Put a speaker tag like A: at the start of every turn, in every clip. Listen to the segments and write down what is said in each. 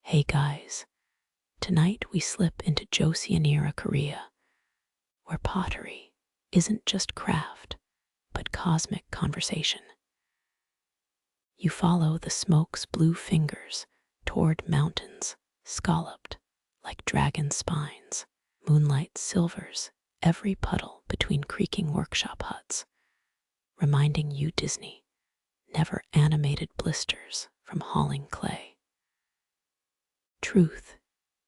A: Hey guys, tonight we slip into Joseon era Korea, where pottery isn't just craft, but cosmic conversation. You follow the smoke's blue fingers toward mountains scalloped like dragon spines. Moonlight silvers every puddle between creaking workshop huts, reminding you Disney never animated blisters from hauling clay. Truth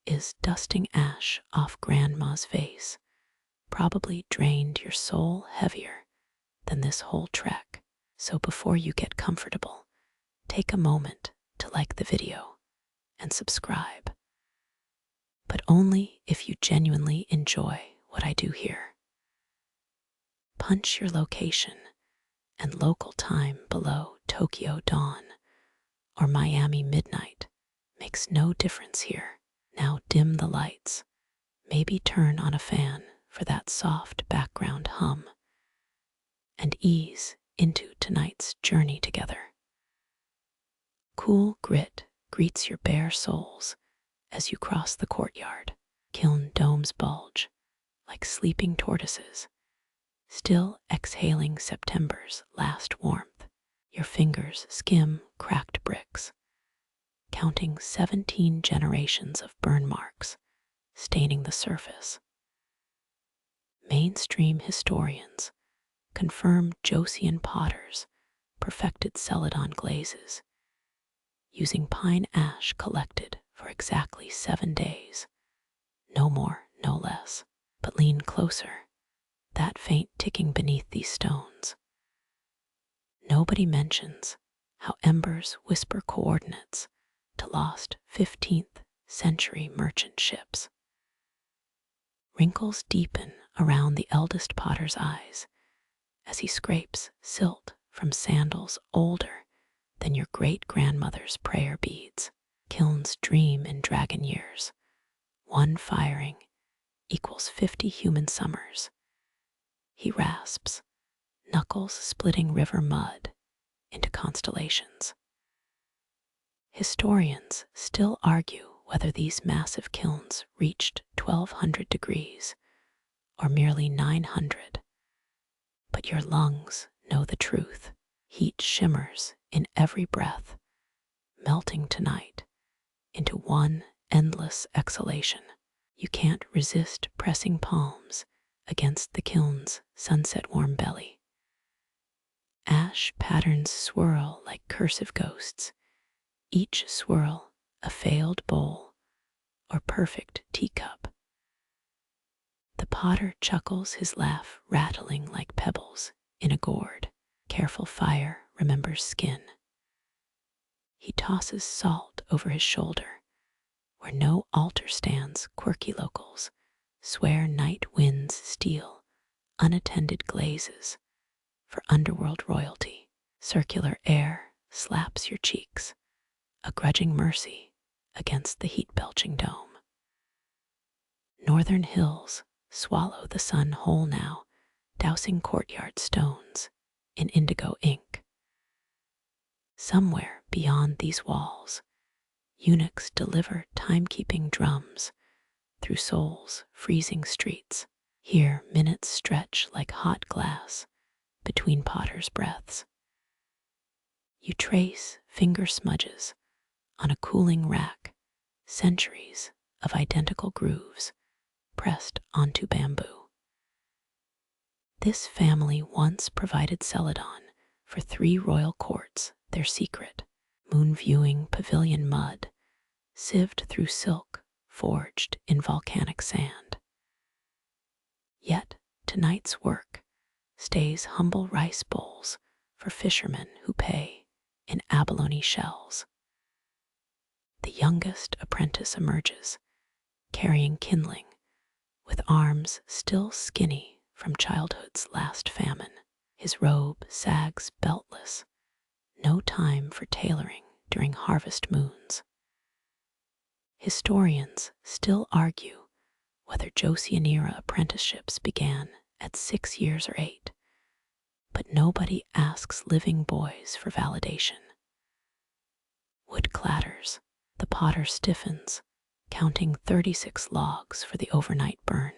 A: is dusting ash off grandma's vase, probably drained your soul heavier than this whole trek. So before you get comfortable, take a moment to like the video and subscribe. But only if you genuinely enjoy what I do here. Punch your location and local time below Tokyo dawn or Miami midnight makes no difference here. Now dim the lights, maybe turn on a fan for that soft background hum, and ease into tonight's journey together. Cool grit greets your bare soles as you cross the courtyard. Kiln domes bulge like sleeping tortoises, still exhaling September's last warmth. Your fingers skim cracked bricks, counting 17 generations of burn marks staining the surface. Mainstream historians confirm Joseon potters perfected Celadon glazes, using pine ash collected for exactly 7 days. No more, no less. But lean closer, that faint ticking beneath these stones. Nobody mentions how embers whisper coordinates to lost 15th century merchant ships. Wrinkles deepen around the eldest potter's eyes as he scrapes silt from sandals older than your great-grandmother's prayer beads. Kilns dream in dragon years. One firing equals 50 human summers. He rasps, knuckles splitting river mud into constellations. Historians still argue whether these massive kilns reached 1200 degrees or merely 900. But your lungs know the truth. Heat shimmers in every breath, melting tonight into one endless exhalation. You can't resist pressing palms against the kiln's sunset-warm belly. Ash patterns swirl like cursive ghosts, each swirl a failed bowl or perfect teacup. The potter chuckles, his laugh rattling like pebbles in a gourd. Careful fire remembers skin. He tosses salt over his shoulder. Where no altar stands, quirky locals swear night winds steal unattended glazes for underworld royalty. Circular air slaps your cheeks, a grudging mercy against the heat-belching dome. Northern hills swallow the sun whole now, dousing courtyard stones in indigo ink. Somewhere beyond these walls, eunuchs deliver timekeeping drums through Seoul's freezing streets. Here minutes stretch like hot glass between potters' breaths. You trace finger smudges on a cooling rack, centuries of identical grooves pressed onto bamboo. This family once provided Celadon for 3 royal courts, their secret, moon-viewing pavilion mud, sieved through silk forged in volcanic sand. Yet tonight's work stays humble rice bowls for fishermen who pay in abalone shells. The youngest apprentice emerges, carrying kindling, with arms still skinny from childhood's last famine. His robe sags beltless, no time for tailoring during harvest moons. Historians still argue whether Joseon-era apprenticeships began at 6 years or 8, but nobody asks living boys for validation. Wood clatters, The potter stiffens, counting 36 logs for the overnight burn.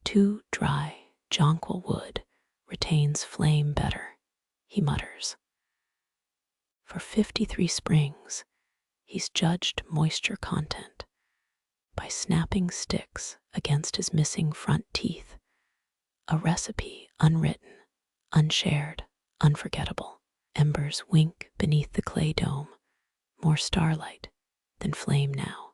A: Too dry, jonquil wood retains flame better, he mutters. For 53 springs, he's judged moisture content by snapping sticks against his missing front teeth, a recipe unwritten, unshared, unforgettable. Embers wink beneath the clay dome, more starlight than flame now.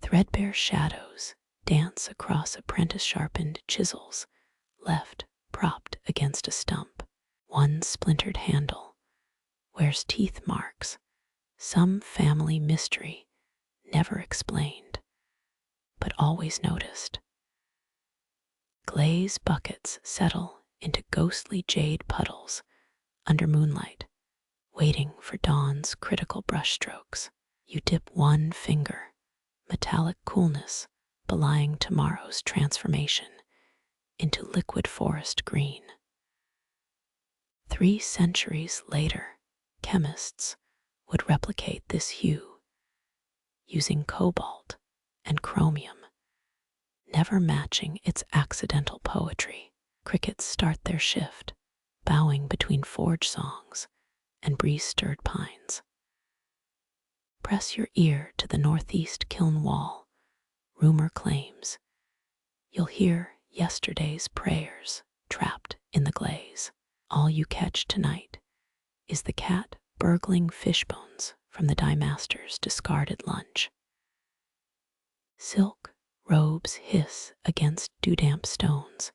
A: Threadbare shadows dance across apprentice-sharpened chisels, left propped against a stump. One splintered handle wears teeth marks, some family mystery never explained, but always noticed. Glaze buckets settle into ghostly jade puddles under moonlight, waiting for dawn's critical brushstrokes. You dip one finger, metallic coolness belying tomorrow's transformation, into liquid forest green. 3 centuries later, chemists would replicate this hue, using cobalt and chromium, never matching its accidental poetry. Crickets start their shift, bowing between forge songs and breeze-stirred pines. Press your ear to the northeast kiln wall. Rumor claims you'll hear yesterday's prayers trapped in the glaze. All you catch tonight is the cat burgling fishbones from the dye master's discarded lunch. Silk robes hiss against dew-damp stones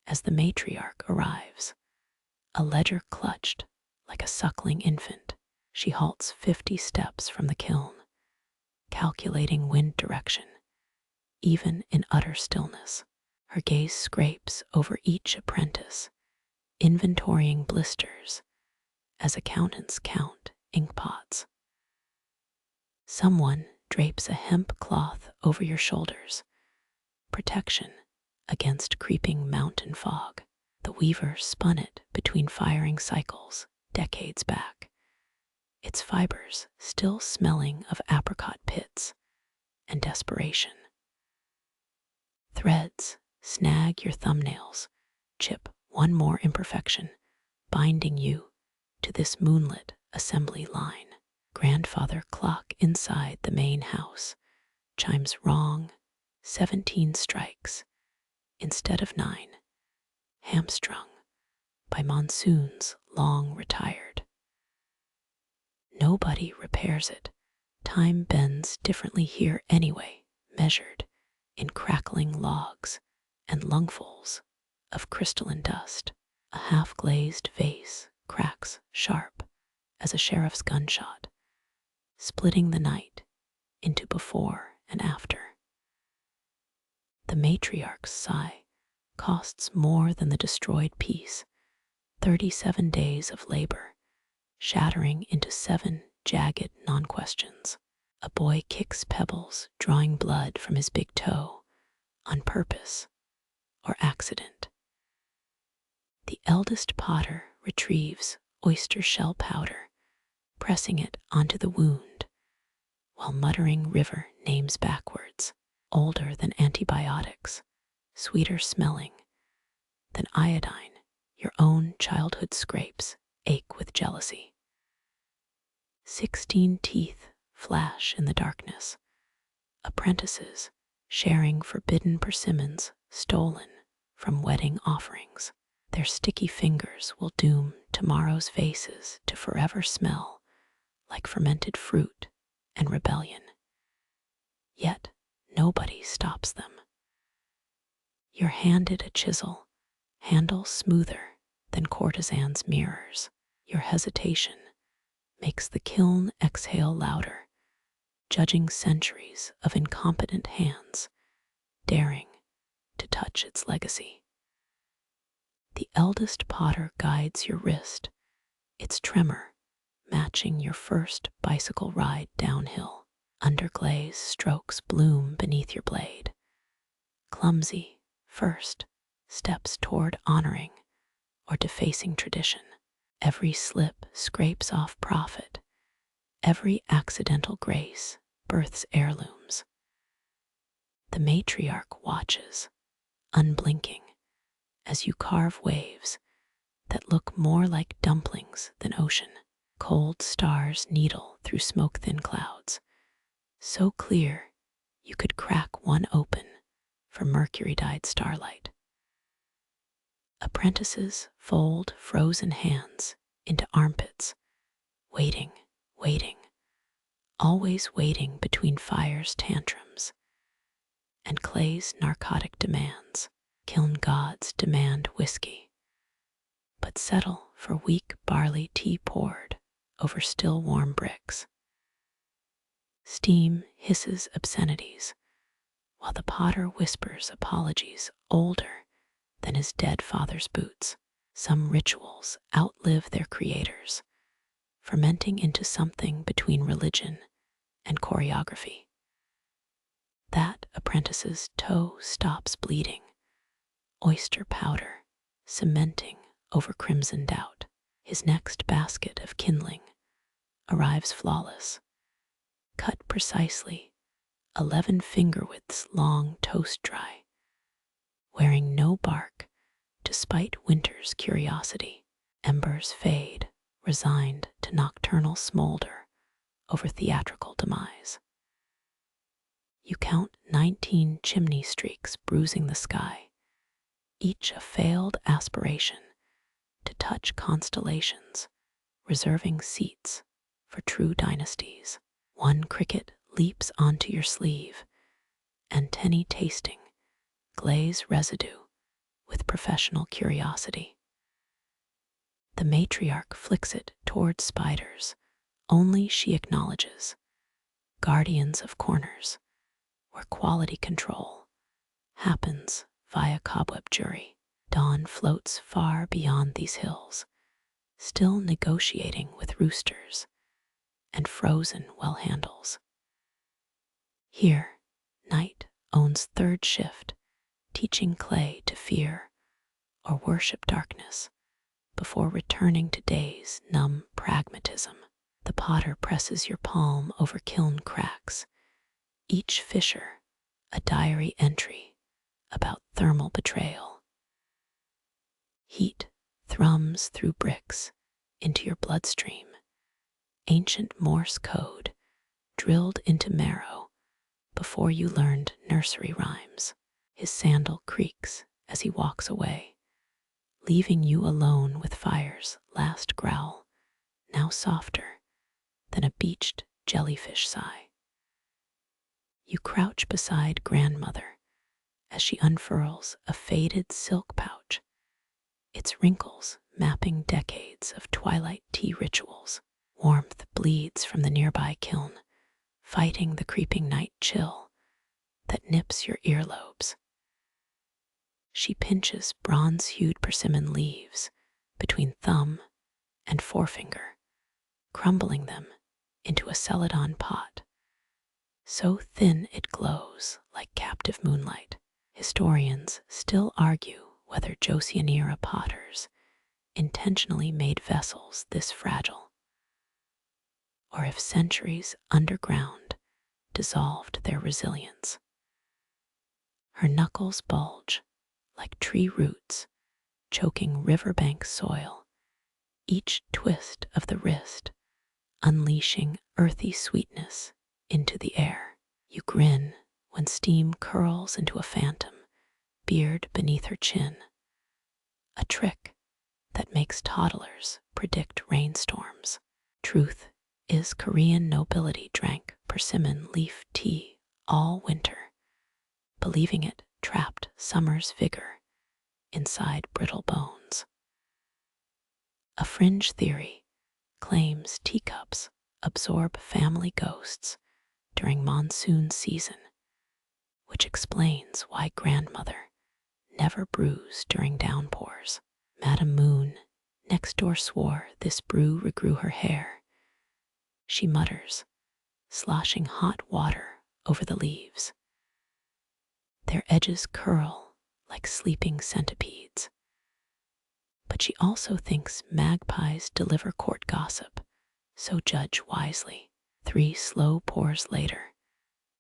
A: as the matriarch arrives, a ledger clutched like a suckling infant. She halts 50 steps from the kiln, calculating wind direction, even in utter stillness. Her gaze scrapes over each apprentice, inventorying blisters as accountants count inkpots. Someone drapes a hemp cloth over your shoulders, protection against creeping mountain fog. The weaver spun it between firing cycles decades back, its fibers still smelling of apricot pits and desperation. Threads snag your thumbnails, chip one more imperfection, binding you to this moonlit assembly line. Grandfather clock inside the main house chimes wrong 17 strikes instead of 9, hamstrung by monsoons long retired. Nobody repairs it. Time bends differently here anyway, measured in crackling logs and lungfuls of crystalline dust. A half-glazed vase cracks sharp as a sheriff's gunshot, splitting the night into before and after. The matriarch's sigh costs more than the destroyed piece, 37 days of labor, shattering into 7 jagged non-questions. A boy kicks pebbles, drawing blood from his big toe, on purpose or accident. The eldest potter retrieves oyster shell powder, pressing it onto the wound, while muttering river names backwards, older than antibiotics, sweeter smelling than iodine. Your own childhood scrapes ache with jealousy. 16 teeth flash in the darkness, apprentices sharing forbidden persimmons stolen from wedding offerings. Their sticky fingers will doom tomorrow's vases to forever smell like fermented fruit and rebellion. Yet nobody stops them. You're handed a chisel, handle smoother than courtesans' mirrors. Your hesitation makes the kiln exhale louder, judging centuries of incompetent hands, daring to touch its legacy. The eldest potter guides your wrist, its tremor matching your first bicycle ride downhill. Underglaze strokes bloom beneath your blade. Clumsy first steps toward honoring or defacing tradition. Every slip scrapes off profit, Every accidental grace births heirlooms. The matriarch watches, unblinking, as you carve waves that look more like dumplings than ocean. Cold stars needle through smoke-thin clouds, so clear you could crack one open for mercury-dyed starlight. Apprentices fold frozen hands into armpits, waiting, always waiting between fire's tantrums and clay's narcotic demands. Kiln gods demand whiskey, but settle for weak barley tea poured over still warm bricks. Steam hisses obscenities, while the potter whispers apologies older than his dead father's boots. Some rituals outlive their creators, fermenting into something between religion and choreography. That apprentice's toe stops bleeding, oyster powder cementing over crimson doubt. His next basket of kindling arrives flawless, cut precisely, 11 finger widths long, toast dry, wearing no bark despite winter's curiosity. Embers fade, resigned to nocturnal smolder over theatrical demise. You count 19 chimney streaks bruising the sky, each a failed aspiration to touch constellations, reserving seats for true dynasties. One cricket leaps onto your sleeve, antennae tasting glaze residue with professional curiosity. The matriarch flicks it towards spiders, only she acknowledges, guardians of corners, where quality control happens via cobweb jury. Dawn floats far beyond these hills, still negotiating with roosters and frozen well handles. Here, night owns third shift, teaching clay to fear or worship darkness before returning to day's numb pragmatism. The potter presses your palm over kiln cracks, each fissure a diary entry about thermal betrayal. Heat thrums through bricks into your bloodstream, ancient Morse code drilled into marrow before you learned nursery rhymes. His sandal creaks as he walks away, leaving you alone with fire's last growl, now softer than a beached jellyfish sigh. You crouch beside grandmother as she unfurls a faded silk pouch, its wrinkles mapping decades of twilight tea rituals. Warmth bleeds from the nearby kiln, fighting the creeping night chill that nips your earlobes. She pinches bronze-hued persimmon leaves between thumb and forefinger, crumbling them into a Celadon pot, so thin it glows like captive moonlight. Historians still argue whether Joseon-era potters intentionally made vessels this fragile, or if centuries underground dissolved their resilience. Her knuckles bulge like tree roots choking riverbank soil, each twist of the wrist unleashing earthy sweetness into the air. You grin when steam curls into a phantom, beard beneath her chin, a trick that makes toddlers predict rainstorms. Truth is Korean nobility drank persimmon leaf tea all winter, believing it trapped summer's vigor inside brittle bones. A fringe theory claims teacups absorb family ghosts during monsoon season, which explains why grandmother never brews during downpours. Madame Moon next door swore this brew regrew her hair. She mutters, sloshing hot water over the leaves. Their edges curl like sleeping centipedes. But she also thinks magpies deliver court gossip, so judge wisely. 3 slow pours later,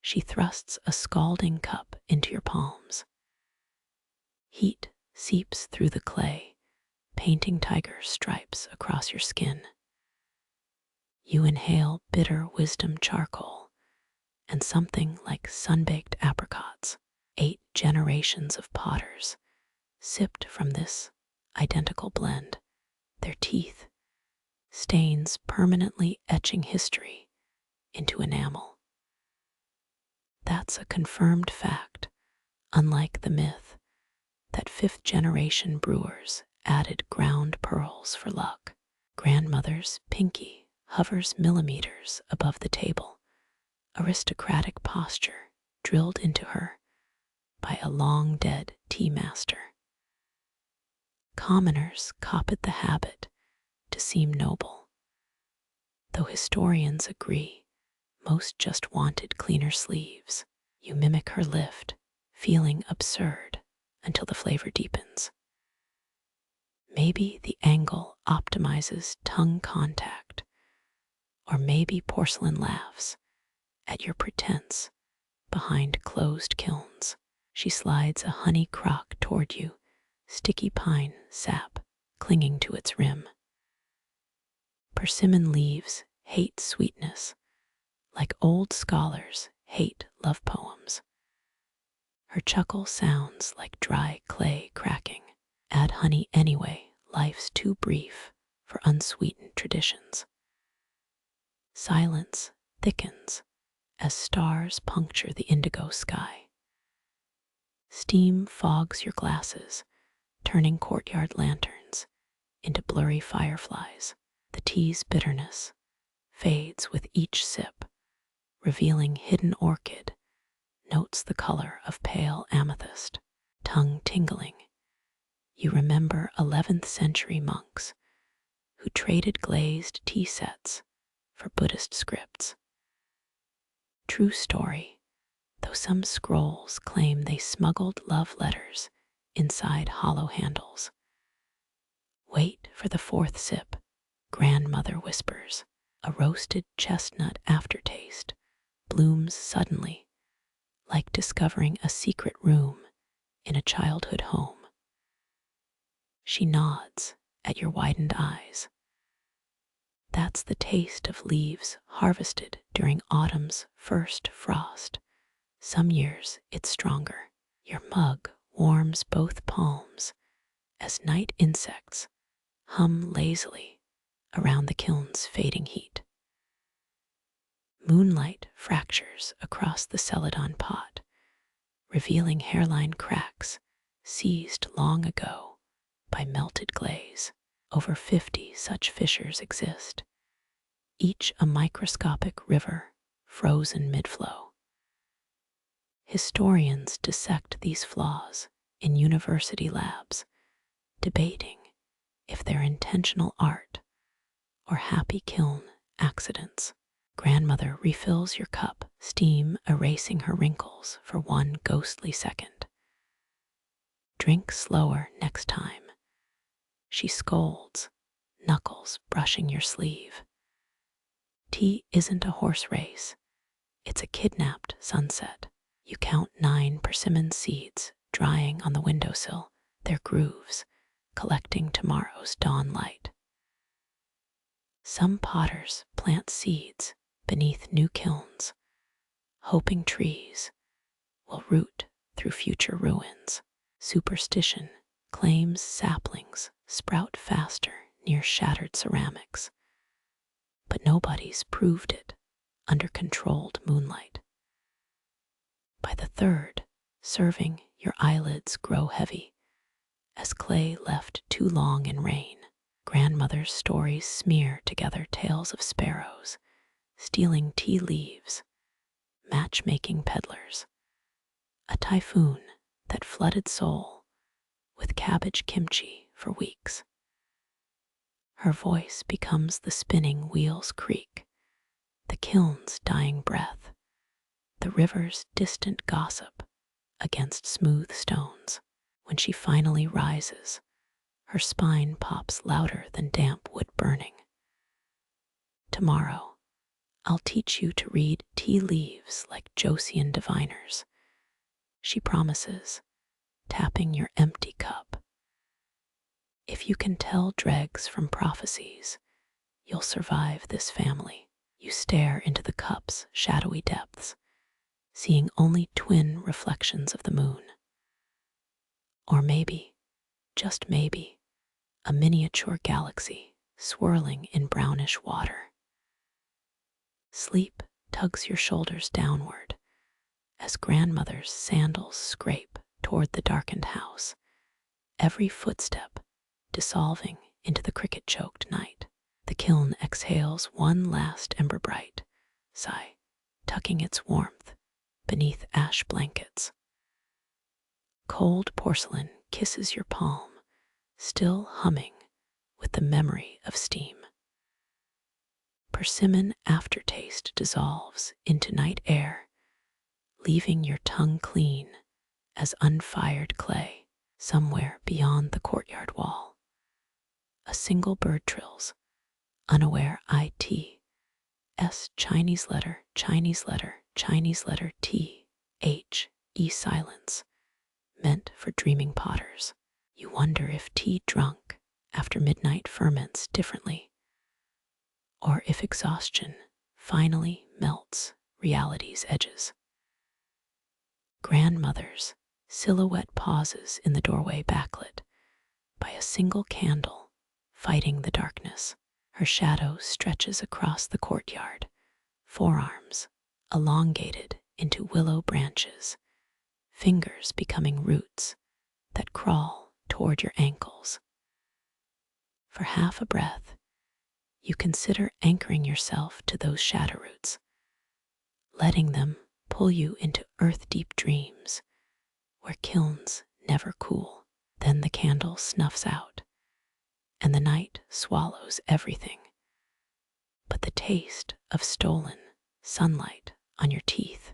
A: she thrusts a scalding cup into your palms. Heat seeps through the clay, painting tiger stripes across your skin. You inhale bitter wisdom charcoal and something like sun-baked apricots. 8 generations of potters sipped from this identical blend, their teeth, stains permanently etching history into enamel. That's a confirmed fact, unlike the myth that 5th generation brewers added ground pearls for luck. Grandmother's pinky hovers millimeters above the table, aristocratic posture drilled into her by a long-dead tea master. Commoners copied the habit to seem noble, though historians agree most just wanted cleaner sleeves. You mimic her lift, feeling absurd until the flavor deepens. Maybe the angle optimizes tongue contact, or maybe porcelain laughs at your pretense behind closed kilns. She slides a honey crock toward you, sticky pine sap clinging to its rim. Persimmon leaves hate sweetness, like old scholars hate love poems. Her chuckle sounds like dry clay cracking. Add honey anyway, life's too brief for unsweetened traditions. Silence thickens as stars puncture the indigo sky. Steam fogs your glasses, turning courtyard lanterns into blurry fireflies. The tea's bitterness fades with each sip, revealing hidden orchid, notes the color of pale amethyst. Tongue tingling, you remember 11th century monks who traded glazed tea sets for Buddhist scripts. True story, though some scrolls claim they smuggled love letters inside hollow handles. Wait for the 4th sip, grandmother whispers. A roasted chestnut aftertaste blooms suddenly, like discovering a secret room in a childhood home. She nods at your widened eyes. That's the taste of leaves harvested during autumn's first frost. Some years it's stronger. Your mug warms both palms as night insects hum lazily around the kiln's fading heat. Moonlight fractures across the Celadon pot, revealing hairline cracks seized long ago by melted glaze. Over 50 such fissures exist, each a microscopic river frozen mid-flow. Historians dissect these flaws in university labs, debating if they're intentional art or happy kiln accidents. Grandmother refills your cup, steam erasing her wrinkles for one ghostly second. Drink slower next time, she scolds, knuckles brushing your sleeve. Tea isn't a horse race, it's a kidnapped sunset. You count 9 persimmon seeds drying on the windowsill, their grooves collecting tomorrow's dawn light. Some potters plant seeds beneath new kilns, hoping trees will root through future ruins. Superstition claims saplings sprout faster near shattered ceramics, but nobody's proved it under controlled moonlight. By the 3rd serving, your eyelids grow heavy as clay left too long in rain. Grandmother's stories smear together tales of sparrows stealing tea leaves, matchmaking peddlers, a typhoon that flooded Seoul with cabbage kimchi for weeks. Her voice becomes the spinning wheel's creak, the kiln's dying breath, the river's distant gossip against smooth stones. When she finally rises, her spine pops louder than damp wood burning. Tomorrow, I'll teach you to read tea leaves like Joseon diviners, she promises, tapping your empty cup. If you can tell dregs from prophecies, you'll survive this family. You stare into the cup's shadowy depths, seeing only twin reflections of the moon. Or maybe, just maybe, a miniature galaxy swirling in brownish water. Sleep tugs your shoulders downward as grandmother's sandals scrape toward the darkened house, every footstep dissolving into the cricket-choked night. The kiln exhales one last ember-bright sigh, tucking its warmth beneath ash blankets. Cold porcelain kisses your palm, still humming with the memory of steam. Persimmon aftertaste dissolves into night air, leaving your tongue clean as unfired clay somewhere beyond the courtyard wall. A single bird trills, unaware IT's Chinese letter, Chinese letter, Chinese letter T, H, E silence, meant for dreaming potters. You wonder if tea drunk after midnight ferments differently, or if exhaustion finally melts reality's edges. Grandmother's silhouette pauses in the doorway backlit by a single candle fighting the darkness. Her shadow stretches across the courtyard, forearms elongated into willow branches, fingers becoming roots that crawl toward your ankles. For half a breath, you consider anchoring yourself to those shadow roots, letting them pull you into earth-deep dreams where kilns never cool. Then the candle snuffs out, and the night swallows everything but the taste of stolen sunlight on your teeth.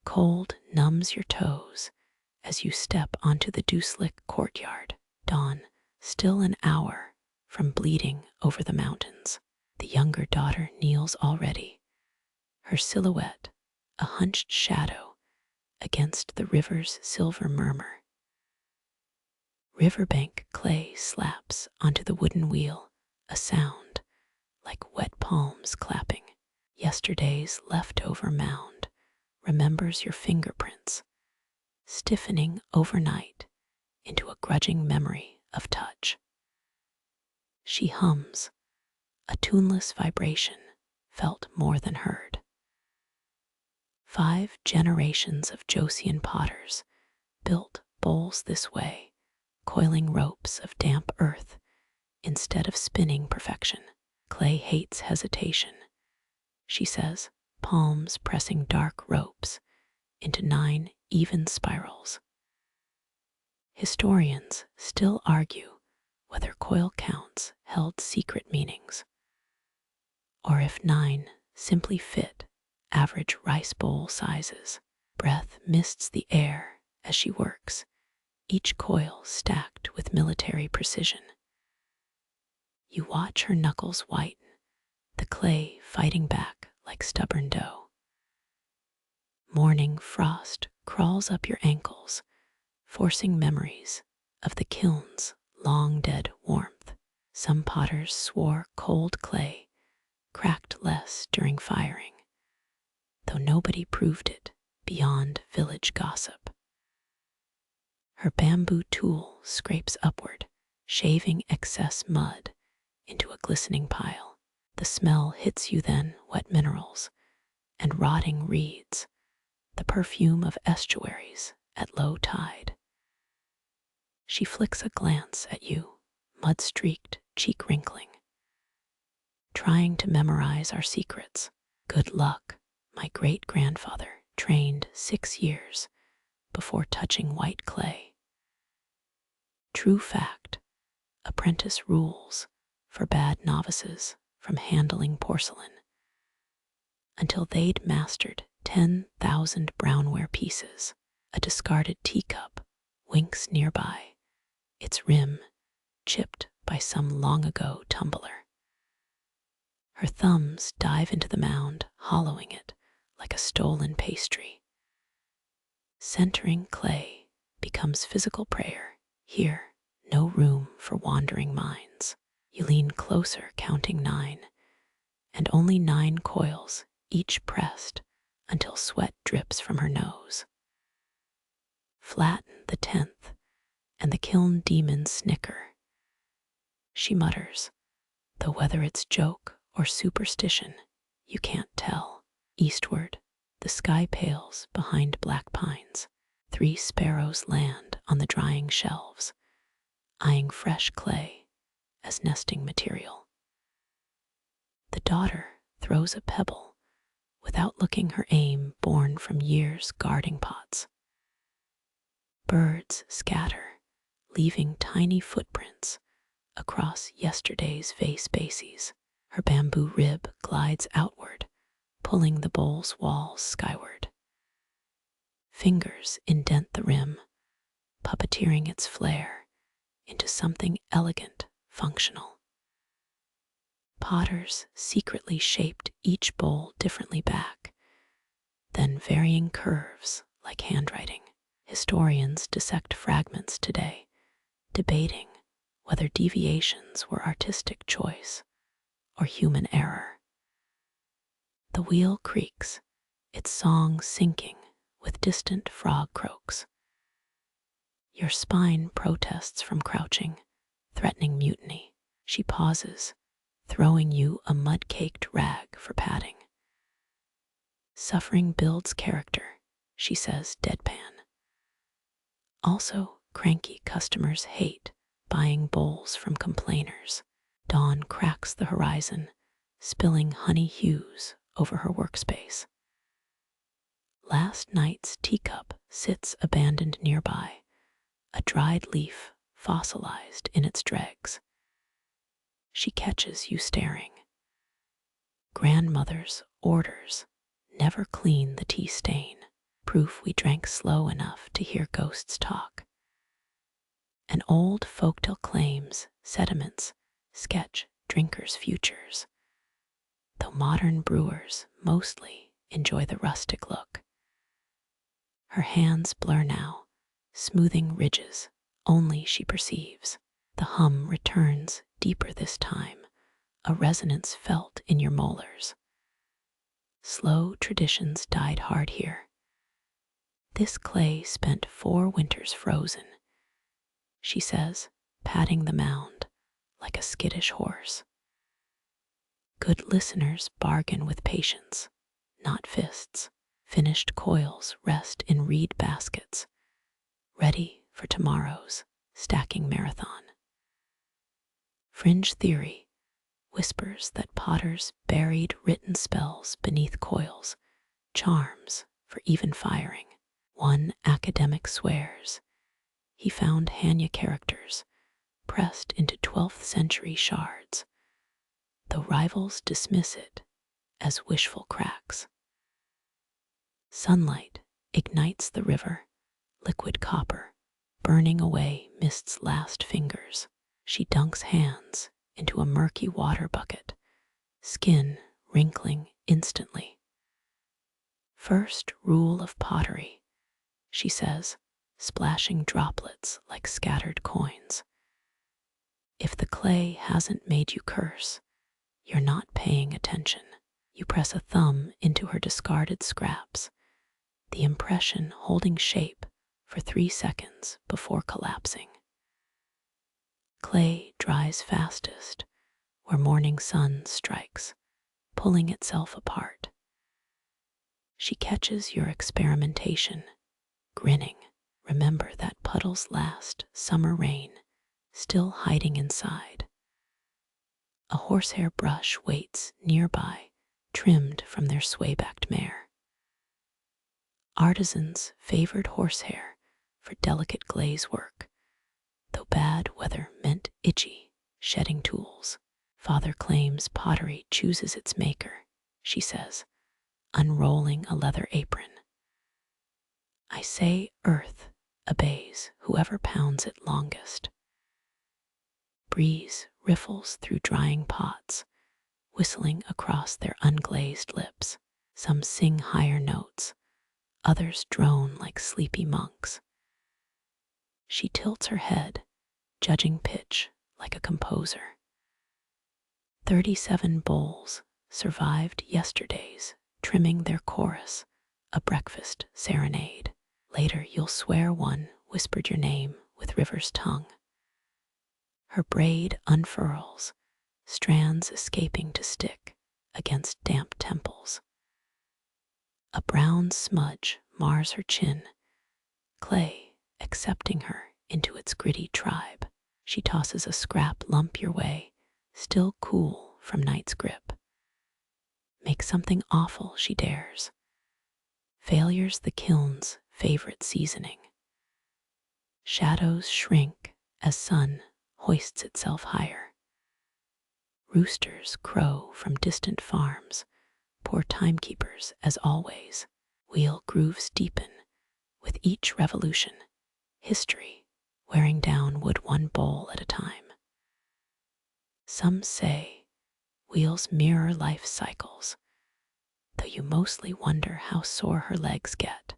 A: Cold numbs your toes as you step onto the dew-slick courtyard, dawn still an hour from bleeding over the mountains. The younger daughter kneels already, her silhouette a hunched shadow against the river's silver murmur. Riverbank clay slaps onto the wooden wheel, a sound like wet palms clapping. Yesterday's leftover mound remembers your fingerprints, stiffening overnight into a grudging memory of touch. She hums, a tuneless vibration felt more than heard. 5 generations of Joseon potters built bowls this way, coiling ropes of damp earth instead of spinning perfection. Clay hates hesitation, she says, palms pressing dark ropes into 9 even spirals. Historians still argue whether coil counts held secret meanings, or if 9 simply fit average rice bowl sizes. Breath mists the air as she works, each coil stacked with military precision. You watch her knuckles whiten, the clay fighting back like stubborn dough. Morning frost crawls up your ankles, forcing memories of the kiln's long-dead warmth. Some potters swore cold clay cracked less during firing, though nobody proved it beyond village gossip. Her bamboo tool scrapes upward, shaving excess mud into a glistening pile. The smell hits you then, wet minerals and rotting reeds, the perfume of estuaries at low tide. She flicks a glance at you, mud-streaked, cheek wrinkling. Trying to memorize our secrets. Good luck. My great-grandfather trained 6 years before touching white clay. True fact, apprentice rules forbade novices from handling porcelain until they'd mastered 10,000 brownware pieces. A discarded teacup winks nearby, its rim chipped by some long-ago tumbler. Her thumbs dive into the mound, hollowing it like a stolen pastry. Centering clay becomes physical prayer. Here, no room for wandering minds. You lean closer, counting 9, and only 9 coils, each pressed until sweat drips from her nose. Flatten the 10th, and the kiln demons snicker. She mutters, though whether it's joke or superstition, you can't tell. Eastward, the sky pales behind black pines. 3 sparrows land on the drying shelves, eyeing fresh clay as nesting material. The daughter throws a pebble without looking, her aim born from years guarding pots. Birds scatter, leaving tiny footprints across yesterday's vase bases. Her bamboo rib glides outward, pulling the bowl's walls skyward. Fingers indent the rim, puppeteering its flair into something elegant, functional. Potters secretly shaped each bowl differently back, then varying curves like handwriting. Historians dissect fragments today, debating whether deviations were artistic choice or human error. The wheel creaks, its song syncing with distant frog croaks. Your spine protests from crouching, threatening mutiny. She pauses, throwing you a mud-caked rag for padding. Suffering builds character, she says deadpan. Also, cranky customers hate buying bowls from complainers. Dawn cracks the horizon, spilling honey hues over her workspace. Last night's teacup sits abandoned nearby, a dried leaf fossilized in its dregs. She catches you staring. Grandmother's orders never clean the tea stain, proof we drank slow enough to hear ghosts talk. An old folktale claims sediments sketch drinkers' futures, though modern brewers mostly enjoy the rustic look. Her hands blur now, smoothing ridges only she perceives. The hum returns deeper this time, a resonance felt in your molars. Slow traditions died hard here. This clay spent 4 winters frozen, she says, patting the mound like a skittish horse. Good listeners bargain with patience, not fists. Finished coils rest in reed baskets, ready for tomorrow's stacking marathon. Fringe theory whispers that potters buried written spells beneath coils, charms for even firing. One academic swears he found Hanya characters pressed into 12th century shards, though rivals dismiss it as wishful cracks. Sunlight ignites the river, liquid copper, burning away Mist's last fingers. She dunks hands into a murky water bucket, skin wrinkling instantly. First rule of pottery, she says, splashing droplets like scattered coins. If the clay hasn't made you curse, you're not paying attention. You press a thumb into her discarded scraps, the impression holding shape for 3 seconds before collapsing. Clay dries fastest where morning sun strikes, pulling itself apart. She catches your experimentation, grinning. Remember that puddle's last summer rain, still hiding inside. A horsehair brush waits nearby, trimmed from their sway-backed mare. Artisans favored horsehair for delicate glaze work, though bad weather meant itchy, shedding tools. Father claims pottery chooses its maker, she says, unrolling a leather apron. I say earth obeys whoever pounds it longest. Breeze riffles through drying pots, whistling across their unglazed lips. Some sing higher notes, others drone like sleepy monks. She tilts her head, judging pitch like a composer. 37 bowls survived yesterday's, trimming their chorus, a breakfast serenade. Later you'll swear one whispered your name with river's tongue. Her braid unfurls, strands escaping to stick against damp temples. A brown smudge mars her chin, clay accepting her into its gritty tribe. She tosses a scrap lump your way, still cool from night's grip. Make something awful, she dares. Failure's the kiln's favorite seasoning. Shadows shrink as sun hoists itself higher. Roosters crow from distant farms, poor timekeepers as always. Wheel grooves deepen with each revolution, history wearing down wood one bowl at a time. Some say wheels mirror life cycles, though you mostly wonder how sore her legs get.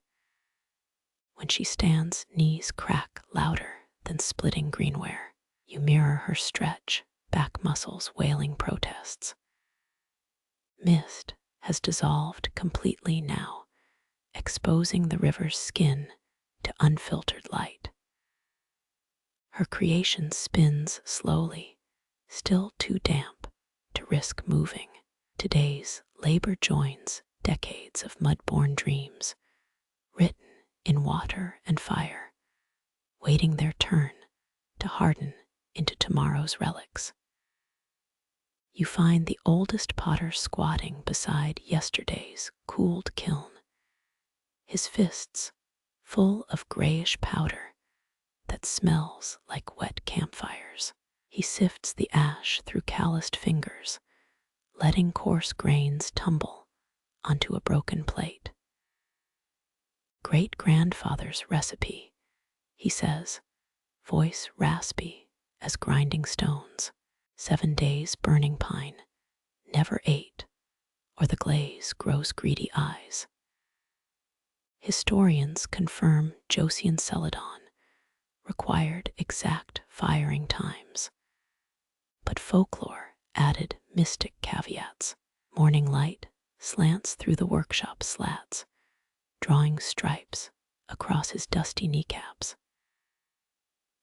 A: When she stands, knees crack louder than splitting greenware. You mirror her stretch, back muscles wailing protests. Mist has dissolved completely now, exposing the river's skin to unfiltered light. Her creation spins slowly, still too damp to risk moving. Today's labor joins decades of mud-born dreams, written in water and fire, waiting their turn to harden into tomorrow's relics. You find the oldest potter squatting beside yesterday's cooled kiln, his fists full of grayish powder that smells like wet campfires. He sifts the ash through calloused fingers, letting coarse grains tumble onto a broken plate. Great-grandfather's recipe, he says, voice raspy as grinding stones. 7 days burning pine, never ate, or the glaze grows greedy eyes. Historians confirm Joseon Celadon required exact firing times, but folklore added mystic caveats. Morning light slants through the workshop slats, drawing stripes across his dusty kneecaps.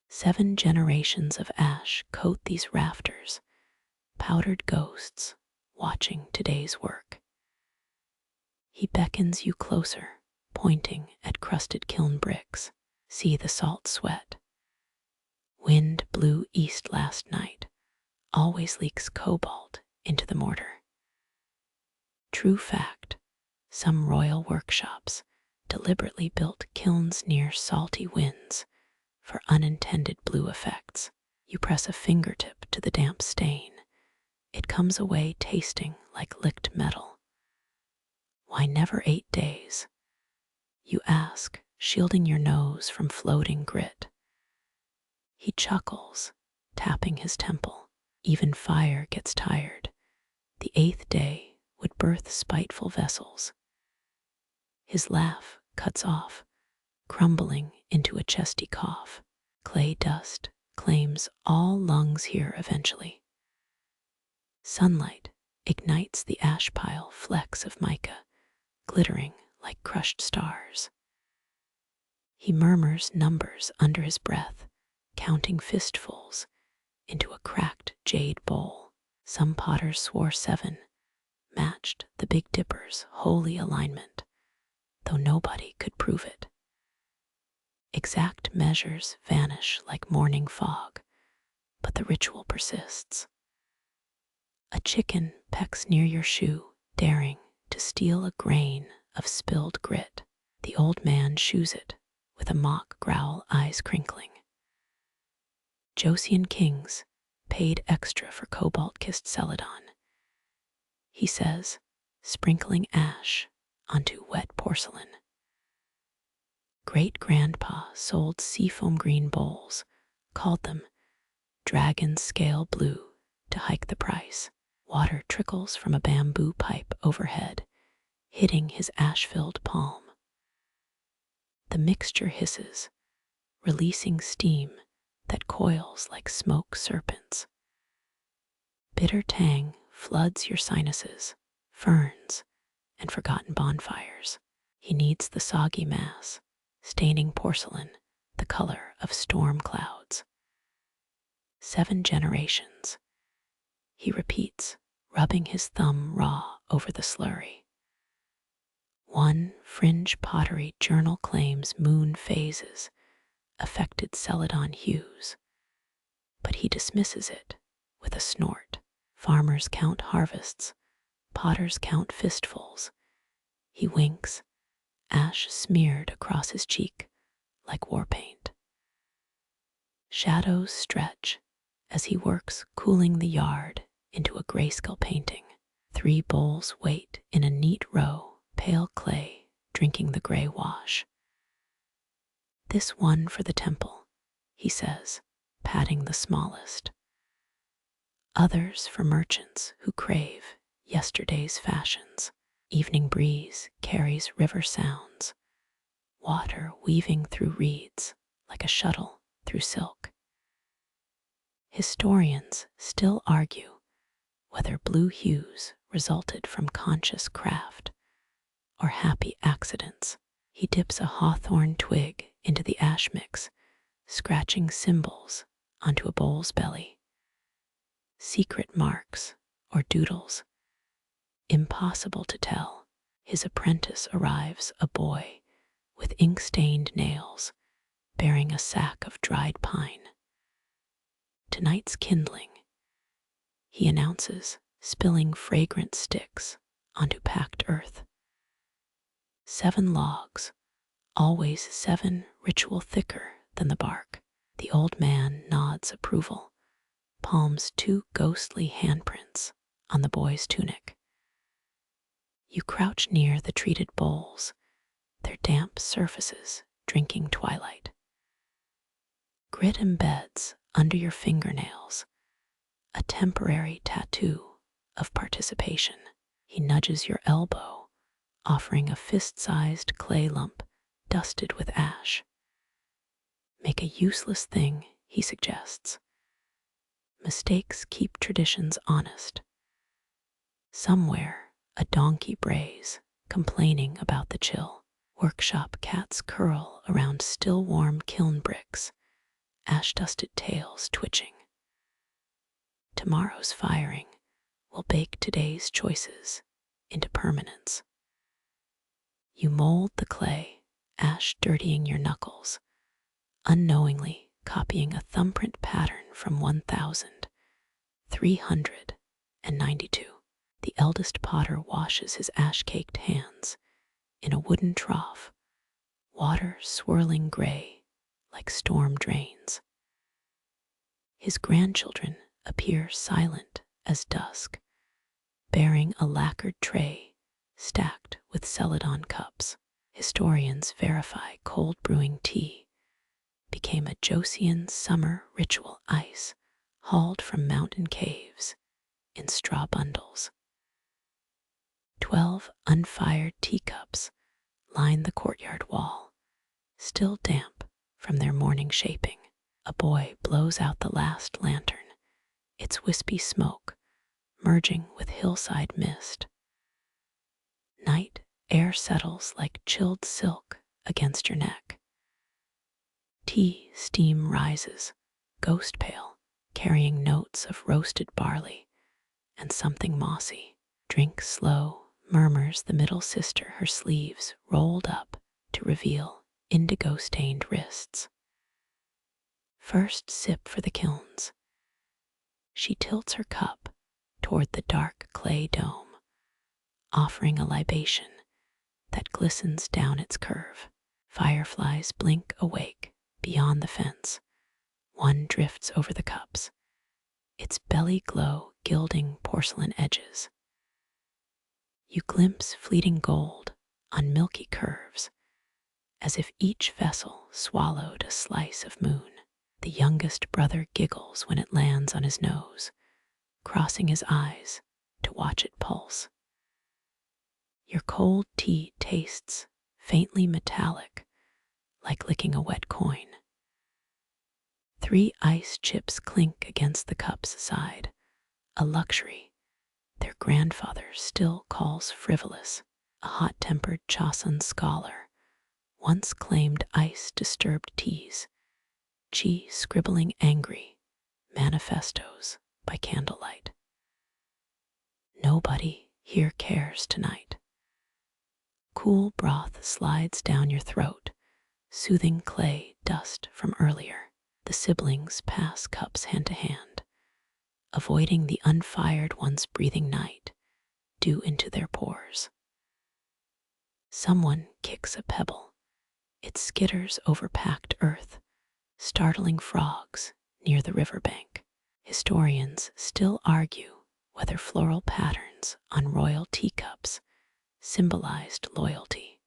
A: 7 generations of ash coat these rafters, powdered ghosts watching today's work. He beckons you closer, pointing at crusted kiln bricks. See the salt sweat. Wind blew east last night, always leaks cobalt into the mortar. True fact, some royal workshops deliberately built kilns near salty winds for unintended blue effects. You press a fingertip to the damp stain. It comes away tasting like licked metal. Why never 8 days? You ask, shielding your nose from floating grit. He chuckles, tapping his temple. Even fire gets tired. The 8th day would birth spiteful vessels. His laugh cuts off, crumbling into a chesty cough. Clay dust claims all lungs here eventually. Sunlight ignites the ash pile flecks of mica, glittering like crushed stars. He murmurs numbers under his breath, counting fistfuls into a cracked jade bowl. Some potters swore 7 matched the Big Dipper's holy alignment, though nobody could prove it. Exact measures vanish like morning fog, but the ritual persists. A chicken pecks near your shoe, daring to steal a grain of spilled grit. The old man shoos it with a mock growl, eyes crinkling. Joseon kings paid extra for cobalt-kissed Celadon, he says, sprinkling ash onto wet porcelain. Great-grandpa sold seafoam green bowls, called them dragon scale blue to hike the price. Water trickles from a bamboo pipe overhead, hitting his ash-filled palm. The mixture hisses, releasing steam that coils like smoke serpents. Bitter tang floods your sinuses, ferns, and forgotten bonfires. He kneads the soggy mass, staining porcelain the color of storm clouds. 7 generations. He repeats, rubbing his thumb raw over the slurry. One fringe pottery journal claims moon phases affected Celadon hues, but he dismisses it with a snort. Farmers count harvests, potters count fistfuls. He winks, ash smeared across his cheek like war paint. Shadows stretch as he works, cooling the yard into a grayscale painting. 3 bowls wait in a neat row, pale clay drinking the gray wash. This one for the temple, he says, patting the smallest. Others for merchants who crave yesterday's fashions. Evening breeze carries river sounds, water weaving through reeds like a shuttle through silk. Historians still argue whether blue hues resulted from conscious craft or happy accidents. He dips a hawthorn twig into the ash mix, scratching symbols onto a bowl's belly. Secret marks or doodles. Impossible to tell. His apprentice arrives, a boy with ink-stained nails, bearing a sack of dried pine. Tonight's kindling, he announces, spilling fragrant sticks onto packed earth. 7 logs, always 7 ritual thicker than the bark. The old man nods approval, palms 2 ghostly handprints on the boy's tunic. You crouch near the treated bowls, their damp surfaces drinking twilight. Grit embeds under your fingernails, a temporary tattoo of participation. He nudges your elbow, offering a fist-sized clay lump dusted with ash. Make a useless thing, he suggests. Mistakes keep traditions honest. Somewhere, a donkey brays, complaining about the chill. Workshop cats curl around still-warm kiln bricks, ash-dusted tails twitching. Tomorrow's firing will bake today's choices into permanence. You mold the clay, ash dirtying your knuckles, unknowingly copying a thumbprint pattern from 1392. The eldest potter washes his ash-caked hands in a wooden trough, water swirling gray like storm drains. His grandchildren appear silent as dusk, bearing a lacquered tray stacked with Celadon cups. Historians verify cold brewing tea became a Joseon summer ritual ice hauled from mountain caves in straw bundles. 12 unfired teacups line the courtyard wall, still damp from their morning shaping. A boy blows out the last lantern, its wispy smoke merging with hillside mist. Night air settles like chilled silk against your neck. Tea steam rises, ghost pale, carrying notes of roasted barley and something mossy. Drink slow, murmurs the middle sister, her sleeves rolled up to reveal indigo-stained wrists. First sip for the kilns. She tilts her cup toward the dark clay dome, offering a libation that glistens down its curve. Fireflies blink awake beyond the fence. One drifts over the cups, its belly glow gilding porcelain edges. You glimpse fleeting gold on milky curves, as if each vessel swallowed a slice of moon. The youngest brother giggles when it lands on his nose, crossing his eyes to watch it pulse. Your cold tea tastes faintly metallic, like licking a wet coin. 3 ice chips clink against the cup's side, a luxury their grandfather still calls frivolous. A hot-tempered Joseon scholar once claimed ice-disturbed teas, chi scribbling angry manifestos by candlelight. Nobody here cares tonight. Cool broth slides down your throat, soothing clay dust from earlier. The siblings pass cups hand to hand, avoiding the unfired ones breathing night dew into their pores. Someone kicks a pebble. It skitters over packed earth, startling frogs near the riverbank. Historians still argue whether floral patterns on royal teacups symbolized loyalty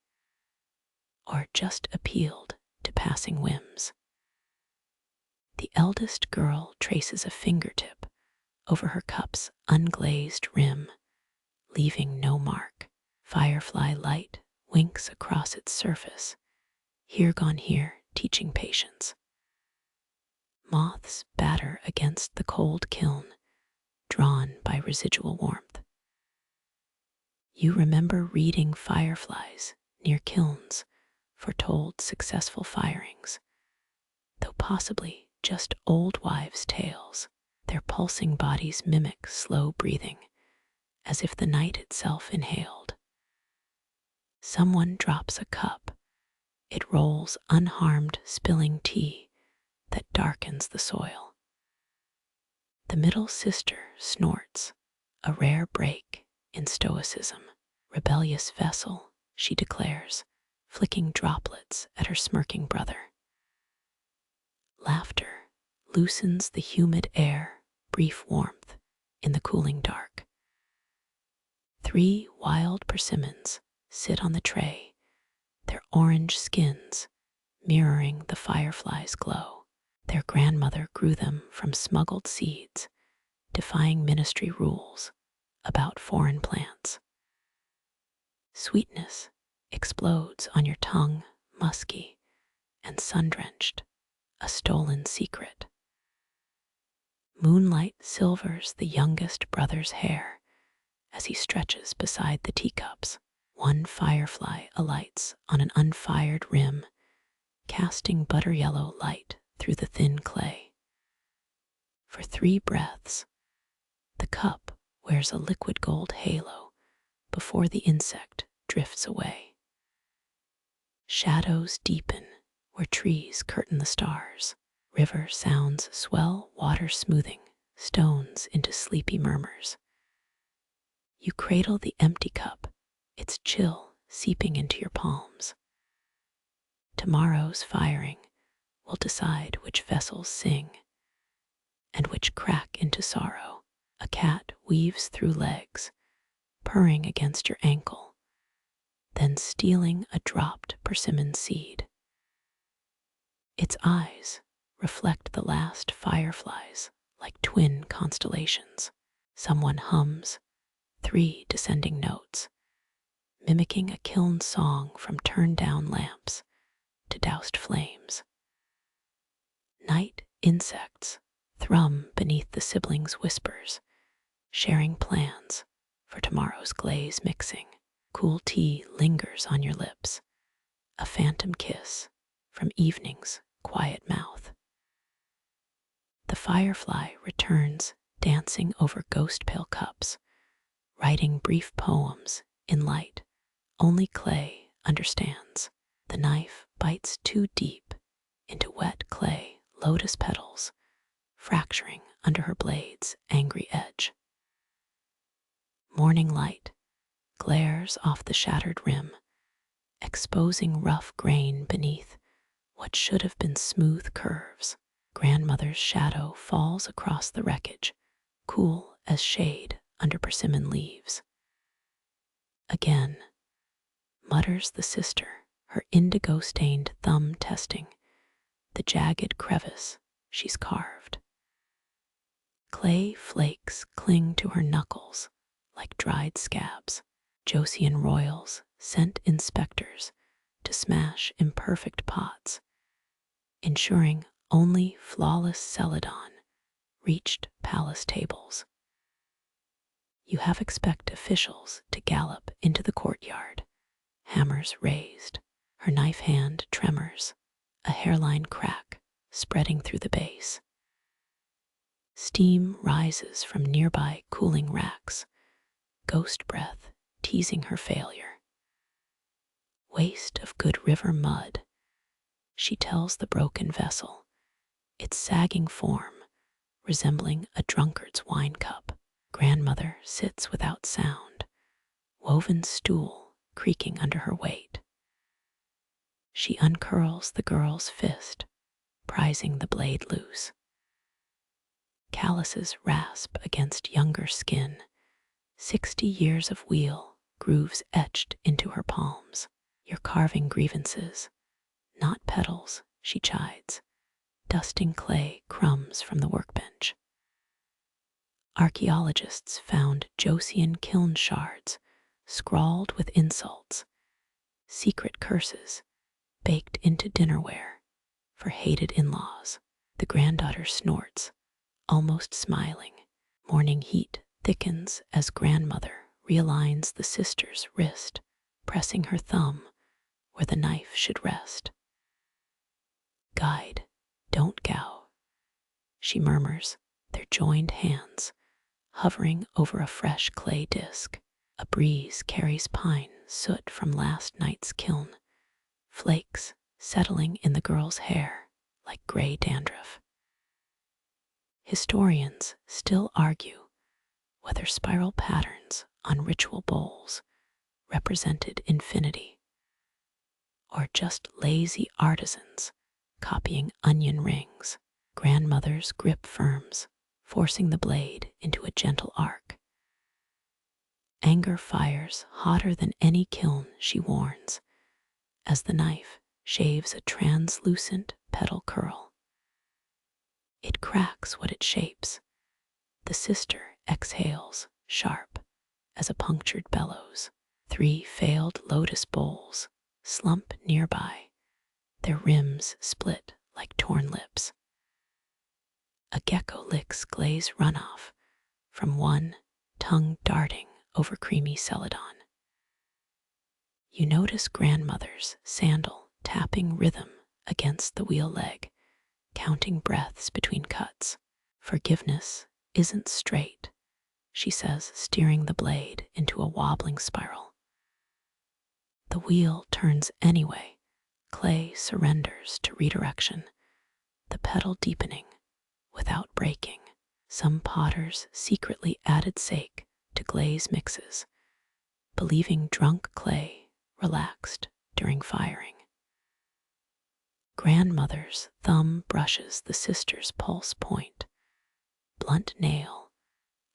A: or just appealed to passing whims. The eldest girl traces a fingertip over her cup's unglazed rim, leaving no mark. Firefly light winks across its surface, here gone here, teaching patience. Moths batter against the cold kiln, drawn by residual warmth. You remember reading fireflies near kilns foretold successful firings, though possibly just old wives' tales. Their pulsing bodies mimic slow breathing, as if the night itself inhaled. Someone drops a cup. It rolls unharmed, spilling tea that darkens the soil. The middle sister snorts, a rare break in stoicism. Rebellious vessel, she declares, flicking droplets at her smirking brother. Laughter loosens the humid air, brief warmth in the cooling dark. 3 wild persimmons sit on the tray, their orange skins mirroring the firefly's glow. Their grandmother grew them from smuggled seeds, defying ministry rules about foreign plants. Sweetness explodes on your tongue, musky and sun-drenched, a stolen secret. Moonlight silvers the youngest brother's hair as he stretches beside the teacups. One firefly alights on an unfired rim, casting butter-yellow light through the thin clay. For 3 breaths, the cup wears a liquid gold halo before the insect drifts away. Shadows deepen where trees curtain the stars. River sounds swell, water smoothing stones into sleepy murmurs. You cradle the empty cup, its chill seeping into your palms. Tomorrow's firing will decide which vessels sing and which crack into sorrow. A cat weaves through legs, purring against your ankle, then stealing a dropped persimmon seed. Its eyes reflect the last fireflies like twin constellations. Someone hums 3 descending notes, mimicking a kiln song from turned-down lamps to doused flames. Night insects thrum beneath the siblings' whispers, sharing plans for tomorrow's glaze mixing. Cool tea lingers on your lips, a phantom kiss from evening's quiet mouth. The firefly returns, dancing over ghost-pale cups, writing brief poems in light only clay understands. The knife bites too deep into wet clay, lotus petals fracturing under her blade's angry edge. Morning light glares off the shattered rim, exposing rough grain beneath what should have been smooth curves. Grandmother's shadow falls across the wreckage, cool as shade under persimmon leaves. Again, mutters the sister, her indigo-stained thumb testing the jagged crevice she's carved. Clay flakes cling to her knuckles like dried scabs. Joseon royals sent inspectors to smash imperfect pots, ensuring only flawless Celadon reached palace tables. You have expect officials to gallop into the courtyard, hammers raised, her knife hand tremors, a hairline crack spreading through the base. Steam rises from nearby cooling racks, ghost breath teasing her failure. Waste of good river mud, she tells the broken vessel, its sagging form resembling a drunkard's wine cup. Grandmother sits without sound, woven stool creaking under her weight. She uncurls the girl's fist, prizing the blade loose. Calluses rasp against younger skin, 60 years of wheel, grooves etched into her palms. You're carving grievances, not petals, she chides, dusting clay crumbs from the workbench. Archaeologists found Joseon kiln shards scrawled with insults, secret curses baked into dinnerware for hated in-laws. The granddaughter snorts, almost smiling. Morning heat thickens as grandmother realigns the sister's wrist, pressing her thumb where the knife should rest. Guide, don't gow, she murmurs, their joined hands hovering over a fresh clay disc. A breeze carries pine soot from last night's kiln, flakes settling in the girl's hair like gray dandruff. Historians still argue whether spiral patterns on ritual bowls represented infinity, or just lazy artisans copying onion rings. Grandmother's grip firms, forcing the blade into a gentle arc. Anger fires hotter than any kiln, she warns, as the knife shaves a translucent petal curl. It cracks what it shapes. The sister exhales, sharp as a punctured bellows. 3 failed lotus bowls slump nearby, their rims split like torn lips. A gecko licks glaze runoff from one, tongue darting over creamy Celadon. You notice grandmother's sandal tapping rhythm against the wheel leg, counting breaths between cuts. Forgiveness isn't straight, she says, steering the blade into a wobbling spiral. The wheel turns anyway. Clay surrenders to redirection, the pedal deepening without breaking. Some potters secretly added sake to glaze mixes, believing drunk clay relaxed during firing. Grandmother's thumb brushes the sister's pulse point, blunt nail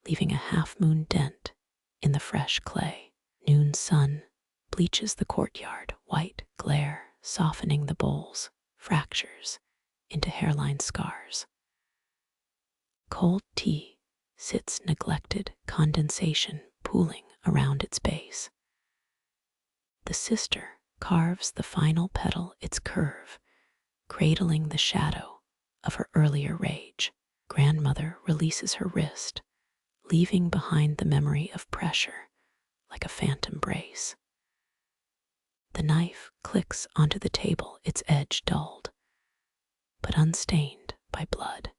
A: leaving a half-moon dent in the fresh clay. Noon sun bleaches the courtyard, white glare softening the bowls, fractures into hairline scars. Cold tea sits neglected, condensation pooling around its base. The sister carves the final petal its curve, cradling the shadow of her earlier rage. Grandmother releases her wrist, leaving behind the memory of pressure like a phantom brace. The knife clicks onto the table, its edge dulled, but unstained by blood.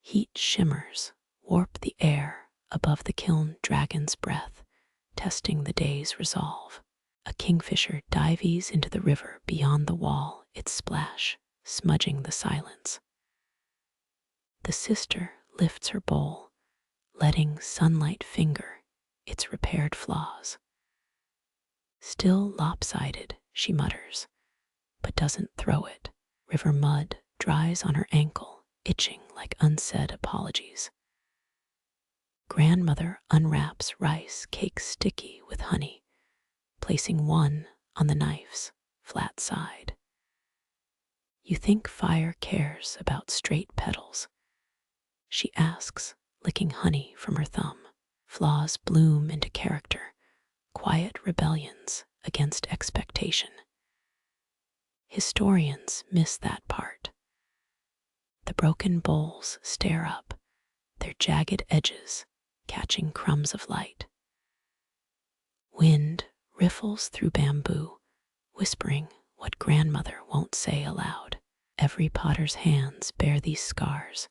A: Heat shimmers warp the air above the kiln dragon's breath, testing the day's resolve. A kingfisher dives into the river beyond the wall, its splash smudging the silence. The sister lifts her bowl, letting sunlight finger its repaired flaws. Still lopsided, she mutters, but doesn't throw it. River mud dries on her ankle, itching like unsaid apologies. Grandmother unwraps rice cake sticky with honey, placing one on the knife's flat side. You think fire cares about straight petals? She asks, licking honey from her thumb. flaws bloom into character, quiet rebellions against expectation. Historians miss that part. The broken bowls stare up, their jagged edges catching crumbs of light. Wind riffles through bamboo, whispering what grandmother won't say aloud. Every potter's hands bear these scars,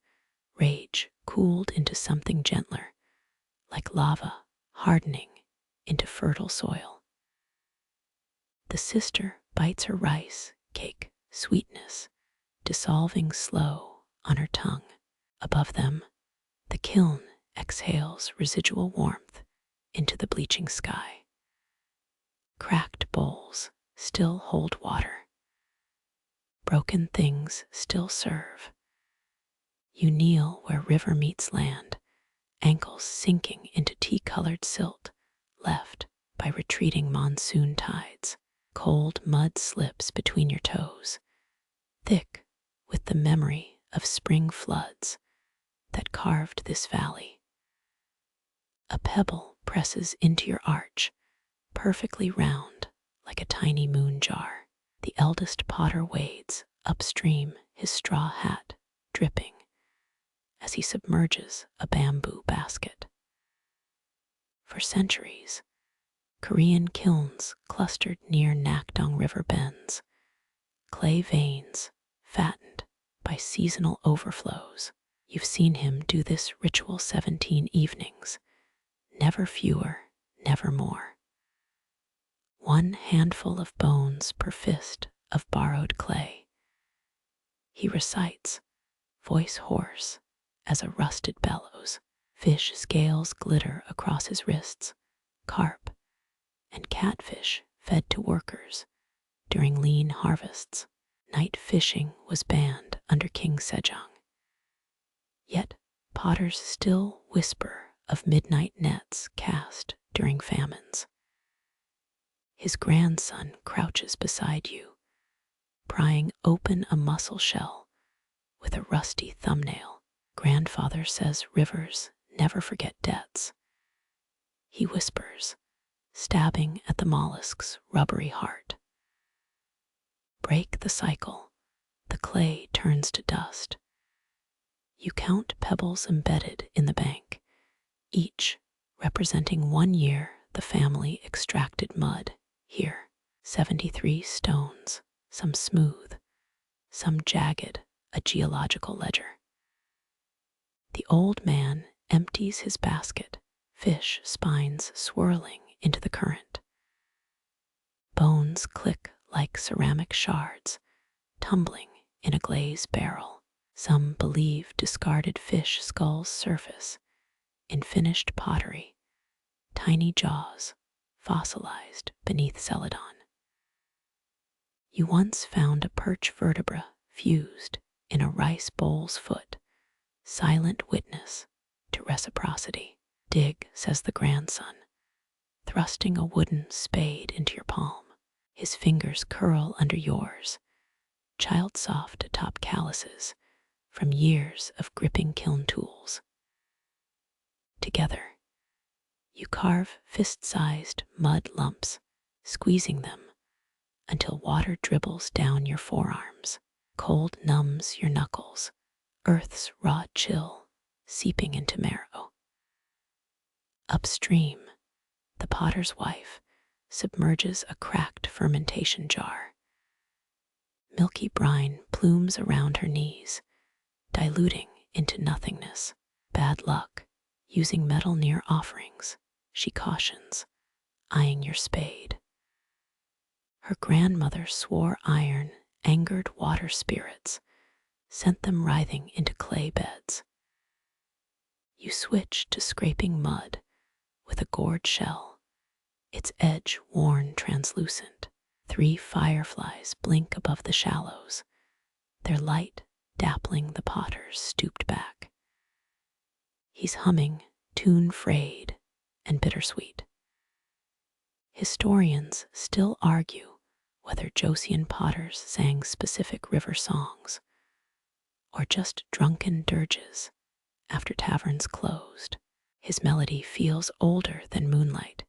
A: rage cooled into something gentler, like lava hardening into fertile soil. The sister bites her rice cake sweetness, dissolving slow on her tongue. Above them, the kiln exhales residual warmth into the bleaching sky. Cracked bowls still hold water. Broken things still serve. You kneel where river meets land, ankles sinking into tea-colored silt left by retreating monsoon tides. Cold mud slips between your toes, thick with the memory of spring floods that carved this valley. A pebble presses into your arch, perfectly round like a tiny moon jar. The eldest potter wades upstream, his straw hat dripping as he submerges a bamboo basket. For centuries, Korean kilns clustered near Nakdong River bends, clay veins fattened by seasonal overflows. You've seen him do this ritual 17 evenings, never fewer, never more. One handful of bones per fist of borrowed clay. He recites, voice hoarse as a rusted bellows. Fish scales glitter across his wrists, carp and catfish fed to workers during lean harvests. Night fishing was banned under King Sejong. Yet potters still whisper of midnight nets cast during famines. His grandson crouches beside you, prying open a mussel shell with a rusty thumbnail. Grandfather says rivers never forget debts. He whispers, stabbing at the mollusk's rubbery heart. Break the cycle, the clay turns to dust. You count pebbles embedded in the bank, each representing 1 year the family extracted mud. Here, 73 stones, some smooth, some jagged, a geological ledger. The old man empties his basket, fish spines swirling into the current. Bones click like ceramic shards, tumbling in a glaze barrel. Some believe discarded fish skulls surface in finished pottery, tiny jaws fossilized beneath Celadon. You once found a perch vertebra fused in a rice bowl's foot, silent witness to reciprocity. Dig, says the grandson, thrusting a wooden spade into your palm. His fingers curl under yours, child soft atop calluses from years of gripping kiln tools. Together, you carve fist-sized mud lumps, squeezing them until water dribbles down your forearms. Cold numbs your knuckles, earth's raw chill seeping into marrow. Upstream, the potter's wife submerges a cracked fermentation jar. Milky brine plumes around her knees, diluting into nothingness. Bad luck, using metal near offerings, she cautions, eyeing your spade. Her grandmother swore iron angered water spirits, sent them writhing into clay beds. You switch to scraping mud with a gourd shell, its edge worn translucent. 3 fireflies blink above the shallows, their light dappling the potter's stooped back. He's humming, tune frayed and bittersweet. Historians still argue whether Joseon potters sang specific river songs or just drunken dirges after taverns closed. His melody feels older than moonlight,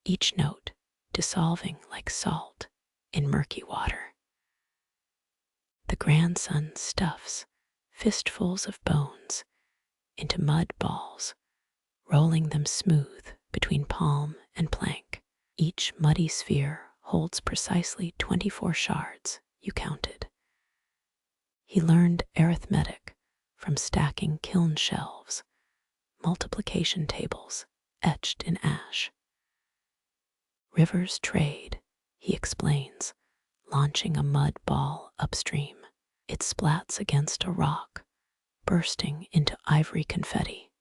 A: each note dissolving like salt in murky water. The grandson stuffs fistfuls of bones into mud balls, rolling them smooth between palm and plank. Each muddy sphere holds precisely 24 shards, you counted. He learned arithmetic from stacking kiln shelves, multiplication tables etched in ash. Rivers trade, he explains, launching a mud ball upstream. It splats against a rock, bursting into ivory confetti.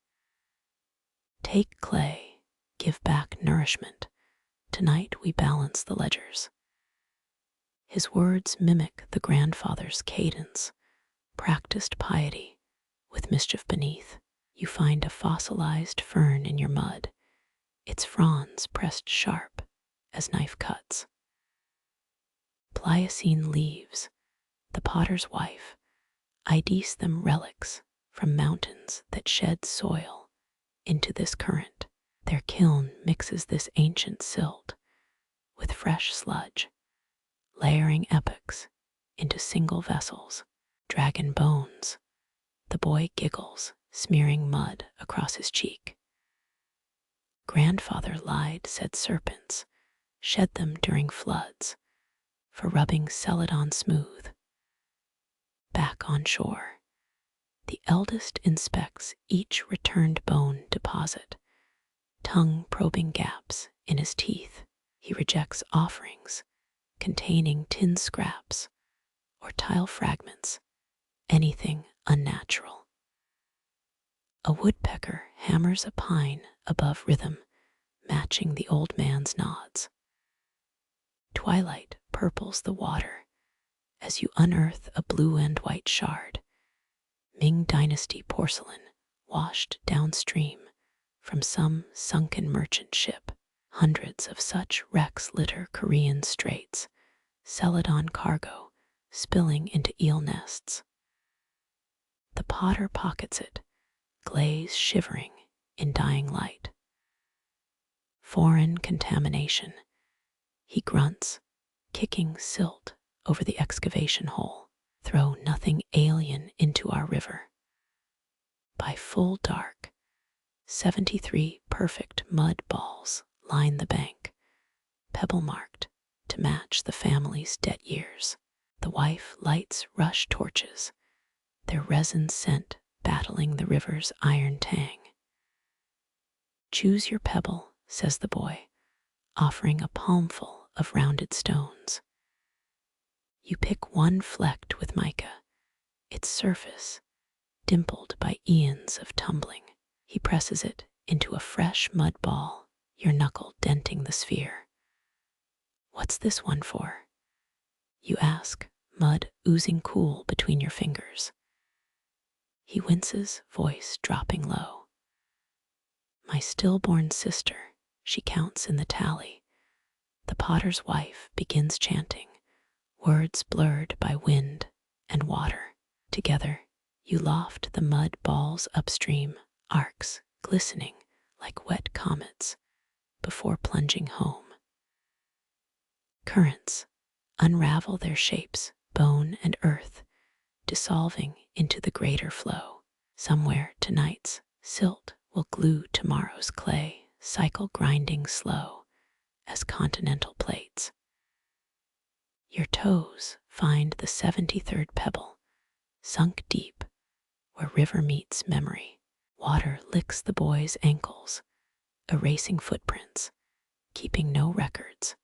A: Take clay, give back nourishment. Tonight we balance the ledgers. His words mimic the grandfather's cadence, practiced piety with mischief beneath. You find a fossilized fern in your mud, its fronds pressed sharp as knife cuts. Pliocene leaves, the potter's wife, IDs them relics from mountains that shed soil into this current. Their kiln mixes this ancient silt with fresh sludge, layering epochs into single vessels. Dragon bones, the boy giggles, smearing mud across his cheek. Grandfather lied, said serpents, shed them during floods, for rubbing Celadon smooth. Back on shore, the eldest inspects each returned bone deposit, tongue probing gaps in his teeth. He rejects offerings containing tin scraps or tile fragments, anything unnatural. A woodpecker hammers a pine above rhythm, matching the old man's nods. Twilight purples the water as you unearth a blue and white shard, Ming dynasty porcelain washed downstream from some sunken merchant ship. Hundreds of such wrecks litter Korean straits, Celadon cargo spilling into eel nests. The potter pockets it, Glaze shivering in dying light. Foreign contamination, he grunts, kicking silt over the excavation hole. Throw nothing alien into our river. By full dark, 73 perfect mud balls line the bank, pebble-marked to match the family's debt years. The wife lights rush torches, their resin scent battling the river's iron tang. Choose your pebble, says the boy, offering a palmful of rounded stones. You pick one flecked with mica, its surface dimpled by eons of tumbling. He presses it into a fresh mud ball, your knuckle denting the sphere. What's this one for? You ask, mud oozing cool between your fingers. He winces, voice dropping low. My stillborn sister, she counts in the tally. The potter's wife begins chanting, words blurred by wind and water. Together, you loft the mud balls upstream, arcs glistening like wet comets before plunging home. Currents unravel their shapes, bone and earth, dissolving into the greater flow. Somewhere tonight's silt will glue tomorrow's clay, cycle grinding slow as continental plates. Your toes find the 73rd pebble, sunk deep where river meets memory. Water licks the boy's ankles, erasing footprints, keeping no records.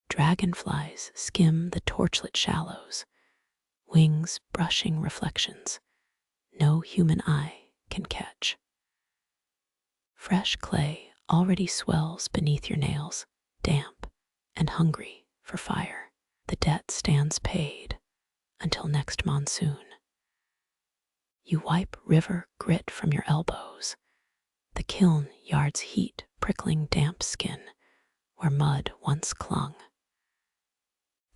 A: Dragonflies skim the torchlit shallows, wings brushing reflections no human eye can catch. Fresh clay already swells beneath your nails, damp and hungry for fire. The debt stands paid until next monsoon. You wipe river grit from your elbows, the kiln yard's heat prickling damp skin where mud once clung.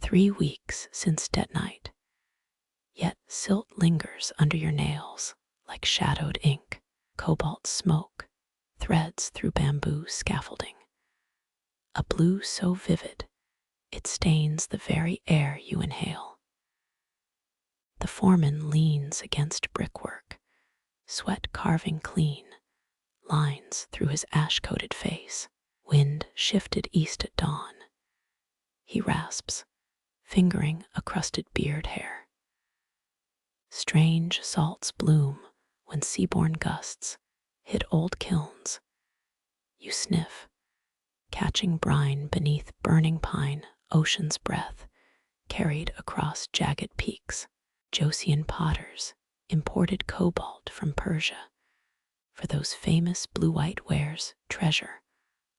A: 3 weeks since debt night, yet silt lingers under your nails like shadowed ink. Cobalt smoke threads through bamboo scaffolding. A blue so vivid, it stains the very air you inhale. The foreman leans against brickwork, sweat carving clean, lines through his ash-coated face. Wind shifted east at dawn. He rasps, fingering a crusted beard hair. Strange salts bloom when seaborne gusts hit old kilns. You sniff, catching brine beneath burning pine, ocean's breath carried across jagged peaks. Joseon potters imported cobalt from Persia for those famous blue-white wares, treasure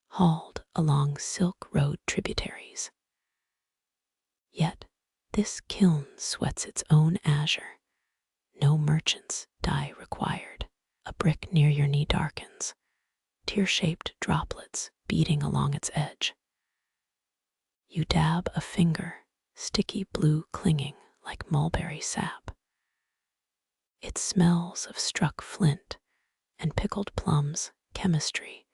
A: hauled along Silk Road tributaries. Yet this kiln sweats its own azure, no merchant's dye required. A brick near your knee darkens, tear-shaped droplets beating along its edge. You dab a finger, sticky blue clinging like mulberry sap. It smells of struck flint and pickled plums, chemistry,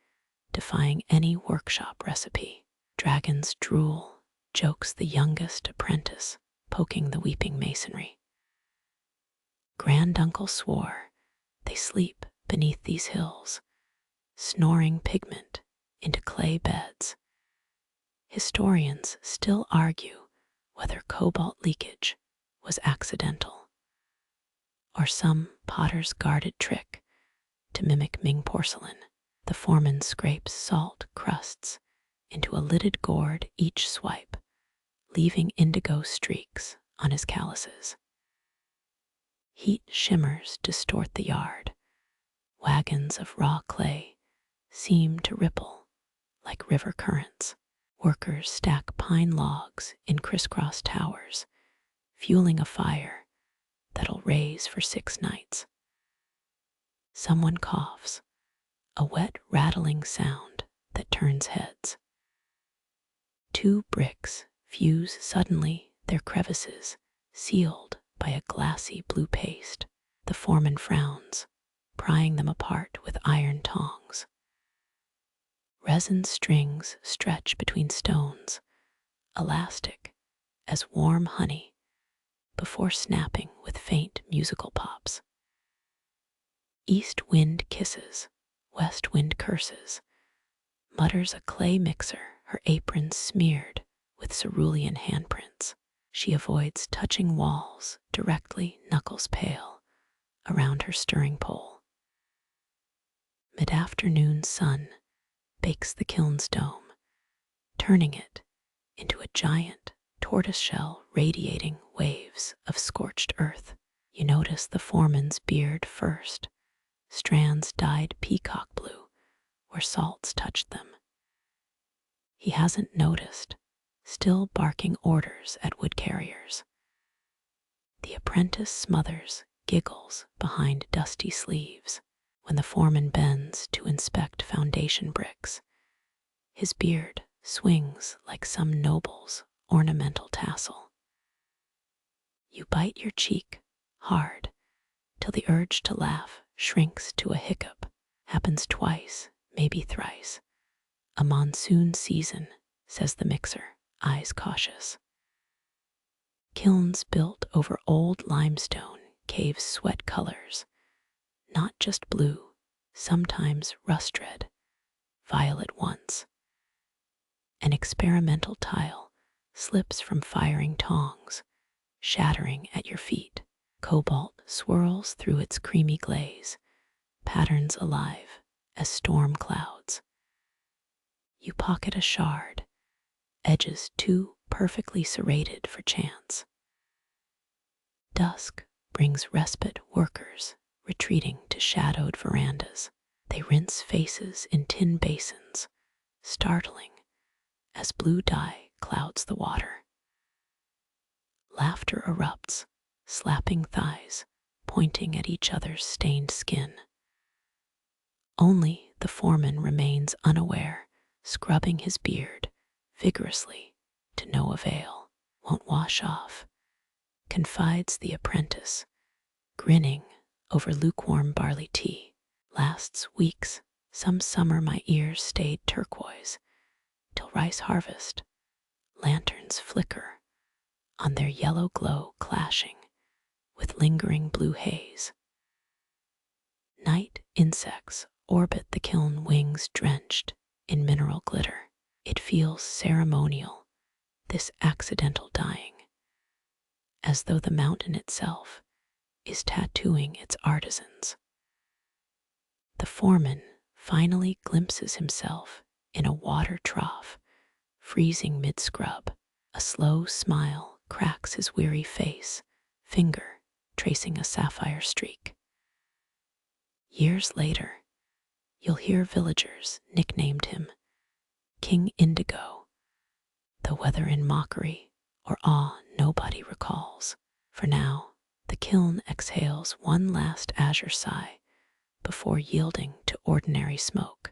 A: defying any workshop recipe. Dragon's drool jokes the youngest apprentice, poking the weeping masonry. Granduncle swore they sleep beneath these hills, snoring pigment into clay beds. Historians still argue whether cobalt leakage was accidental or some potter's guarded trick to mimic Ming porcelain. The foreman scrapes salt crusts into a lidded gourd each swipe, leaving indigo streaks on his calluses. Heat shimmers distort the yard. Wagons of raw clay seem to ripple like river currents. Workers stack pine logs in crisscross towers, fueling a fire that'll raise for 6 nights. Someone coughs, a wet rattling sound that turns heads. 2 bricks fuse suddenly, their crevices sealed by a glassy blue paste. The foreman frowns, prying them apart with iron tongs. Resin strings stretch between stones, elastic as warm honey, before snapping with faint musical pops. East wind kisses, west wind curses, mutters a clay mixer, her apron smeared with cerulean handprints. She avoids touching walls, directly knuckles pale, around her stirring pole. Mid-afternoon sun bakes the kiln's dome, turning it into a giant tortoiseshell radiating waves of scorched earth. You notice the foreman's beard first, strands dyed peacock blue where salts touched them. He hasn't noticed, still barking orders at wood carriers. The apprentice smothers giggles behind dusty sleeves. When the foreman bends to inspect foundation bricks, his beard swings like some noble's ornamental tassel. You bite your cheek hard till the urge to laugh shrinks to a hiccup. Happens twice, maybe thrice. A monsoon season, says the mixer, eyes cautious. Kilns built over old limestone caves sweat colors, not just blue, sometimes rust red, violet once. An experimental tile slips from firing tongs, shattering at your feet. Cobalt swirls through its creamy glaze, patterns alive as storm clouds. You pocket a shard, edges too perfectly serrated for chance. Dusk brings respite workers retreating to shadowed verandas. They rinse faces in tin basins, startling as blue dye clouds the water. Laughter erupts, slapping thighs, pointing at each other's stained skin. Only the foreman remains unaware, scrubbing his beard vigorously to no avail. Won't wash off, confides the apprentice, grinning over lukewarm barley tea. lasts weeks. Some summer my ears stayed turquoise, till rice harvest, lanterns flicker on their yellow glow clashing with lingering blue haze. Night insects orbit the kiln, wings drenched in mineral glitter. It feels ceremonial, this accidental dying, as though the mountain itself is tattooing its artisans. The foreman finally glimpses himself in a water trough, freezing mid-scrub. A slow smile cracks his weary face, finger tracing a sapphire streak. Years later, you'll hear villagers nicknamed him King Indigo, though whether in mockery or awe nobody recalls. For now, the kiln exhales one last azure sigh before yielding to ordinary smoke.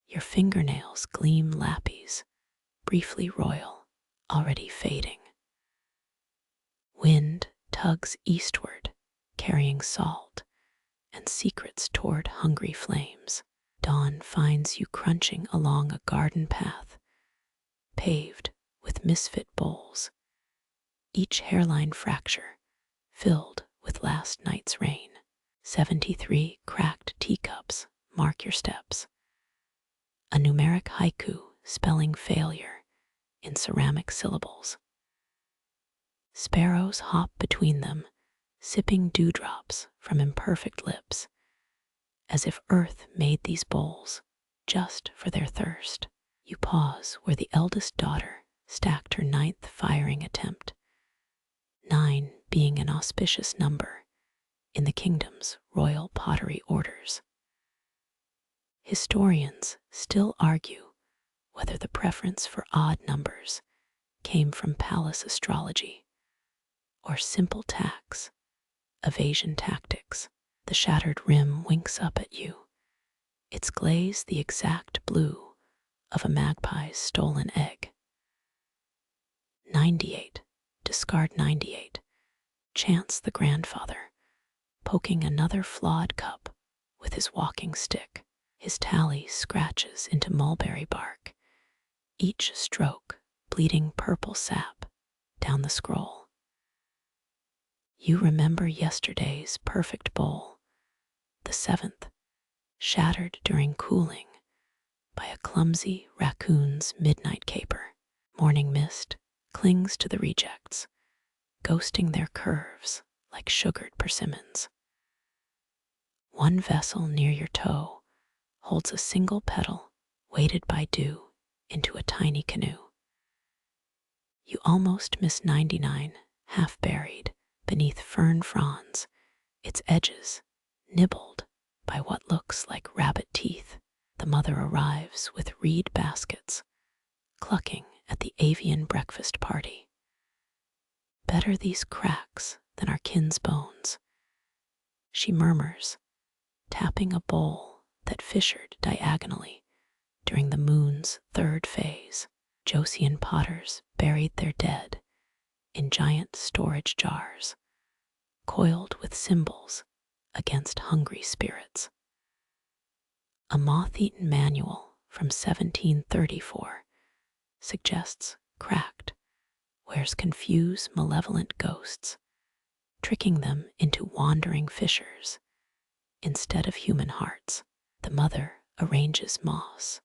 A: Your fingernails gleam lapis, briefly royal, already fading. Wind tugs eastward, carrying salt and secrets toward hungry flames. Dawn finds you crunching along a garden path, paved with misfit bowls, each hairline fracture filled with last night's rain. 73 cracked teacups mark your steps, a numeric haiku spelling failure in ceramic syllables. Sparrows hop between them, sipping dewdrops from imperfect lips, as if earth made these bowls just for their thirst. You pause where the eldest daughter stacked her 9th firing attempt, 9 being an auspicious number in the kingdom's royal pottery orders. Historians still argue whether the preference for odd numbers came from palace astrology or simple tax, evasion tactics. The shattered rim winks up at you, its glaze the exact blue of a magpie's stolen egg. 98, discard 98, chants the grandfather, poking another flawed cup with his walking stick. His tally scratches into mulberry bark, each stroke bleeding purple sap down the scroll. You remember yesterday's perfect bowl, the 7th, shattered during cooling by a clumsy raccoon's midnight caper. Morning mist clings to the rejects, ghosting their curves like sugared persimmons. One vessel near your toe holds a single petal weighted by dew into a tiny canoe. You almost miss 99, half buried beneath fern fronds, its edges nibbled by what looks like rabbit teeth. The mother arrives with reed baskets, clucking at the avian breakfast party. Better these cracks than our kin's bones, she murmurs, tapping a bowl that fissured diagonally during the moon's 3rd phase. Joseon potters buried their dead in giant storage jars, coiled with symbols against hungry spirits. A moth-eaten manual from 1734 suggests cracked wares confuse malevolent ghosts, tricking them into wandering fissures instead of human hearts. The mother arranges moss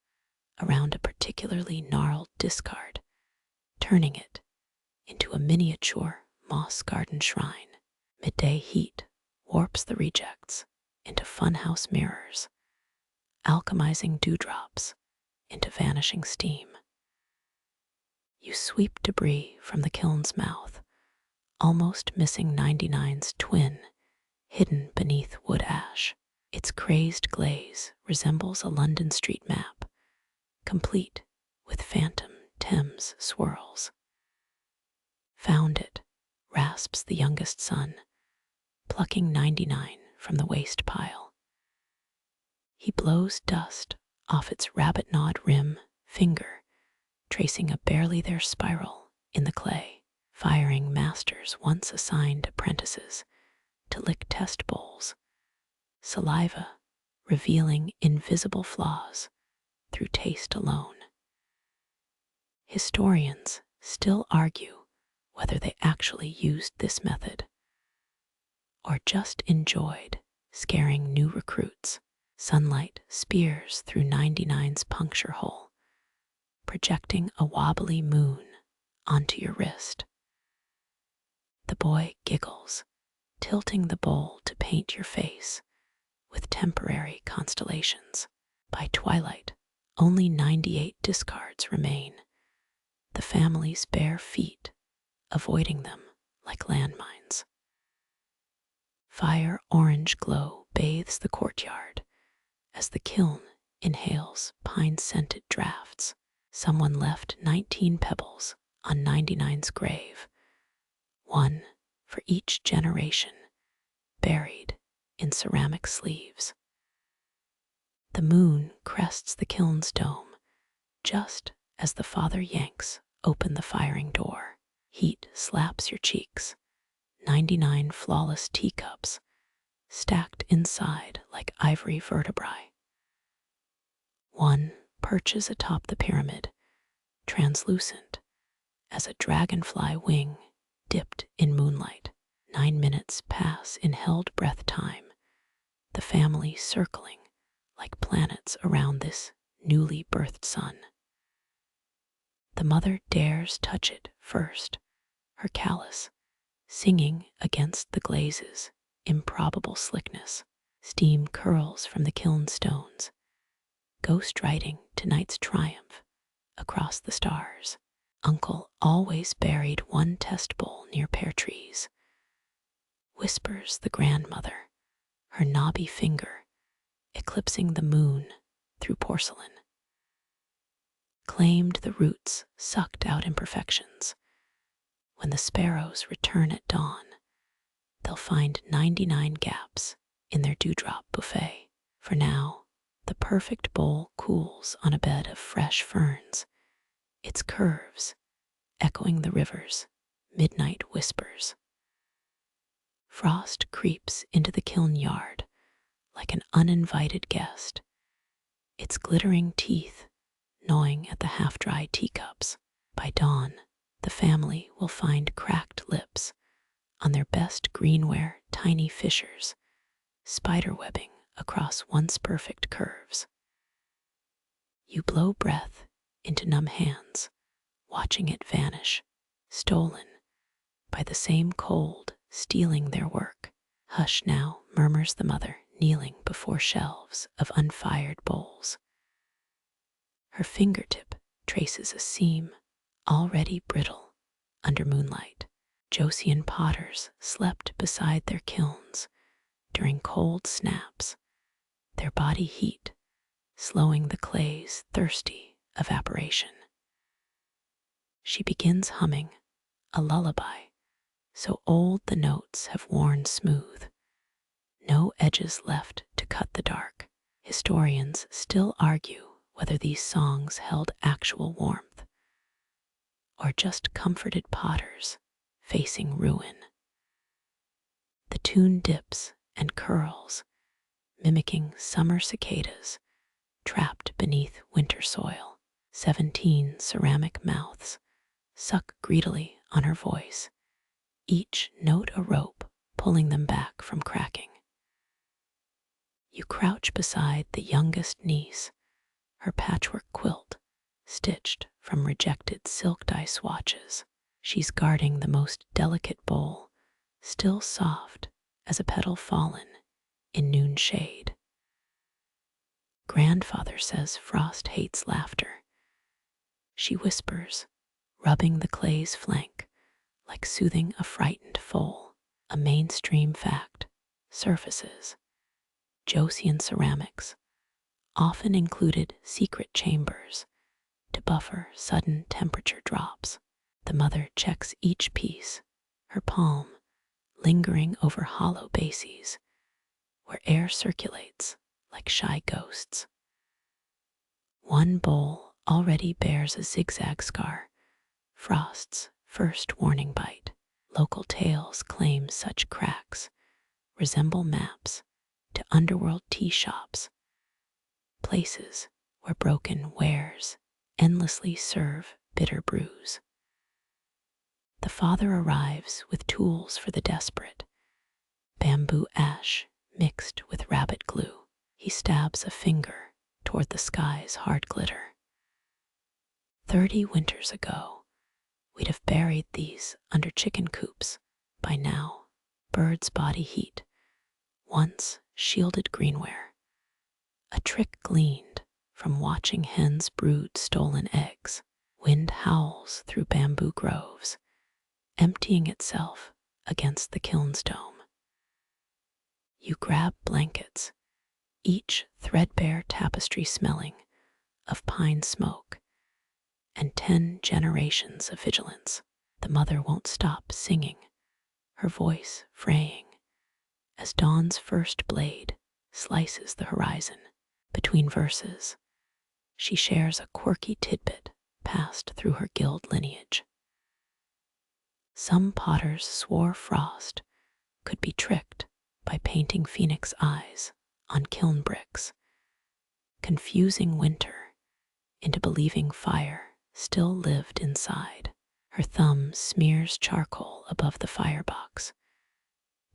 A: around a particularly gnarled discard, turning it into a miniature moss garden shrine. Midday heat warps the rejects into funhouse mirrors, alchemizing dewdrops into vanishing steam. You sweep debris from the kiln's mouth, almost missing 99's twin, hidden beneath wood ash. Its crazed glaze resembles a London street map, complete with phantom Thames swirls. Found it, rasps the youngest son, plucking 99 from the waste pile. He blows dust off its rabbit-gnawed rim, finger tracing a barely there spiral in the clay. Firing masters once assigned apprentices to lick test bowls saliva revealing invisible flaws through taste alone. Historians still argue whether they actually used this method or just enjoyed scaring new recruits. Sunlight spears through 99's puncture hole, projecting a wobbly moon onto your wrist. The boy giggles, tilting the bowl to paint your face with temporary constellations. By twilight, only 98 discards remain, the family's bare feet avoiding them like landmines. Fire orange glow bathes the courtyard as the kiln inhales pine-scented drafts. Someone left 19 pebbles on 99's grave, one for each generation, buried in ceramic sleeves. The moon crests the kiln's dome just as the father yanks open the firing door. Heat slaps your cheeks. 99 flawless teacups stacked inside like ivory vertebrae. One perches atop the pyramid, translucent as a dragonfly wing dipped in moonlight. 9 minutes pass in held breath time, the family circling like planets around this newly birthed sun. The mother dares touch it first, her callus singing against the glaze's improbable slickness. Steam curls from the kiln stones, ghost writing tonight's triumph across the stars. Uncle always buried one test bowl near pear trees, whispers the grandmother, her knobby finger eclipsing the moon through porcelain. Claimed the roots sucked out imperfections. When the sparrows return at dawn, they'll find 99 gaps in their dewdrop buffet. For now, the perfect bowl cools on a bed of fresh ferns, its curves echoing the river's midnight whispers. Frost creeps into the kiln yard like an uninvited guest, its glittering teeth gnawing at the half-dry teacups. By dawn, the family will find cracked lips on their best greenware tiny fissures, spiderwebbing across once perfect curves. You blow breath into numb hands, watching it vanish, stolen by the same cold stealing their work. Hush now, murmurs the mother, kneeling before shelves of unfired bowls. Her fingertip traces a seam already brittle under moonlight. Joseon potters slept beside their kilns during cold snaps, their body heat slowing the clay's thirsty evaporation. She begins humming a lullaby, so old the notes have worn smooth, no edges left to cut the dark. Historians still argue whether these songs held actual warmth or just comforted potters facing ruin. The tune dips and curls, mimicking summer cicadas trapped beneath winter soil. 17 ceramic mouths suck greedily on her voice, each note a rope pulling them back from cracking. You crouch beside the youngest niece, her patchwork quilt stitched from rejected silk dye swatches. She's guarding the most delicate bowl, still soft as a petal fallen in noon shade. Grandfather says frost hates laughter. She whispers, rubbing the clay's flank like soothing a frightened foal. A mainstream fact surfaces. Joseon ceramics often included secret chambers to buffer sudden temperature drops. The mother checks each piece, her palm lingering over hollow bases where air circulates like shy ghosts. One bowl already bears a zigzag scar, frost's first warning bite. Local tales claim such cracks resemble maps to underworld tea shops, places where broken wares endlessly serve bitter brews. The father arrives with tools for the desperate, bamboo ash mixed with rabbit glue. He stabs a finger toward the sky's hard glitter. 30 winters ago, we'd have buried these under chicken coops by now. Bird's body heat, once shielded greenware. A trick gleaned from watching hens brood stolen eggs. Wind howls through bamboo groves, emptying itself against the kiln's dome. You grab blankets, each threadbare tapestry smelling of pine smoke and 10 generations of vigilance. The mother won't stop singing, her voice fraying as dawn's first blade slices the horizon. Between verses, she shares a quirky tidbit passed through her guild lineage. Some potters swore frost could be tricked by painting phoenix eyes on kiln bricks, confusing winter into believing fire still lived inside. Her thumb smears charcoal above the firebox,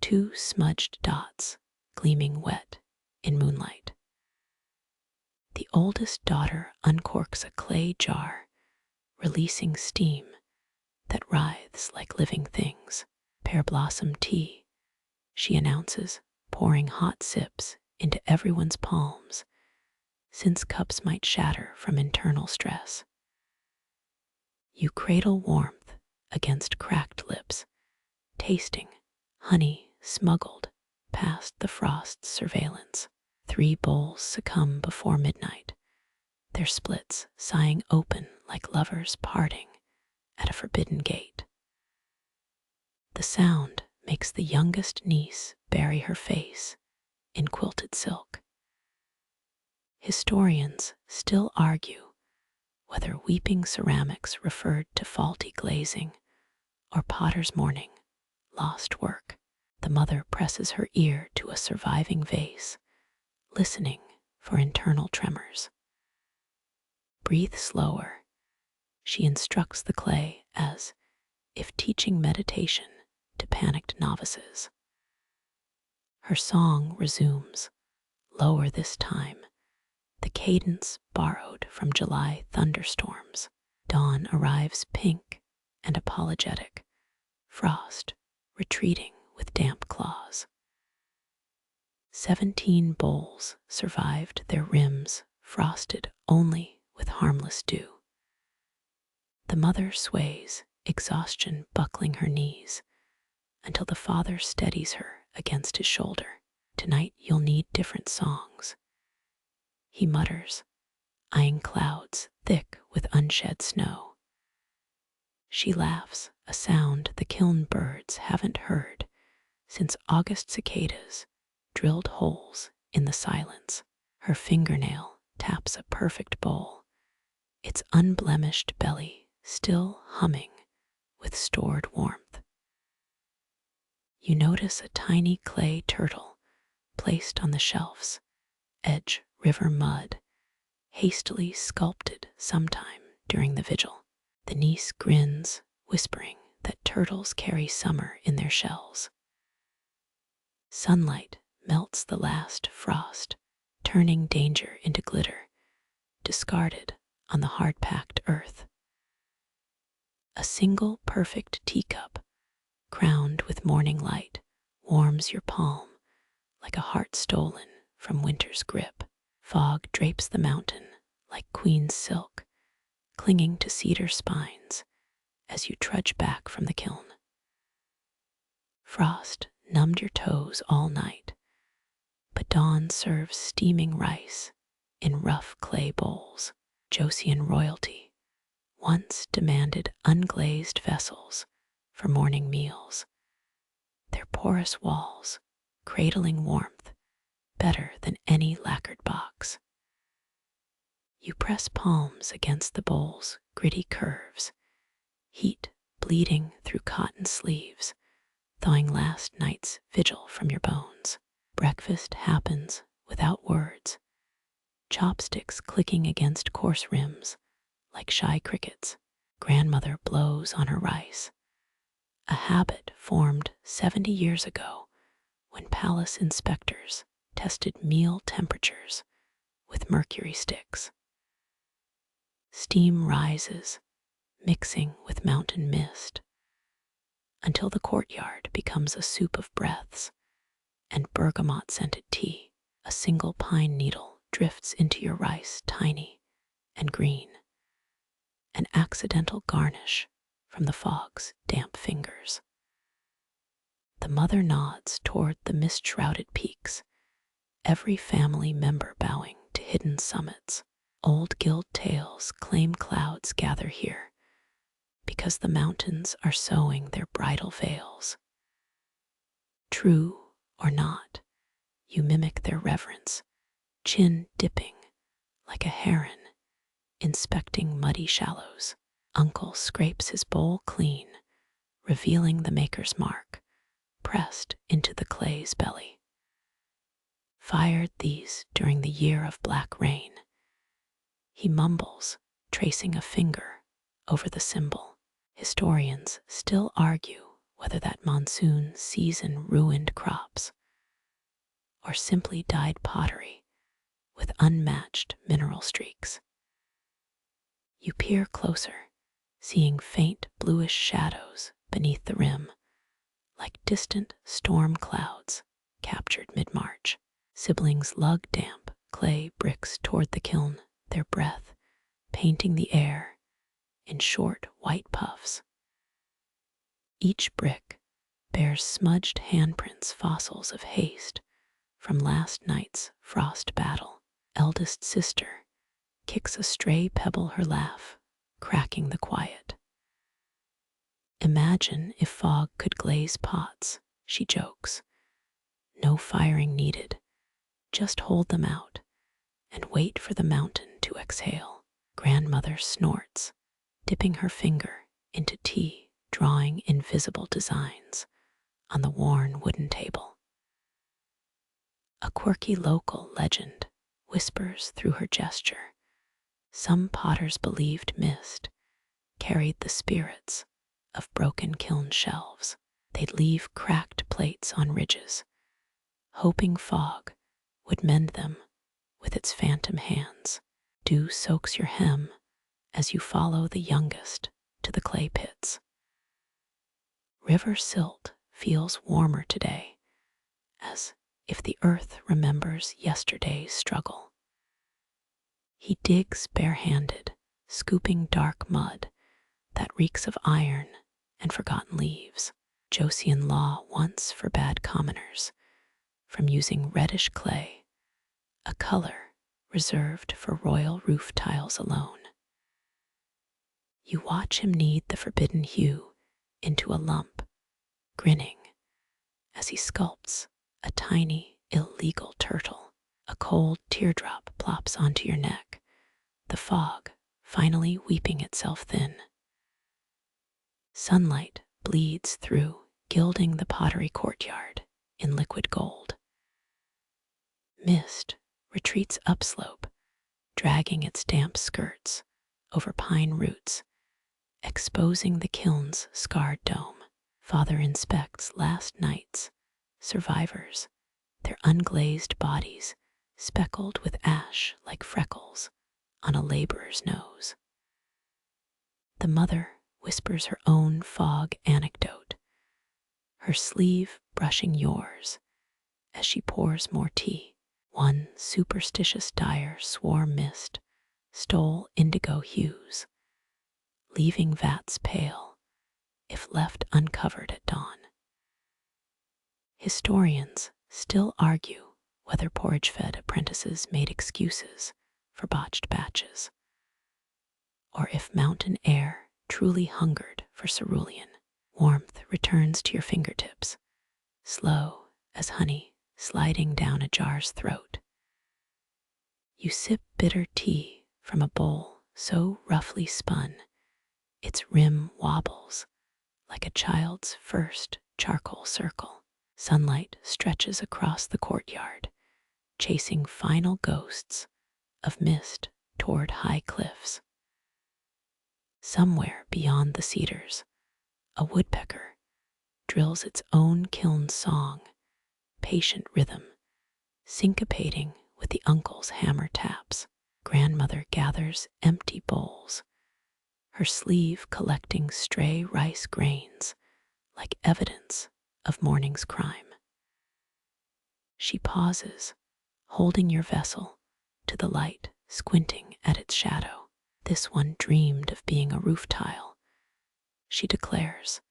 A: 2 smudged dots gleaming wet in moonlight. The oldest daughter uncorks a clay jar, releasing steam that writhes like living things. Pear blossom tea, she announces, pouring hot sips into everyone's palms, since cups might shatter from internal stress. You cradle warmth against cracked lips, tasting honey smuggled past the frost's surveillance. 3 bowls succumb before midnight, their splits sighing open like lovers parting at a forbidden gate. The sound makes the youngest niece bury her face in quilted silk. Historians still argue whether weeping ceramics referred to faulty glazing or potter's mourning lost work. The mother presses her ear to a surviving vase, listening for internal tremors. Breathe slower, she instructs the clay as if teaching meditation to panicked novices. Her song resumes, lower this time, the cadence borrowed from July thunderstorms. Dawn arrives pink and apologetic, frost retreating with damp claws. 17 bowls survived their rims frosted only with harmless dew. The mother sways, exhaustion buckling her knees, until the father steadies her against his shoulder. Tonight you'll need different songs, he mutters, eyeing clouds thick with unshed snow. She laughs, a sound the kiln birds haven't heard since August cicadas drilled holes in the silence. Her fingernail taps a perfect bowl, its unblemished belly still humming with stored warmth. You notice a tiny clay turtle placed on the shelf's edge, river mud, hastily sculpted sometime during the vigil. The niece grins, whispering that turtles carry summer in their shells. Sunlight melts the last frost, turning danger into glitter, discarded on the hard-packed earth. A single perfect teacup, crowned with morning light, warms your palm like a heart stolen from winter's grip. Fog drapes the mountain like queen's silk, clinging to cedar spines as you trudge back from the kiln. Frost numbed your toes all night, but dawn serves steaming rice in rough clay bowls. Joseon royalty once demanded unglazed vessels for morning meals, their porous walls cradling warmth better than any lacquered box. You press palms against the bowl's gritty curves, heat bleeding through cotton sleeves, thawing last night's vigil from your bones. Breakfast happens without words, chopsticks clicking against coarse rims like shy crickets. Grandmother blows on her rice, a habit formed 70 years ago when palace inspectors tested meal temperatures with mercury sticks. Steam rises, mixing with mountain mist, until the courtyard becomes a soup of breaths and bergamot-scented tea. A single pine needle drifts into your rice, tiny and green, an accidental garnish from the fog's damp fingers. The mother nods toward the mist-shrouded peaks, every family member bowing to hidden summits. Old guild tales claim clouds gather here because the mountains are sewing their bridal veils. True or not, you mimic their reverence, chin dipping like a heron, inspecting muddy shallows. Uncle scrapes his bowl clean, revealing the maker's mark, pressed into the clay's belly. Fired these during the year of black rain. He mumbles, tracing a finger over the symbol. Historians still argue whether that monsoon season ruined crops or simply dyed pottery with unmatched mineral streaks. You peer closer, seeing faint bluish shadows beneath the rim, like distant storm clouds captured mid-March. Siblings lug damp clay bricks toward the kiln, their breath painting the air in short white puffs. Each brick bears smudged handprints, fossils of haste from last night's frost battle. Eldest sister kicks a stray pebble, her laugh cracking the quiet. Imagine if fog could glaze pots, she jokes. No firing needed, just hold them out and wait for the mountain to exhale. Grandmother snorts, dipping her finger into tea, drawing invisible designs on the worn wooden table. A quirky local legend whispers through her gesture. Some potters believed mist carried the spirits of broken kiln shelves. They'd leave cracked plates on ridges, hoping fog would mend them with its phantom hands. Dew soaks your hem as you follow the youngest to the clay pits. River silt feels warmer today, as if the earth remembers yesterday's struggle. He digs barehanded, scooping dark mud that reeks of iron and forgotten leaves. Joseon law once forbade commoners from using reddish clay, a color reserved for royal roof tiles alone. You watch him knead the forbidden hue into a lump, grinning as he sculpts a tiny, illegal turtle. A cold teardrop plops onto your neck, the fog finally weeping itself thin. Sunlight bleeds through, gilding the pottery courtyard in liquid gold. Mist retreats upslope, dragging its damp skirts over pine roots, exposing the kiln's scarred dome. Father inspects last night's survivors, their unglazed bodies speckled with ash like freckles on a laborer's nose. The mother whispers her own fog anecdote, her sleeve brushing yours as she pours more tea. One superstitious dyer swore mist stole indigo hues, leaving vats pale if left uncovered at dawn. Historians still argue whether porridge-fed apprentices made excuses for botched batches, or if mountain air truly hungered for cerulean. Warmth returns to your fingertips, slow as honey sliding down a jar's throat. You sip bitter tea from a bowl so roughly spun, its rim wobbles like a child's first charcoal circle. Sunlight stretches across the courtyard, chasing final ghosts of mist toward high cliffs. Somewhere beyond the cedars, a woodpecker drills its own kiln song, patient rhythm, syncopating with the uncle's hammer taps. Grandmother gathers empty bowls, her sleeve collecting stray rice grains like evidence of morning's crime. She pauses, holding your vessel to the light, squinting at its shadow. This one dreamed of being a roof tile, she declares,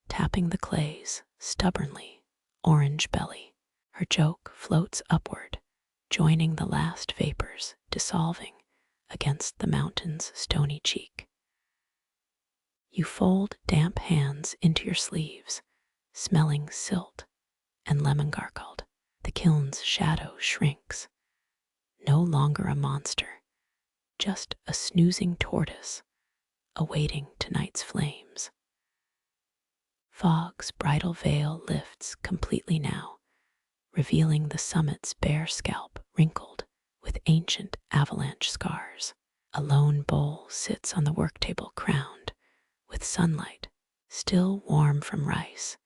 A: tapping the clay's stubbornly orange belly. Her joke floats upward, joining the last vapors dissolving against the mountain's stony cheek. You fold damp hands into your sleeves, smelling silt and lemon gargled. The kiln's shadow shrinks, no longer a monster, just a snoozing tortoise awaiting tonight's flames. Fog's bridal veil lifts completely now, revealing the summit's bare scalp wrinkled with ancient avalanche scars. A lone bowl sits on the worktable crowned with sunlight still warm from rice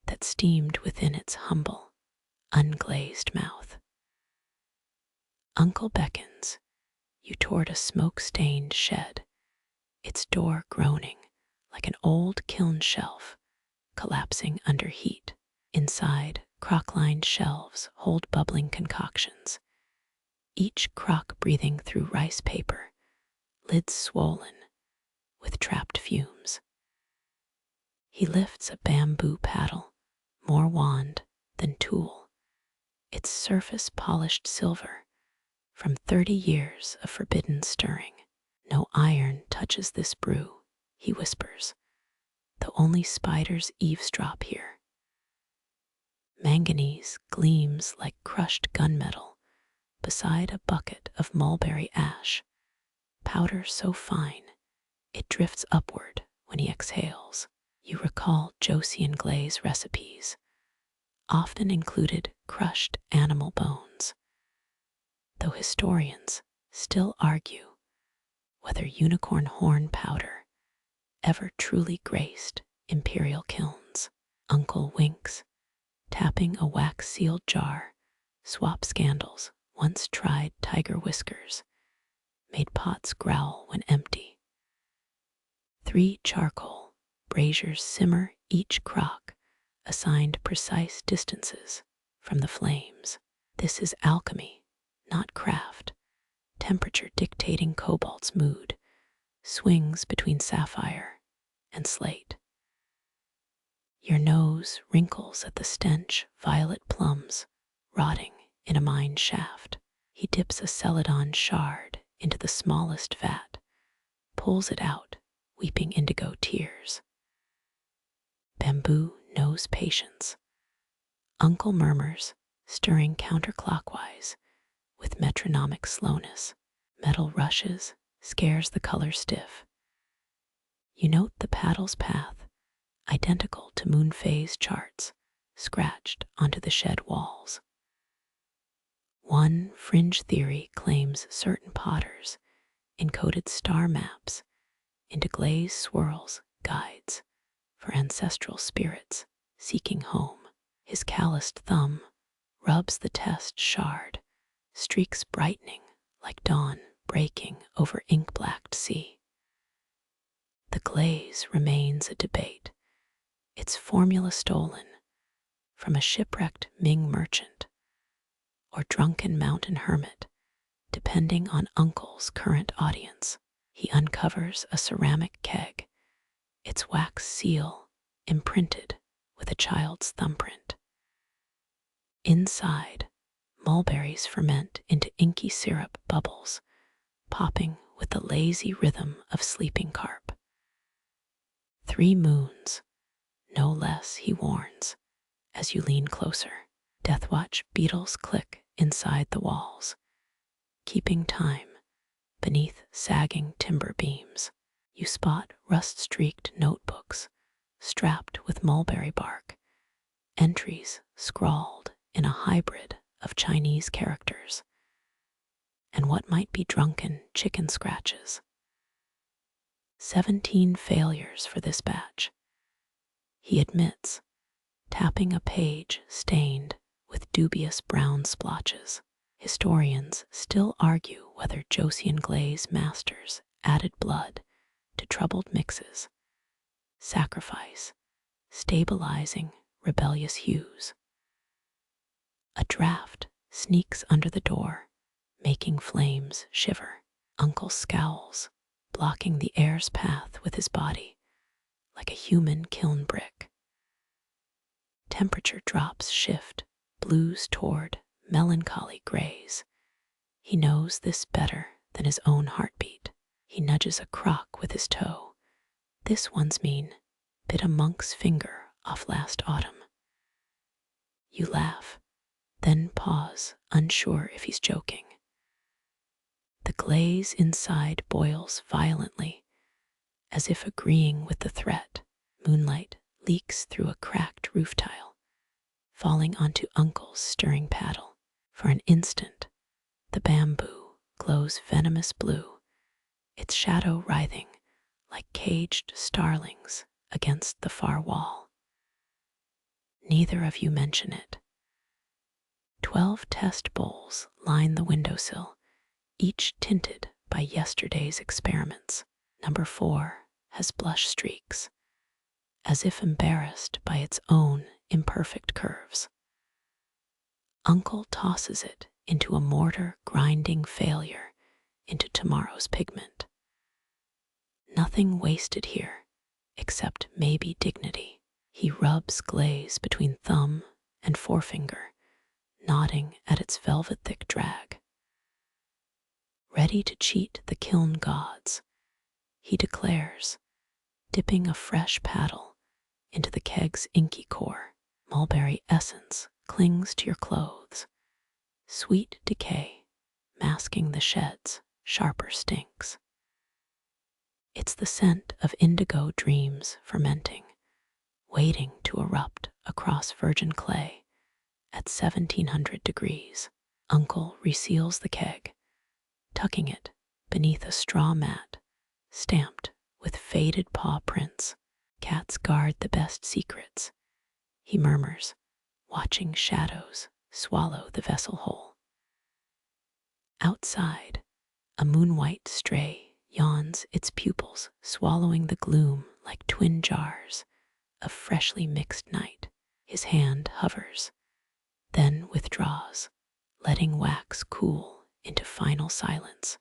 A: that steamed within its humble, unglazed mouth. Uncle beckons you toward a smoke-stained shed, its door groaning like an old kiln shelf collapsing under heat. Inside, crock-lined shelves hold bubbling concoctions, each crock breathing through rice paper, lids swollen with trapped fumes. He lifts a bamboo paddle, more wand than tool, its surface polished silver from 30 years of forbidden stirring. No iron touches this brew, he whispers, though only spiders eavesdrop here. Manganese gleams like crushed gunmetal beside a bucket of mulberry ash, powder so fine it drifts upward when he exhales. You recall Joseon glaze recipes, often included crushed animal bones, though historians still argue whether unicorn horn powder ever truly graced imperial kilns. Uncle winks, tapping a wax-sealed jar. Swap scandals once tried tiger whiskers, made pots growl when empty. 3 charcoal braziers simmer each crock, assigned precise distances from the flames. This is alchemy, not craft. Temperature dictating cobalt's mood, swings between sapphire and slate. Your nose wrinkles at the stench, violet plums rotting in a mine shaft. He dips a Celadon shard into the smallest vat, pulls it out, weeping indigo tears. Bamboo knows patience. Uncle murmurs, stirring counterclockwise with metronomic slowness. Metal rushes, scares the color stiff. You note the paddle's path, identical to moon phase charts, scratched onto the shed walls. One fringe theory claims certain potters encoded star maps into Glaze swirls guides for ancestral spirits seeking home. His calloused thumb rubs the test shard, streaks brightening like dawn breaking over ink-blacked sea. The glaze remains a debate, its formula stolen from a shipwrecked Ming merchant or drunken mountain hermit, depending on Uncle's current audience. He uncovers a ceramic keg, its wax seal imprinted with a child's thumbprint. Inside, mulberries ferment into inky syrup bubbles, popping with the lazy rhythm of sleeping carp. 3 moons, no less, he warns, as you lean closer. Deathwatch beetles click inside the walls, keeping time beneath sagging timber beams. You spot rust-streaked notebooks strapped with mulberry bark entries scrawled in a hybrid of Chinese characters and what might be drunken chicken scratches. 17 failures for this batch, he admits, tapping a page stained with dubious brown splotches. Historians still argue whether Joseon glaze masters added blood to troubled mixes, sacrifice, stabilizing rebellious hues. A draft sneaks under the door, making flames shiver. Uncle scowls, blocking the air's path with his body, like a human kiln brick. Temperature drops shift, blues toward melancholy grays. He knows this better than his own heartbeat. He nudges a crock with his toe. This one's mean, bit a monk's finger off last autumn. You laugh, then pause, unsure if he's joking. The glaze inside boils violently, as if agreeing with the threat. Moonlight leaks through a cracked roof tile, falling onto Uncle's stirring paddle. For an instant, the bamboo glows venomous blue, its shadow writhing like caged starlings against the far wall. Neither of you mention it. 12 test bowls line the windowsill, each tinted by yesterday's experiments. Number 4 has blush streaks, as if embarrassed by its own imperfect curves. Uncle tosses it into a mortar grinding failure into tomorrow's pigment. Nothing wasted here, except maybe dignity. He rubs glaze between thumb and forefinger, nodding at its velvet-thick drag. Ready to cheat the kiln gods, he declares, dipping a fresh paddle into the keg's inky core. Mulberry essence clings to your clothes, sweet decay masking the shed's sharper stinks. It's the scent of indigo dreams fermenting, waiting to erupt across virgin clay at 1700 degrees. Uncle reseals the keg, tucking it beneath a straw mat stamped with faded paw prints. Cats guard the best secrets, he murmurs, watching shadows swallow the vessel whole. Outside, a moon-white stray yawns its pupils, swallowing the gloom like twin jars of freshly mixed night. His hand hovers, then withdraws, letting wax cool into final silence.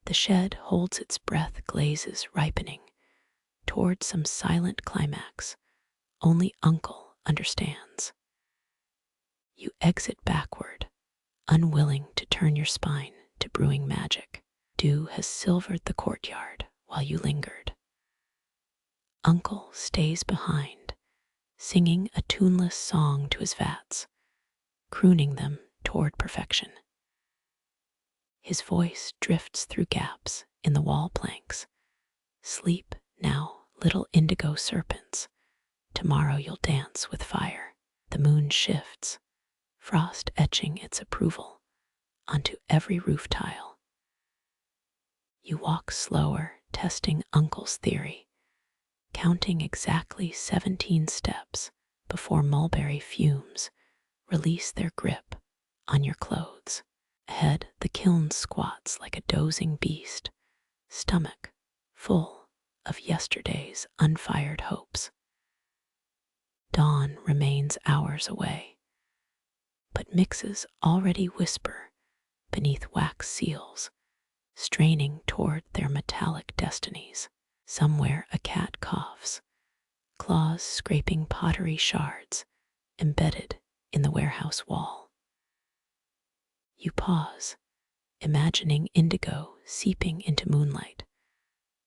A: The shed holds its breath, glazes ripening toward some silent climax only Uncle understands. You exit backward, unwilling to turn your spine to brewing magic. Dew has silvered the courtyard while you lingered. Uncle stays behind, singing a tuneless song to his vats, crooning them toward perfection. His voice drifts through gaps in the wall planks. Sleep now, little indigo serpents. Tomorrow you'll dance with fire. The moon shifts, frost etching its approval onto every roof tile. You walk slower, testing Uncle's theory, counting exactly 17 steps before mulberry fumes release their grip on your clothes. Ahead, the kiln squats like a dozing beast, stomach full of yesterday's unfired hopes. Dawn remains hours away, but mixes already whisper beneath wax seals, straining toward their metallic destinies. Somewhere a cat coughs, claws scraping pottery shards embedded in the warehouse wall. You pause, imagining indigo seeping into moonlight,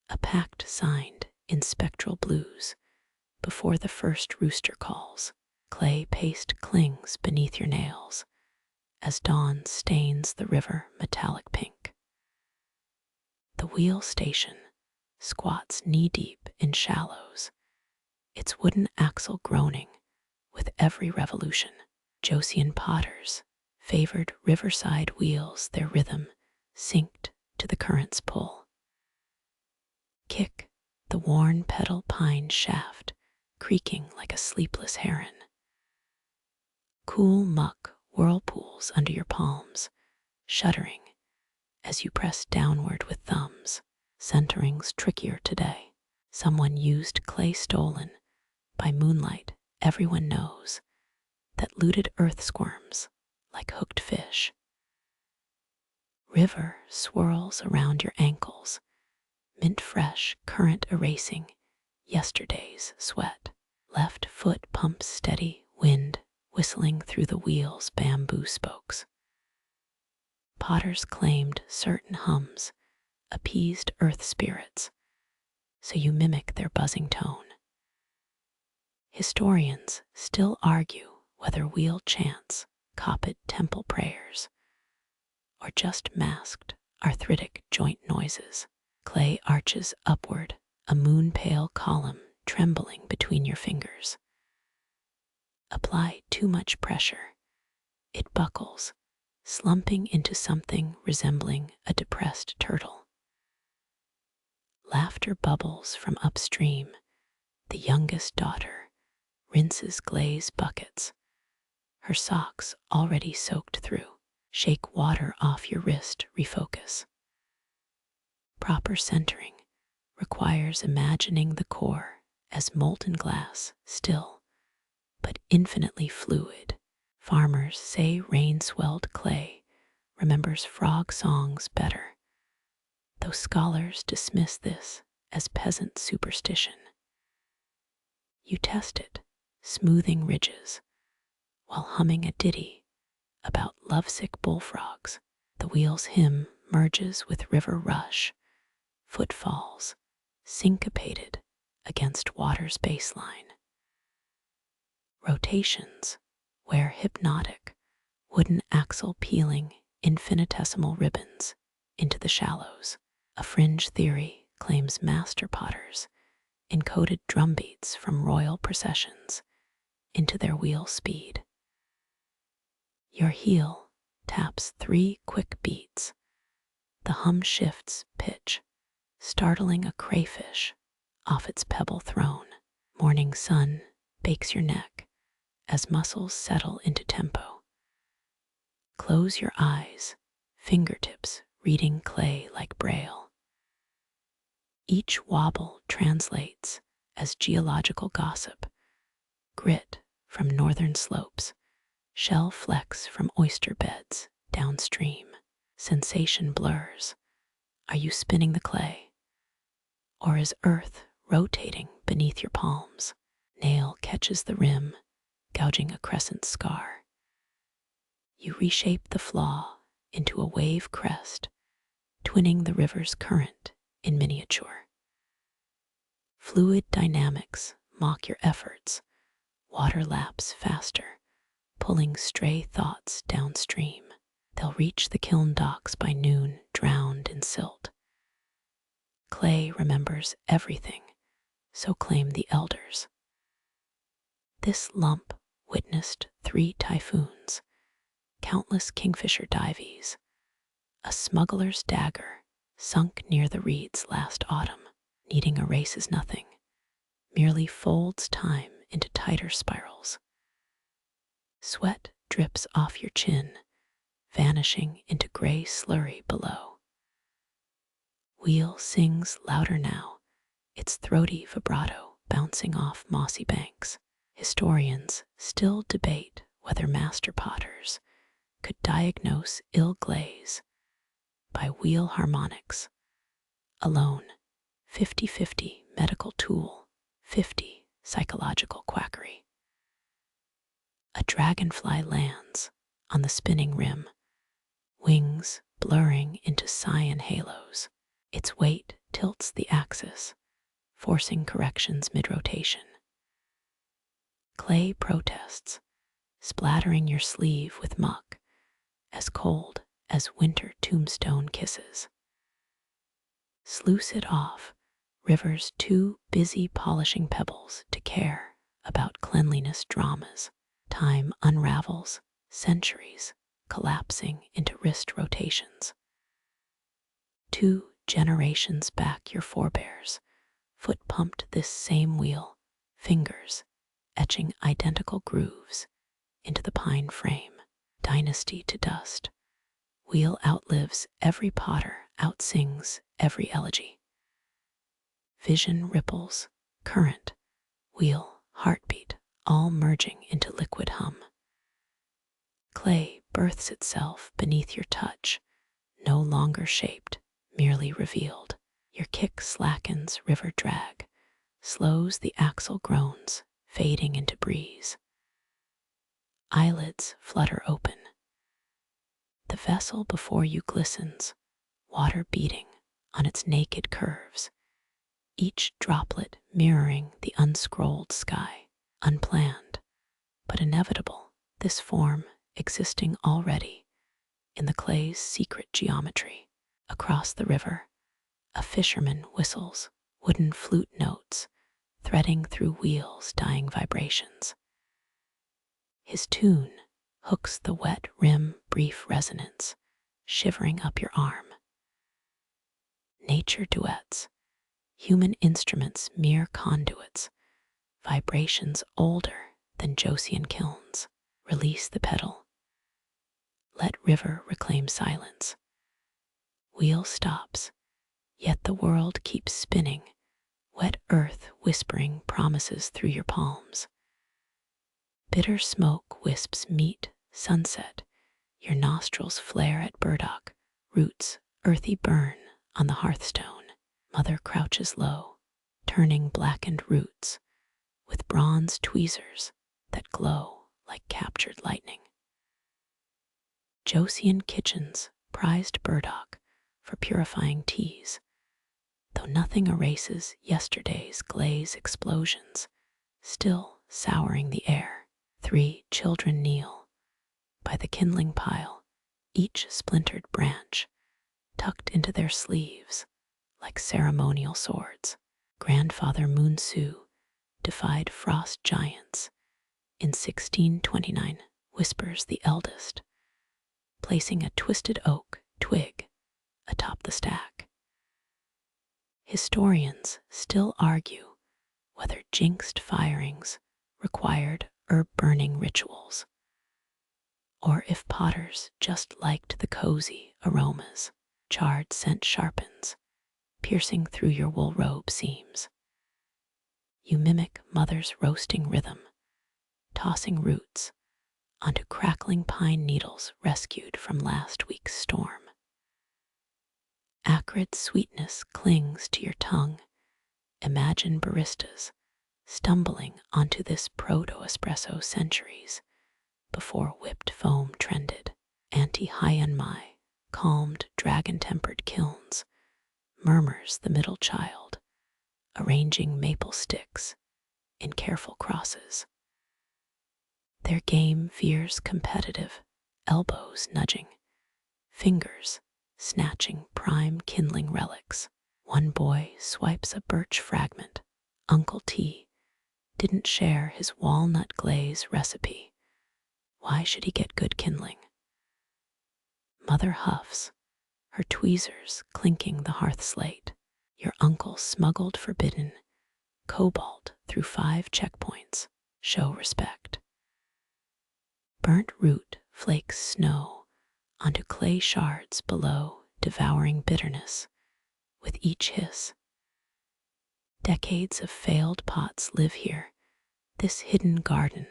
A: a pact signed in spectral blues before the first rooster calls. Clay paste clings beneath your nails as dawn stains the river metallic pink. The wheel station squats knee-deep in shallows, its wooden axle groaning with every revolution. Joseon potters favored riverside wheels, their rhythm synced to the current's pull. Kick the worn petal pine shaft, creaking like a sleepless heron. Cool muck whirlpools under your palms, shuddering as you press downward with thumbs. Centering's trickier today. Someone used clay stolen by moonlight. Everyone knows that looted earth squirms like hooked fish. River swirls around your ankles, mint fresh current erasing yesterday's sweat. Left foot pumps steady, wind whistling through the wheel's bamboo spokes. Potters claimed certain hums appeased earth spirits, so you mimic their buzzing tone. Historians still argue whether wheel chants copied temple prayers or just masked arthritic joint noises. Clay arches upward, a moon-pale column trembling between your fingers. Apply too much pressure, it buckles, slumping into something resembling a depressed turtle. Laughter bubbles from upstream. The youngest daughter rinses Glaze buckets, her socks already soaked through. Shake water off your wrist, refocus. Proper centering requires imagining the core as molten glass, still, but infinitely fluid. Farmers say rain-swelled clay remembers frog songs better, though scholars dismiss this as peasant superstition. You test it, smoothing ridges, while humming a ditty about lovesick bullfrogs. The wheel's hymn merges with river rush, footfalls syncopated against water's baseline. Rotations wear hypnotic, wooden axle peeling infinitesimal ribbons into the shallows. A fringe theory claims master potters encoded drumbeats from royal processions into their wheel speed. Your heel taps 3 quick beats. The hum shifts pitch, startling a crayfish off its pebble throne. Morning sun bakes your neck as muscles settle into tempo. Close your eyes, fingertips reading clay like braille. Each wobble translates as geological gossip, grit from northern slopes, shell flecks from oyster beds downstream. Sensation blurs. Are you spinning the clay? Or is earth rotating beneath your palms? Nail catches the rim, gouging a crescent scar. You reshape the flaw into a wave crest, twinning the river's current in miniature. Fluid dynamics mock your efforts. Water laps faster, pulling stray thoughts downstream. They'll reach the kiln docks by noon, drowned in silt. Clay remembers everything, so claim the elders. This lump witnessed 3 typhoons, countless kingfisher dives, a smuggler's dagger sunk near the reeds last autumn. Needing erases nothing, merely folds time into tighter spirals. Sweat drips off your chin, vanishing into gray slurry below. Wheel sings louder now, its throaty vibrato bouncing off mossy banks. Historians still debate whether master potters could diagnose ill glaze by wheel harmonics alone. 50-50 medical tool, 50 psychological quackery. A dragonfly lands on the spinning rim, wings blurring into cyan halos. Its weight tilts the axis, forcing corrections mid-rotation. Clay protests, splattering your sleeve with muck, as cold as winter tombstone kisses. Sluice it off, river's too busy polishing pebbles to care about cleanliness dramas. Time unravels, centuries collapsing into wrist rotations. 2 generations back, your forebears foot-pumped this same wheel, fingers etching identical grooves into the pine frame. Dynasty to dust. Wheel outlives every potter, outsings every elegy. Vision ripples, current, wheel, heartbeat, all merging into liquid hum. Clay births itself beneath your touch, no longer shaped, merely revealed. Your kick slackens, river drag, slows the axle groans, fading into breeze. Eyelids flutter open. The vessel before you glistens, water beating on its naked curves, each droplet mirroring the unscrolled sky. Unplanned, but inevitable, this form existing already in the clay's secret geometry. Across the river, a fisherman whistles, wooden flute notes, threading through wheels' dying vibrations. His tune hooks the wet rim, brief resonance, shivering up your arm. Nature duets, human instruments mere conduits, vibrations older than Joseon kilns. Release the pedal. Let river reclaim silence. Wheel stops, yet the world keeps spinning, wet earth whispering promises through your palms. Bitter smoke wisps meet sunset, your nostrils flare at burdock, roots earthy burn on the hearthstone. Mother crouches low, turning blackened roots with bronze tweezers that glow like captured lightning. Joseon kitchens prized burdock for purifying teas, though nothing erases yesterday's glaze explosions, still souring the air. 3 children kneel by the kindling pile, each splintered branch tucked into their sleeves like ceremonial swords. Grandfather Moonsu defied frost giants in 1629, whispers the eldest, placing a twisted oak twig atop the stack. Historians still argue whether jinxed firings required herb-burning rituals, or if potters just liked the cozy aromas. Charred scent sharpens, piercing through your wool robe seams. You mimic mother's roasting rhythm, tossing roots onto crackling pine needles rescued from last week's storm. Acrid sweetness clings to your tongue. Imagine baristas stumbling onto this proto-espresso centuries before whipped foam trended. Anti-Hyanmai, calmed dragon-tempered kilns, murmurs the middle child, arranging maple sticks in careful crosses. Their game veers competitive, elbows nudging, fingers snatching prime kindling relics. One boy swipes a birch fragment. Uncle T didn't share his walnut glaze recipe. Why should he get good kindling? Mother huffs, her tweezers clinking the hearth slate. Your uncle smuggled forbidden cobalt through 5 checkpoints. Show respect. Burnt root flakes snow onto clay shards below, devouring bitterness with each hiss. Decades of failed pots live here, this hidden garden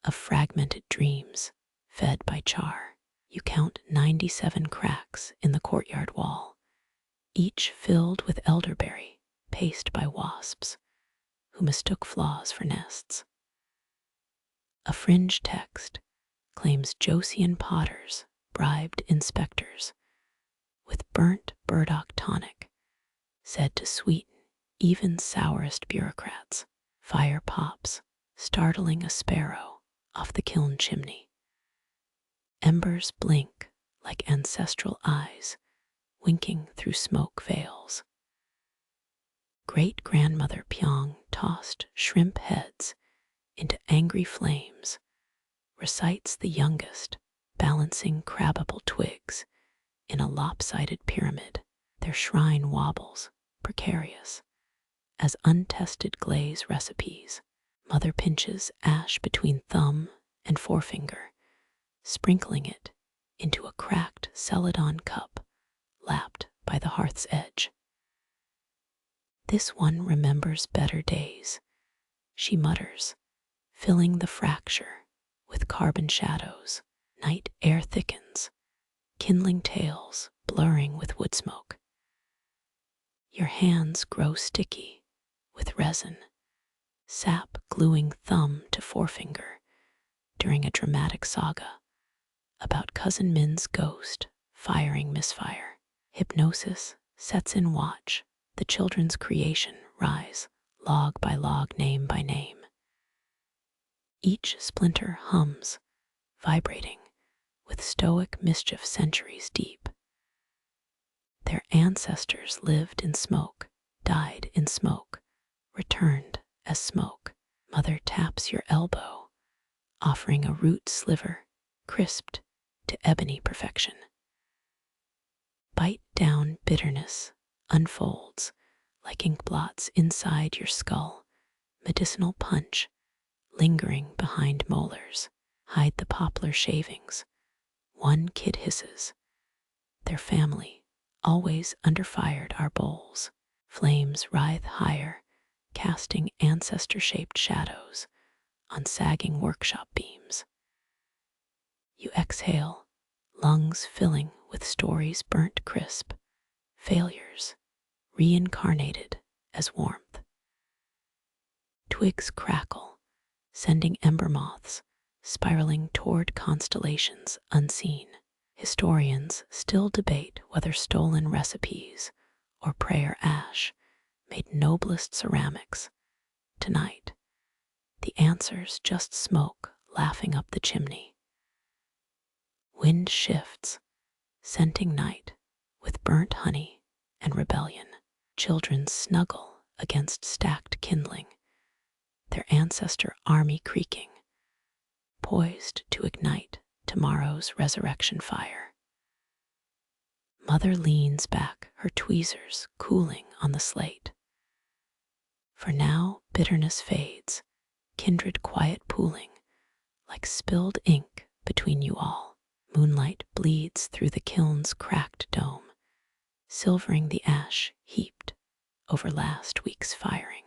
A: of fragmented dreams fed by char. You count 97 cracks in the courtyard wall, each filled with elderberry, paced by wasps who mistook flaws for nests. A fringe text claims Joseon potters bribed inspectors with burnt burdock tonic, said to sweeten even sourest bureaucrats. Fire pops, startling a sparrow off the kiln chimney. Embers blink like ancestral eyes, winking through smoke veils. Great-grandmother Pyong tossed shrimp heads into angry flames, recites the youngest, balancing crabbable twigs in a lopsided pyramid. Their shrine wobbles, precarious, as untested glaze recipes. Mother pinches ash between thumb and forefinger, sprinkling it into a cracked Celadon cup lapped by the hearth's edge. This one remembers better days, she mutters, filling the fracture with carbon shadows. Night air thickens, kindling tails blurring with wood smoke. Your hands grow sticky with resin, sap gluing thumb to forefinger during a dramatic saga about Cousin Min's ghost firing misfire. Hypnosis sets in watch, the children's creation rise, log by log, name by name. Each splinter hums, vibrating with stoic mischief centuries deep. Their ancestors lived in smoke, died in smoke, returned as smoke. Mother taps your elbow, offering a root sliver, crisped to ebony perfection. Bite down bitterness unfolds like ink blots inside your skull, medicinal punch lingering behind molars. Hide the poplar shavings. One kid hisses. Their family, always under-fired our bowls. Flames writhe higher, casting ancestor-shaped shadows on sagging workshop beams. You exhale, lungs filling with stories burnt crisp, failures reincarnated as warmth. Twigs crackle, sending ember moths spiraling toward constellations unseen. Historians still debate whether stolen recipes or prayer ash made noblest ceramics. Tonight, the answer's just smoke laughing up the chimney. Wind shifts, scenting night with burnt honey and rebellion. Children snuggle against stacked kindling, their ancestor army creaking, poised to ignite tomorrow's resurrection fire. Mother leans back, her tweezers cooling on the slate. For now bitterness fades, kindred quiet pooling, like spilled ink between you all. Moonlight bleeds through the kiln's cracked dome, silvering the ash heaped over last week's firing.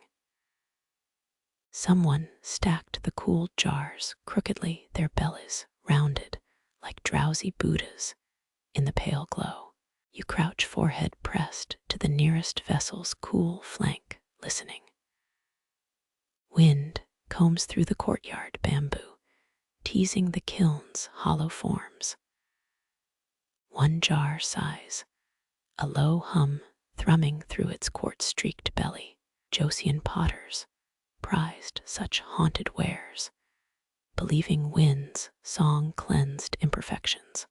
A: Someone stacked the cooled jars crookedly, their bellies rounded like drowsy Buddhas in the pale glow. You crouch, forehead pressed to the nearest vessel's cool flank, listening. Wind combs through the courtyard bamboo, teasing the kiln's hollow forms. One jar sighs, a low hum thrumming through its quartz-streaked belly. Joseon potters prized such haunted wares, believing wind's song cleansed imperfections.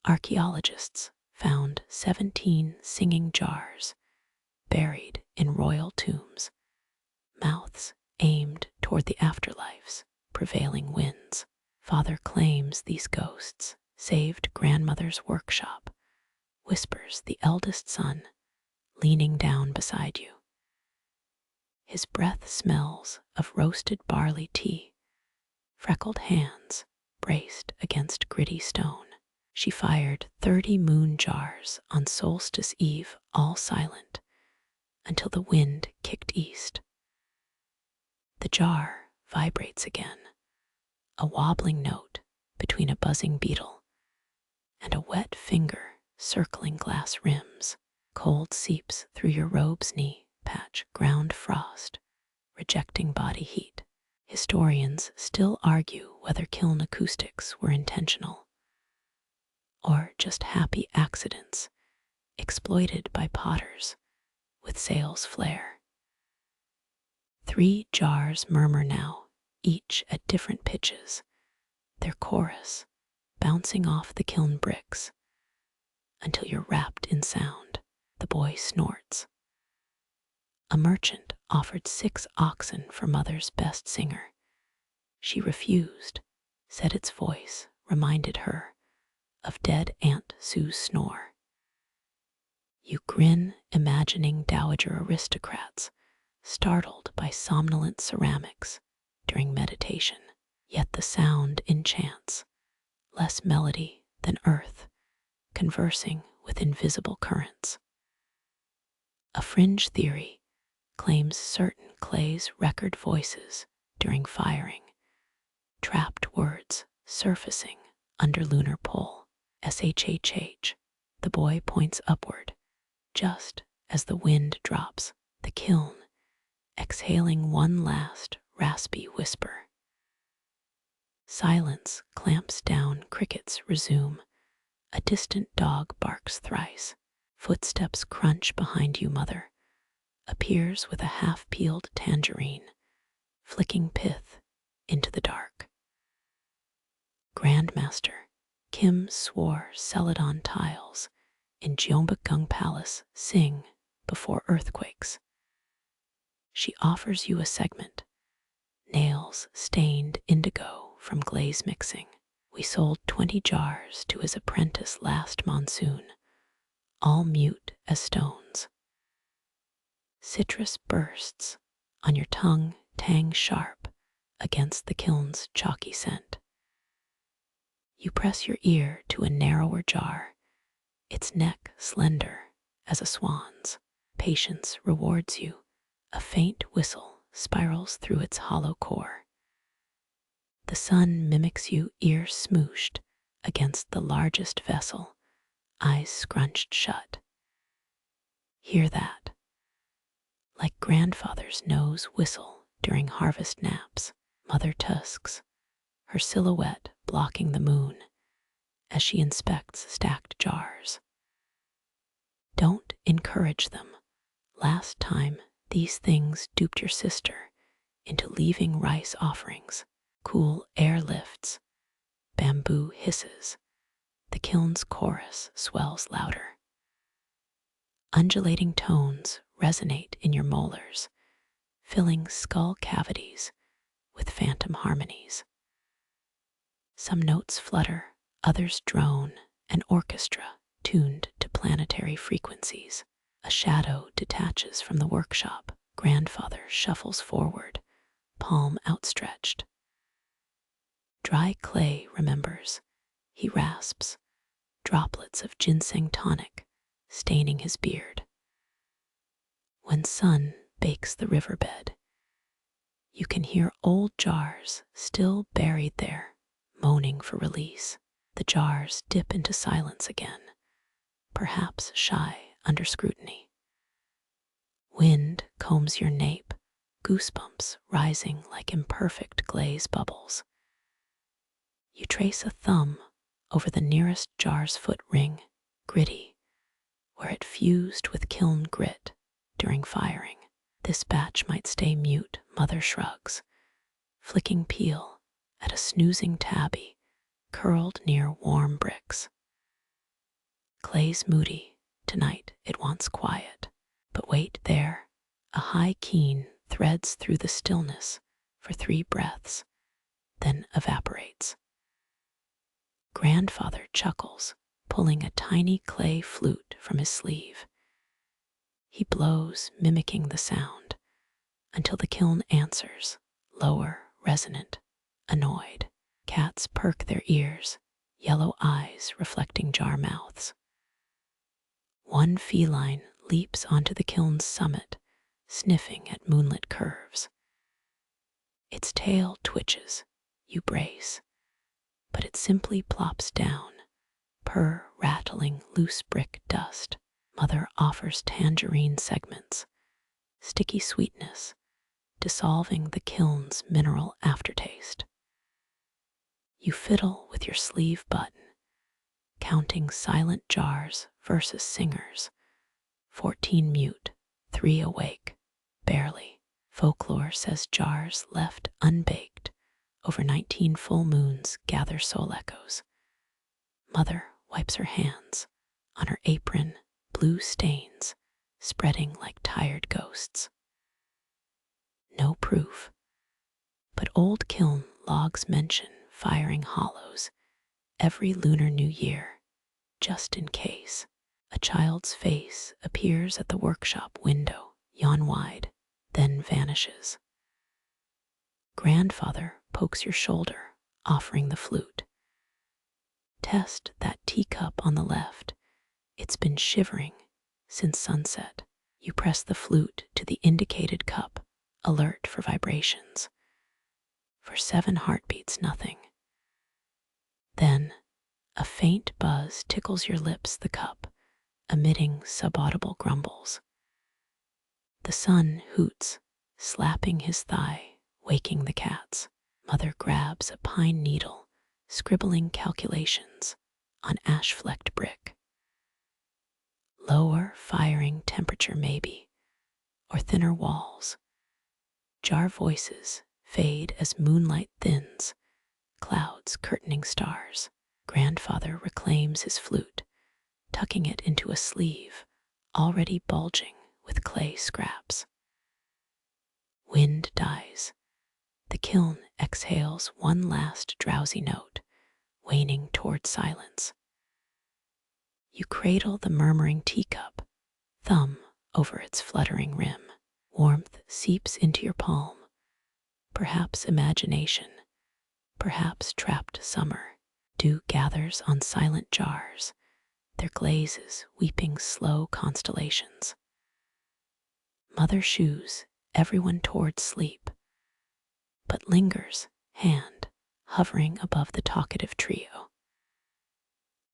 A: Archaeologists found 17 singing jars buried in royal tombs, mouths aimed toward the afterlife's prevailing winds. Father claims these ghosts saved grandmother's workshop, whispers the eldest son, leaning down beside you. His breath smells of roasted barley tea, freckled hands braced against gritty stone. She fired 30 moon jars on solstice eve, all silent, until the wind kicked east. The jar vibrates again, a wobbling note between a buzzing beetle and a wet finger circling glass rims. Cold seeps through your robe's knee patch, ground frost, rejecting body heat. Historians still argue whether kiln acoustics were intentional or just happy accidents exploited by potters with sales flair. 3 jars murmur now, each at different pitches, their chorus bouncing off the kiln bricks until you're wrapped in sound. The boy snorts. A merchant offered 6 oxen for Mother's best singer. She refused, said its voice reminded her of dead Aunt Sue's snore. You grin, imagining dowager aristocrats startled by somnolent ceramics during meditation, yet the sound enchants, less melody than earth, conversing with invisible currents. A fringe theory claims certain clays record voices during firing, trapped words surfacing under lunar pull. SHHH. The boy points upward, just as the wind drops the kiln, exhaling one last raspy whisper. Silence clamps down, crickets resume. A distant dog barks thrice. Footsteps crunch behind you. Mother appears with a half-peeled tangerine, flicking pith into the dark. Grandmaster Kim swore Celadon tiles in Gyeongbokgung Palace sing before earthquakes. She offers you a segment, nails stained indigo from glaze mixing. We sold 20 jars to his apprentice last monsoon, all mute as stones. Citrus bursts on your tongue, tang sharp against the kiln's chalky scent. You press your ear to a narrower jar, its neck slender as a swan's. Patience rewards you. A faint whistle spirals through its hollow core. The sun mimics you, ears smooshed against the largest vessel, eyes scrunched shut. Hear that? Like grandfather's nose whistle during harvest naps, Mother tusks, her silhouette blocking the moon as she inspects stacked jars. Don't encourage them. Last time, these things duped your sister into leaving rice offerings. Cool air lifts, bamboo hisses, the kiln's chorus swells louder. Undulating tones resonate in your molars, filling skull cavities with phantom harmonies. Some notes flutter, others drone, an orchestra tuned to planetary frequencies. A shadow detaches from the workshop. Grandfather shuffles forward, palm outstretched. Dry clay remembers. He rasps, droplets of ginseng tonic staining his beard. When sun bakes the riverbed, you can hear old jars still buried there, moaning for release. The jars dip into silence again, perhaps shy under scrutiny. Wind combs your nape, goosebumps rising like imperfect glaze bubbles. You trace a thumb over the nearest jar's foot ring, gritty, where it fused with kiln grit during firing. This batch might stay mute, Mother shrugs, flicking peel at a snoozing tabby curled near warm bricks. Clay's moody, tonight it wants quiet. But wait there, a high keen threads through the stillness for 3 breaths, then evaporates. Grandfather chuckles, pulling a tiny clay flute from his sleeve. He blows, mimicking the sound, until the kiln answers, lower, resonant, annoyed. Cats perk their ears, yellow eyes reflecting jar mouths. One feline leaps onto the kiln's summit, sniffing at moonlit curves. Its tail twitches, you brace, but it simply plops down, purr rattling loose brick dust. Mother offers tangerine segments, sticky sweetness, dissolving the kiln's mineral aftertaste. You fiddle with your sleeve button, counting silent jars versus singers. 14 mute, 3 awake, barely. Folklore says jars left unbaked over 19 full moons gather soul echoes. Mother wipes her hands on her apron, blue stains spreading like tired ghosts. proof. But old kiln logs mention firing hollows every Lunar New Year, just in case. A child's face appears at the workshop window, yawn wide, then vanishes. Grandfather pokes your shoulder, offering the flute. Test that teacup on the left. It's been shivering since sunset. You press the flute to the indicated cup, alert for vibrations. For 7 heartbeats, nothing. Then, a faint buzz tickles your lips, the cup, emitting subaudible grumbles. The son hoots, slapping his thigh, waking the cats. Mother grabs a pine needle, scribbling calculations on ash-flecked brick. Lower firing temperature maybe, or thinner walls. Jar voices fade as moonlight thins, clouds curtaining stars. Grandfather reclaims his flute, tucking it into a sleeve already bulging with clay scraps. Wind dies. The kiln exhales one last drowsy note, waning toward silence. You cradle the murmuring teacup, thumb over its fluttering rim. Warmth seeps into your palm, perhaps imagination, perhaps trapped summer. Dew gathers on silent jars, their glazes weeping slow constellations. Mother shoos everyone toward sleep, but lingers, hand hovering above the talkative trio.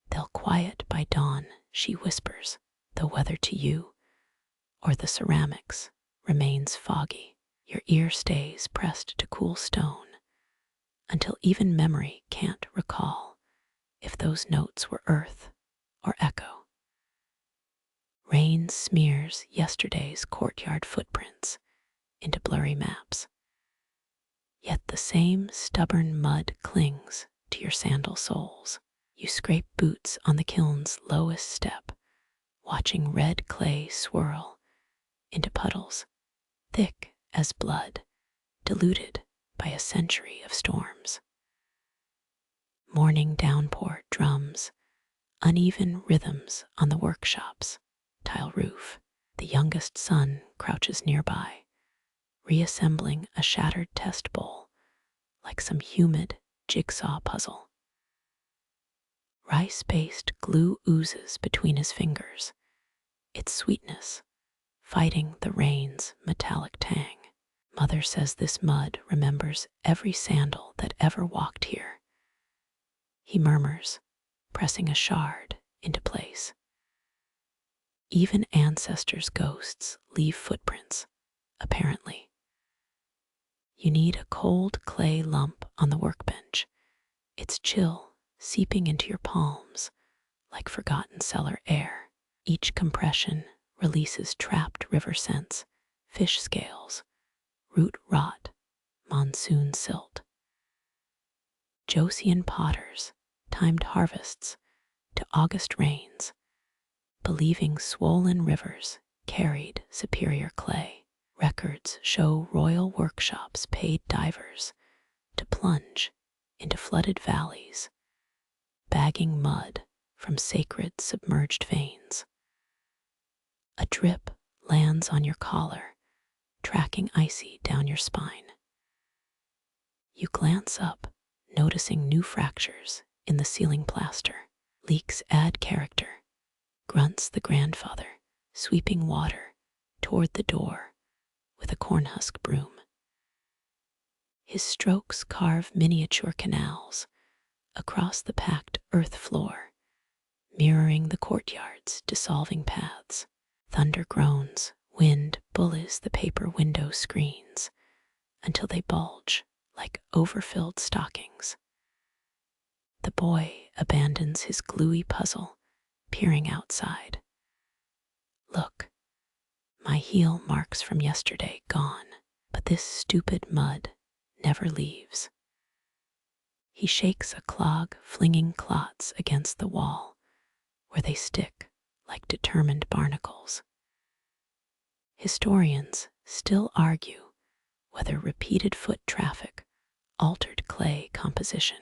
A: They'll quiet by dawn, she whispers, though whether to you or the ceramics remains foggy. Your ear stays pressed to cool stone until even memory can't recall if those notes were earth or echo. Rain smears yesterday's courtyard footprints into blurry maps, yet the same stubborn mud clings to your sandal soles. You scrape boots on the kiln's lowest step, watching red clay swirl into puddles thick as blood, diluted by a century of storms. Morning downpour drums uneven rhythms on the workshop's tile roof. The youngest son crouches nearby, reassembling a shattered test bowl like some humid jigsaw puzzle. Rice-based glue oozes between his fingers, its sweetness fighting the rain's metallic tang. Mother says this mud remembers every sandal that ever walked here. He murmurs, pressing a shard into place. Even ancestors' ghosts leave footprints, apparently. You need a cold clay lump on the workbench, its chill seeping into your palms like forgotten cellar air. Each compression releases trapped river scents, fish scales, root rot, monsoon silt. Joseon potters timed harvests to August rains, believing swollen rivers carried superior clay. Records show royal workshops paid divers to plunge into flooded valleys, bagging mud from sacred submerged veins. A drip lands on your collar, tracking icy down your spine. You glance up, noticing new fractures in the ceiling plaster. Leaks add character, grunts the grandfather, sweeping water toward the door with a cornhusk broom. His strokes carve miniature canals across the packed earth floor, mirroring the courtyard's dissolving paths. Thunder groans, wind bullies the paper window screens until they bulge like overfilled stockings. The boy abandons his gluey puzzle, peering outside. Look, my heel marks from yesterday gone, but this stupid mud never leaves. He shakes a clog, flinging clots against the wall, where they stick like determined barnacles. Historians still argue whether repeated foot traffic altered clay composition,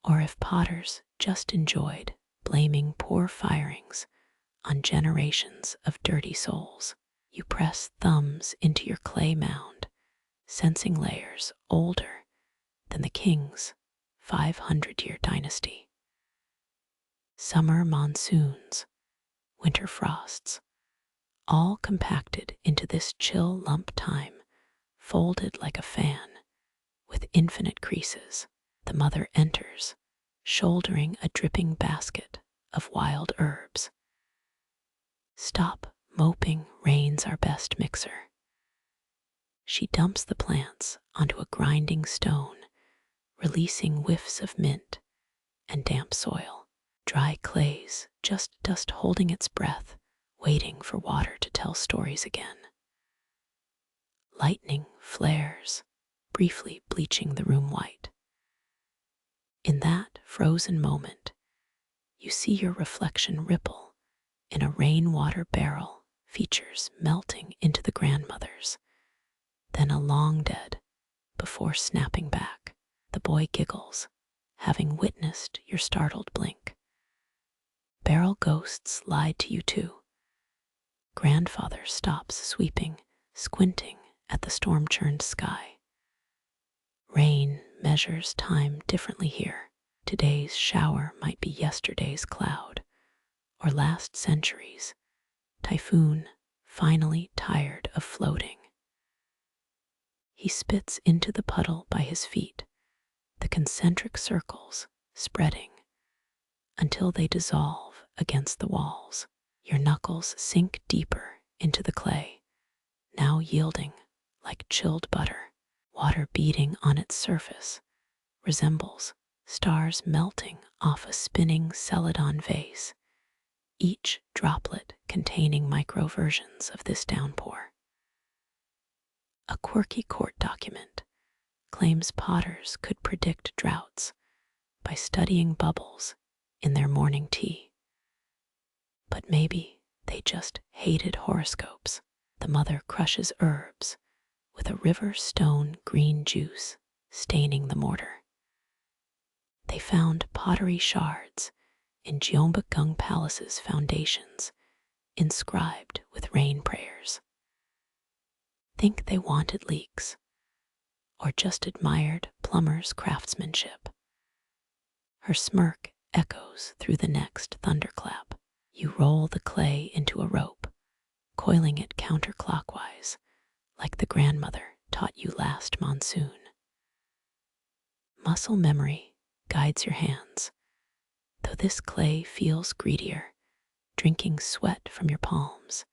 A: or if potters just enjoyed blaming poor firings on generations of dirty souls. You press thumbs into your clay mound, sensing layers older than the king's 500-year dynasty. Summer monsoons, winter frosts, all compacted into this chill lump time, folded like a fan, with infinite creases. The mother enters, shouldering a dripping basket of wild herbs. Stop moping, rain's our best mixer. She dumps the plants onto a grinding stone, releasing whiffs of mint and damp soil. Dry clays, just dust holding its breath, waiting for water to tell stories again. Lightning flares, briefly bleaching the room white. In that frozen moment, you see your reflection ripple in a rainwater barrel, features melting into the grandmother's, then a long dead before snapping back. The boy giggles, having witnessed your startled blink. Barrel ghosts lied to you too. Grandfather stops sweeping, squinting at the storm-churned sky. Rain measures time differently here. Today's shower might be yesterday's cloud, or last century's typhoon, finally tired of floating. He spits into the puddle by his feet, the concentric circles spreading until they dissolve against the walls. Your knuckles sink deeper into the clay, now yielding like chilled butter. Water beating on its surface resembles stars melting off a spinning Celadon vase, each droplet containing microversions of this downpour. A quirky court document claims potters could predict droughts by studying bubbles in their morning tea. But maybe they just hated horoscopes. The mother crushes herbs with a river stone green juice staining the mortar. They found pottery shards in Gyeongbokgung Palace's foundations, inscribed with rain prayers. Think they wanted leaks, or just admired plumber's craftsmanship. Her smirk echoes through the next thunderclap. You roll the clay into a rope, coiling it counterclockwise, like the grandmother taught you last monsoon. Muscle memory guides your hands, though this clay feels greedier, drinking sweat from your palms,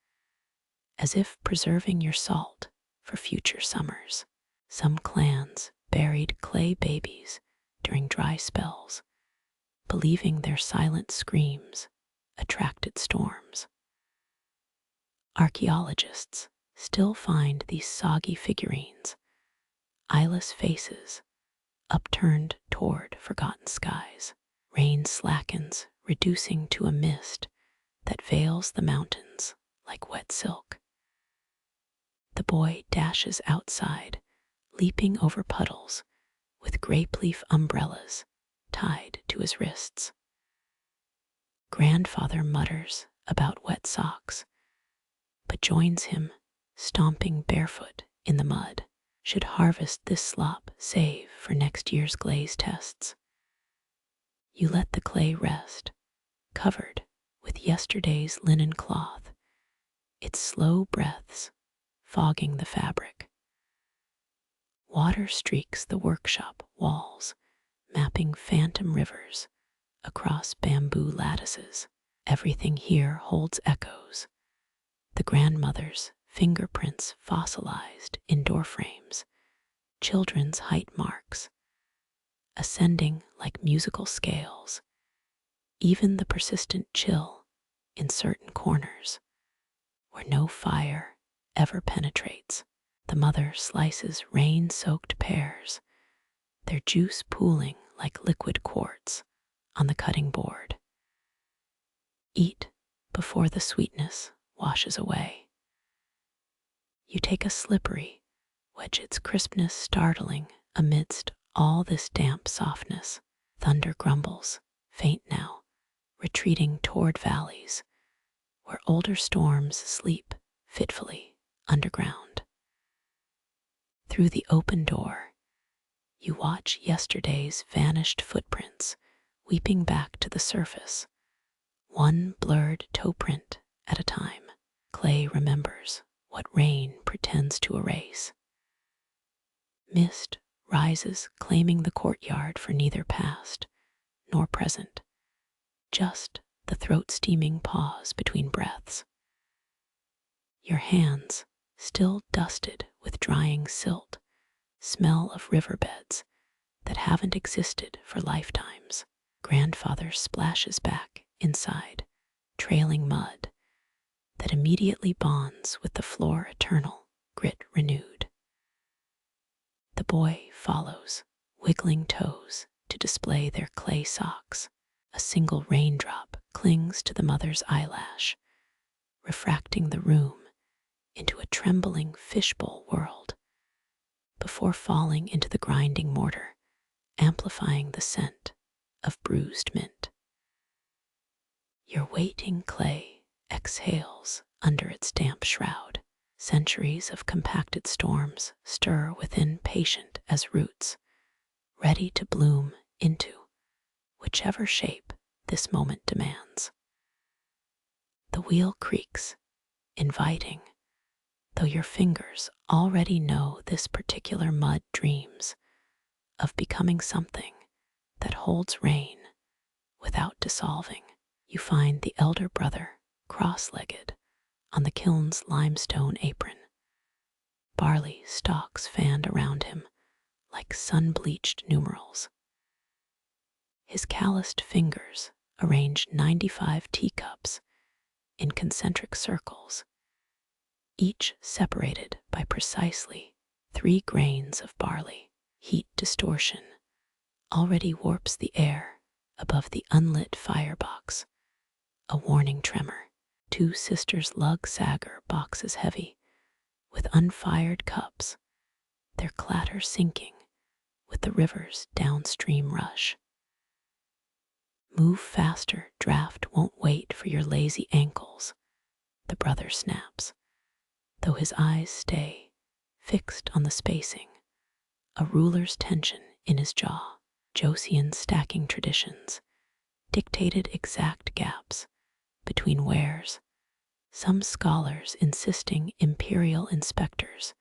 A: as if preserving your salt for future summers. Some clans buried clay babies during dry spells, believing their silent screams attracted storms. Archaeologists still find these soggy figurines, eyeless faces, upturned toward forgotten skies. Rain slackens, reducing to a mist that veils the mountains like wet silk. The boy dashes outside, leaping over puddles with grape leaf umbrellas tied to his wrists. Grandfather mutters about wet socks, but joins him, stomping barefoot in the mud. Should harvest this slop, save for next year's glaze tests. You let the clay rest, covered with yesterday's linen cloth, its slow breaths fogging the fabric. Water streaks the workshop walls, mapping phantom rivers across bamboo lattices. Everything here holds echoes. The grandmother's fingerprints fossilized in door frames, children's height marks, ascending like musical scales, even the persistent chill in certain corners where no fire ever penetrates. The mother slices rain-soaked pears, their juice pooling like liquid quartz on the cutting board. Eat before the sweetness washes away. You take a slippery, wedge its crispness startling amidst all this damp softness. Thunder grumbles, faint now, retreating toward valleys where older storms sleep fitfully underground. Through the open door, you watch yesterday's vanished footprints weeping back to the surface, one blurred toe print at a time. Clay remembers what rain pretends to erase. Mist rises, claiming the courtyard for neither past nor present, just the throat-steaming pause between breaths. Your hands, still dusted with drying silt, smell of riverbeds that haven't existed for lifetimes. Grandfather splashes back inside, trailing mud that immediately bonds with the floor eternal, grit renewed. The boy follows, wiggling toes to display their clay socks. A single raindrop clings to the mother's eyelash, refracting the room into a trembling fishbowl world before falling into the grinding mortar, amplifying the scent of bruised mint. Your waiting clay exhales under its damp shroud. Centuries of compacted storms stir within, patient as roots, ready to bloom into whichever shape this moment demands. The wheel creaks, inviting, though your fingers already know this particular mud dreams of becoming something that holds rain without dissolving. You find the elder brother cross-legged on the kiln's limestone apron, barley stalks fanned around him like sun-bleached numerals. His calloused fingers arrange 95 teacups in concentric circles, each separated by precisely 3 grains of barley. Heat distortion already warps the air above the unlit firebox, a warning tremor. 2 sisters lug Sagar boxes heavy with unfired cups, their clatter sinking with the river's downstream rush. Move faster, draft won't wait for your lazy ankles, the brother snaps, though his eyes stay fixed on the spacing, a ruler's tension in his jaw. Joseon stacking traditions dictated exact gaps between wares, some scholars insisting imperial inspectors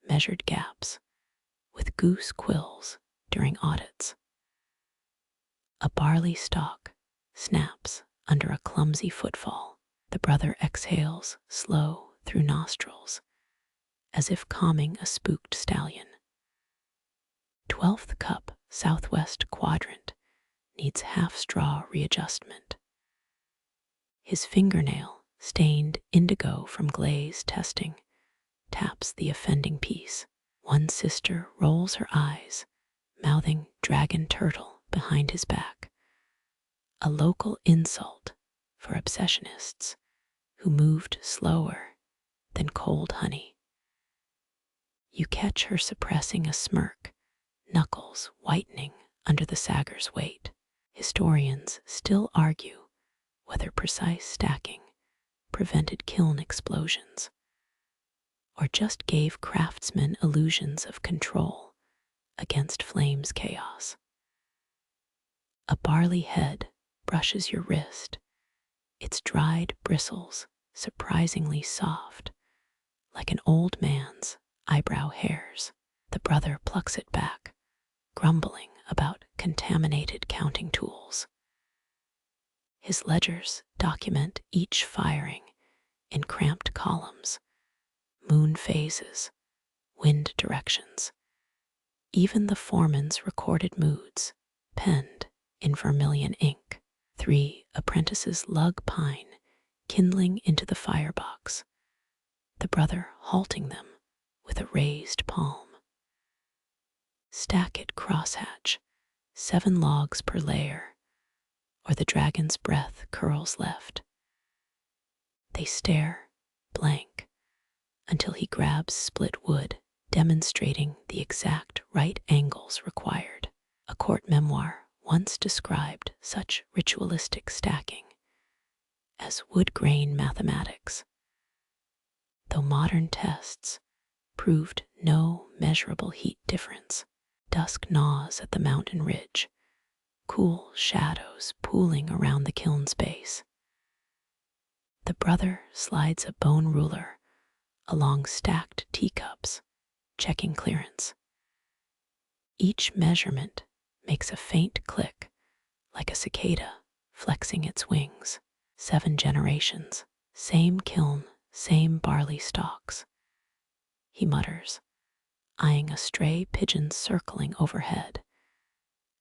A: measured gaps with goose quills during audits. A barley stalk snaps under a clumsy footfall. The brother exhales slow through nostrils, as if calming a spooked stallion. 12th cup, southwest quadrant, needs half-straw readjustment. His fingernail, stained indigo from Glaze testing, taps the offending piece. One sister rolls her eyes, mouthing dragon turtle behind his back, a local insult for obsessionists who moved slower than cold honey. You catch her suppressing a smirk, knuckles whitening under the Sagar's weight. Historians still argue whether precise stacking prevented kiln explosions or just gave craftsmen illusions of control against flame's chaos. A barley head brushes your wrist, its dried bristles surprisingly soft, like an old man's eyebrow hairs. The brother plucks it back, grumbling about contaminated counting tools. His ledgers document each firing in cramped columns, moon phases, wind directions, even the foreman's recorded moods, penned in vermilion ink. 3 apprentices lug pine, kindling into the firebox, the brother halting them with a raised palm. Stack it crosshatch, 7 logs per layer, or the dragon's breath curls left. They stare, blank, until he grabs split wood demonstrating the exact right angles required. A court memoir once described such ritualistic stacking as wood grain mathematics, though modern tests proved no measurable heat difference. Dusk gnaws at the mountain ridge, cool shadows pooling around the kiln's base. The brother slides a bone ruler along stacked teacups, checking clearance. Each measurement makes a faint click, like a cicada flexing its wings. 7 generations, same kiln, same barley stalks, he mutters, eyeing a stray pigeon circling overhead,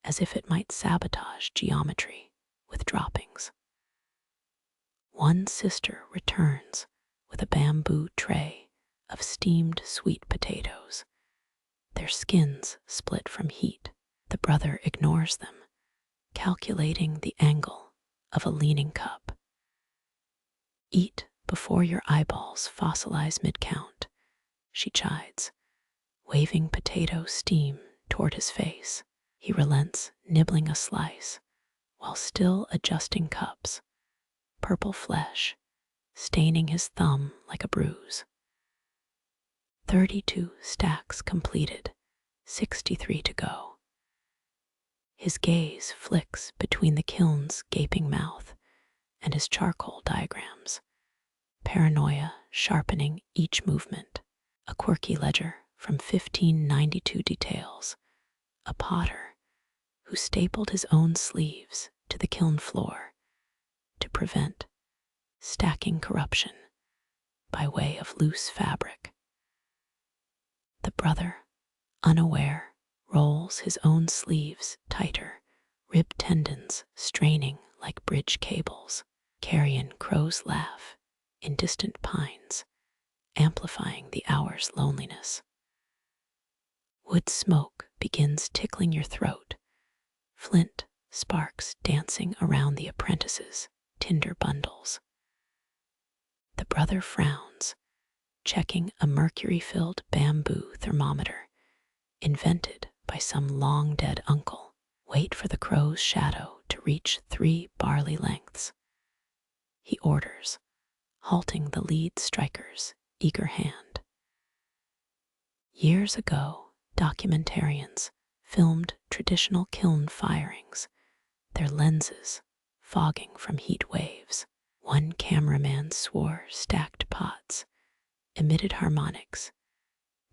A: as if it might sabotage geometry with droppings. One sister returns with a bamboo tray of steamed sweet potatoes, their skins split from heat. The brother ignores them, calculating the angle of a leaning cup. Eat before your eyeballs fossilize mid-count, she chides, waving potato steam toward his face. He relents, nibbling a slice, while still adjusting cups, purple flesh staining his thumb like a bruise. 32 stacks completed, 63 to go. His gaze flicks between the kiln's gaping mouth and his charcoal diagrams, paranoia sharpening each movement. A quirky ledger from 1592 details a potter who stapled his own sleeves to the kiln floor to prevent stacking corruption by way of loose fabric. The brother, unaware, rolls his own sleeves tighter, rib tendons straining like bridge cables. Carrion crows laugh in distant pines, amplifying the hour's loneliness. Wood smoke begins tickling your throat, flint sparks dancing around the apprentice's tinder bundles. The brother frowns, checking a mercury-filled bamboo thermometer invented by some long-dead uncle. Wait for the crow's shadow to reach 3 barley lengths, he orders, halting the lead striker's eager hand. Years ago, documentarians filmed traditional kiln firings, their lenses fogging from heat waves. One cameraman swore stacked pots emitted harmonics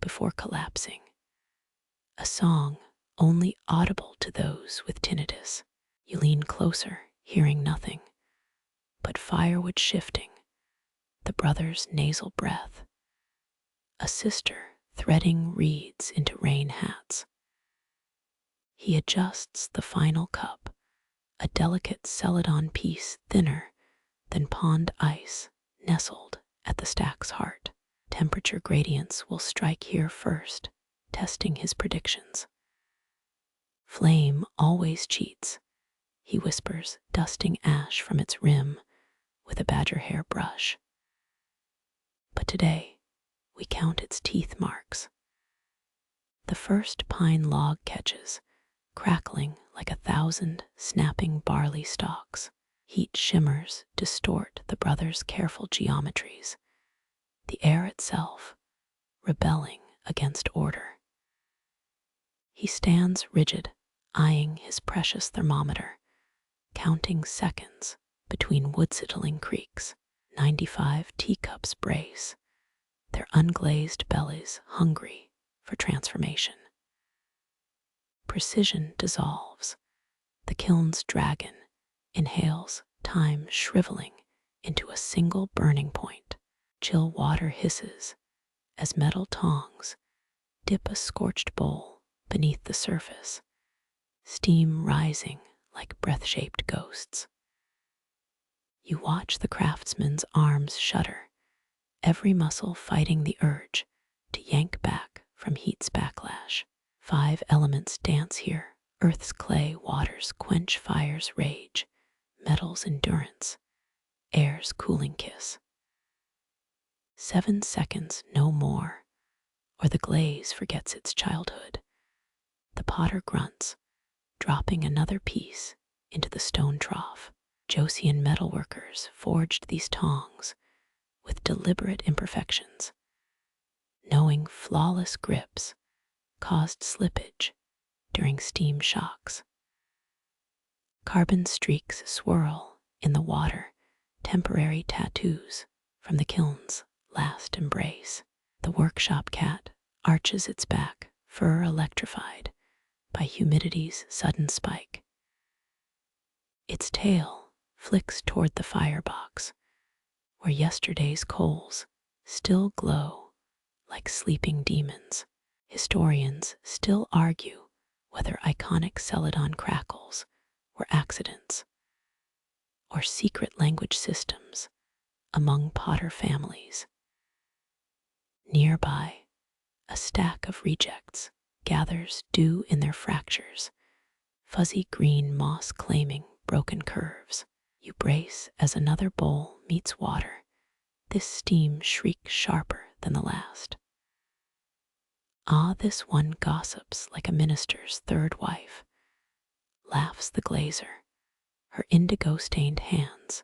A: before collapsing, a song only audible to those with tinnitus. You lean closer, hearing nothing but firewood shifting, the brother's nasal breath, a sister threading reeds into rain hats. He adjusts the final cup, a delicate Celadon piece thinner than pond ice nestled at the stack's heart. Temperature gradients will strike here first, testing his predictions. Flame always cheats, he whispers, dusting ash from its rim with a badger hair brush. But today, we count its teeth marks. The first pine log catches, crackling like 1,000 snapping barley stalks. Heat shimmers distort the brother's careful geometries, the air itself rebelling against order. He stands rigid, eyeing his precious thermometer, counting seconds between wood-settling creaks. 95 teacups brace, their unglazed bellies hungry for transformation. Precision dissolves. The kiln's dragon inhales time shriveling into a single burning point. Chill water hisses as metal tongs dip a scorched bowl beneath the surface, steam rising like breath-shaped ghosts. You watch the craftsman's arms shudder, every muscle fighting the urge to yank back from heat's backlash. 5 elements dance here: earth's clay waters quench fire's rage, metal's endurance, air's cooling kiss. 7 seconds, no more, or the glaze forgets its childhood. The potter grunts, dropping another piece into the stone trough. Joseon metalworkers forged these tongs with deliberate imperfections, knowing flawless grips caused slippage during steam shocks. Carbon streaks swirl in the water, temporary tattoos from the kiln's last embrace. The workshop cat arches its back, fur electrified by humidity's sudden spike. Its tail flicks toward the firebox, where yesterday's coals still glow like sleeping demons. Historians still argue whether iconic Celadon crackles were accidents or secret language systems among potter families. Nearby, a stack of rejects gathers dew in their fractures, fuzzy green moss claiming broken curves. You brace as another bowl meets water. This steam shrieks sharper than the last. Ah, this one gossips like a minister's third wife, laughs the glazer, her indigo-stained hands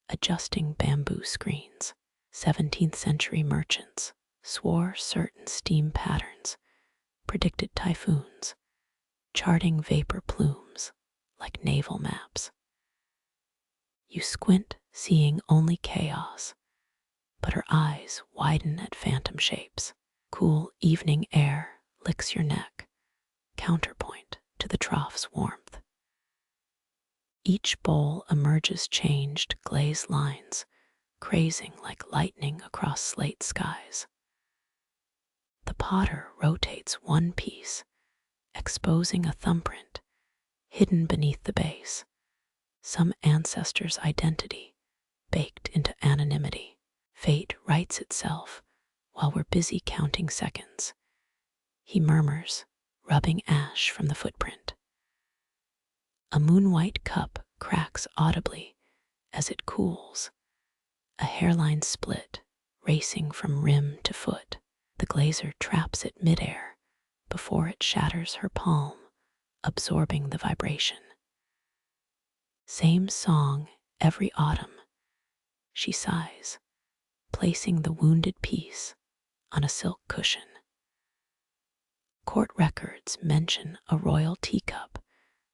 A: adjusting bamboo screens. 17th century merchants swore certain steam patterns predicted typhoons, charting vapor plumes like naval maps. You squint, seeing only chaos, but her eyes widen at phantom shapes. Cool evening air licks your neck, counterpoint to the trough's warmth. Each bowl emerges changed glaze lines, crazing like lightning across slate skies. The potter rotates one piece, exposing a thumbprint hidden beneath the base, some ancestor's identity baked into anonymity. Fate writes itself while we're busy counting seconds. He murmurs, rubbing ash from the footprint. A moon-white cup cracks audibly as it cools, a hairline split racing from rim to foot. The glazer traps it midair before it shatters her palm, absorbing the vibration. Same song every autumn, she sighs, placing the wounded piece on a silk cushion. Court records mention a royal teacup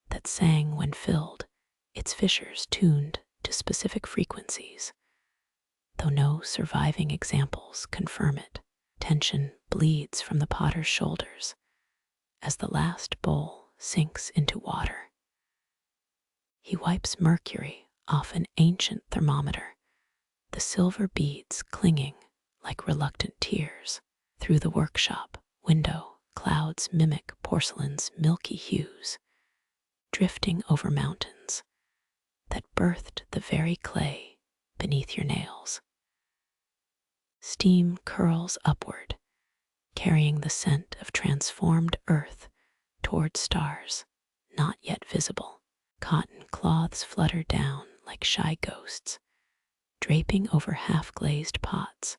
A: that sang when filled, its fissures tuned to specific frequencies, though no surviving examples confirm it. Tension bleeds from the potter's shoulders as the last bowl sinks into water. He wipes mercury off an ancient thermometer, the silver beads clinging like reluctant tears. Through the workshop window, clouds mimic porcelain's milky hues, drifting over mountains that birthed the very clay beneath your nails. Steam curls upward, carrying the scent of transformed earth toward stars not yet visible. Cotton cloths flutter down like shy ghosts, draping over half-glazed pots,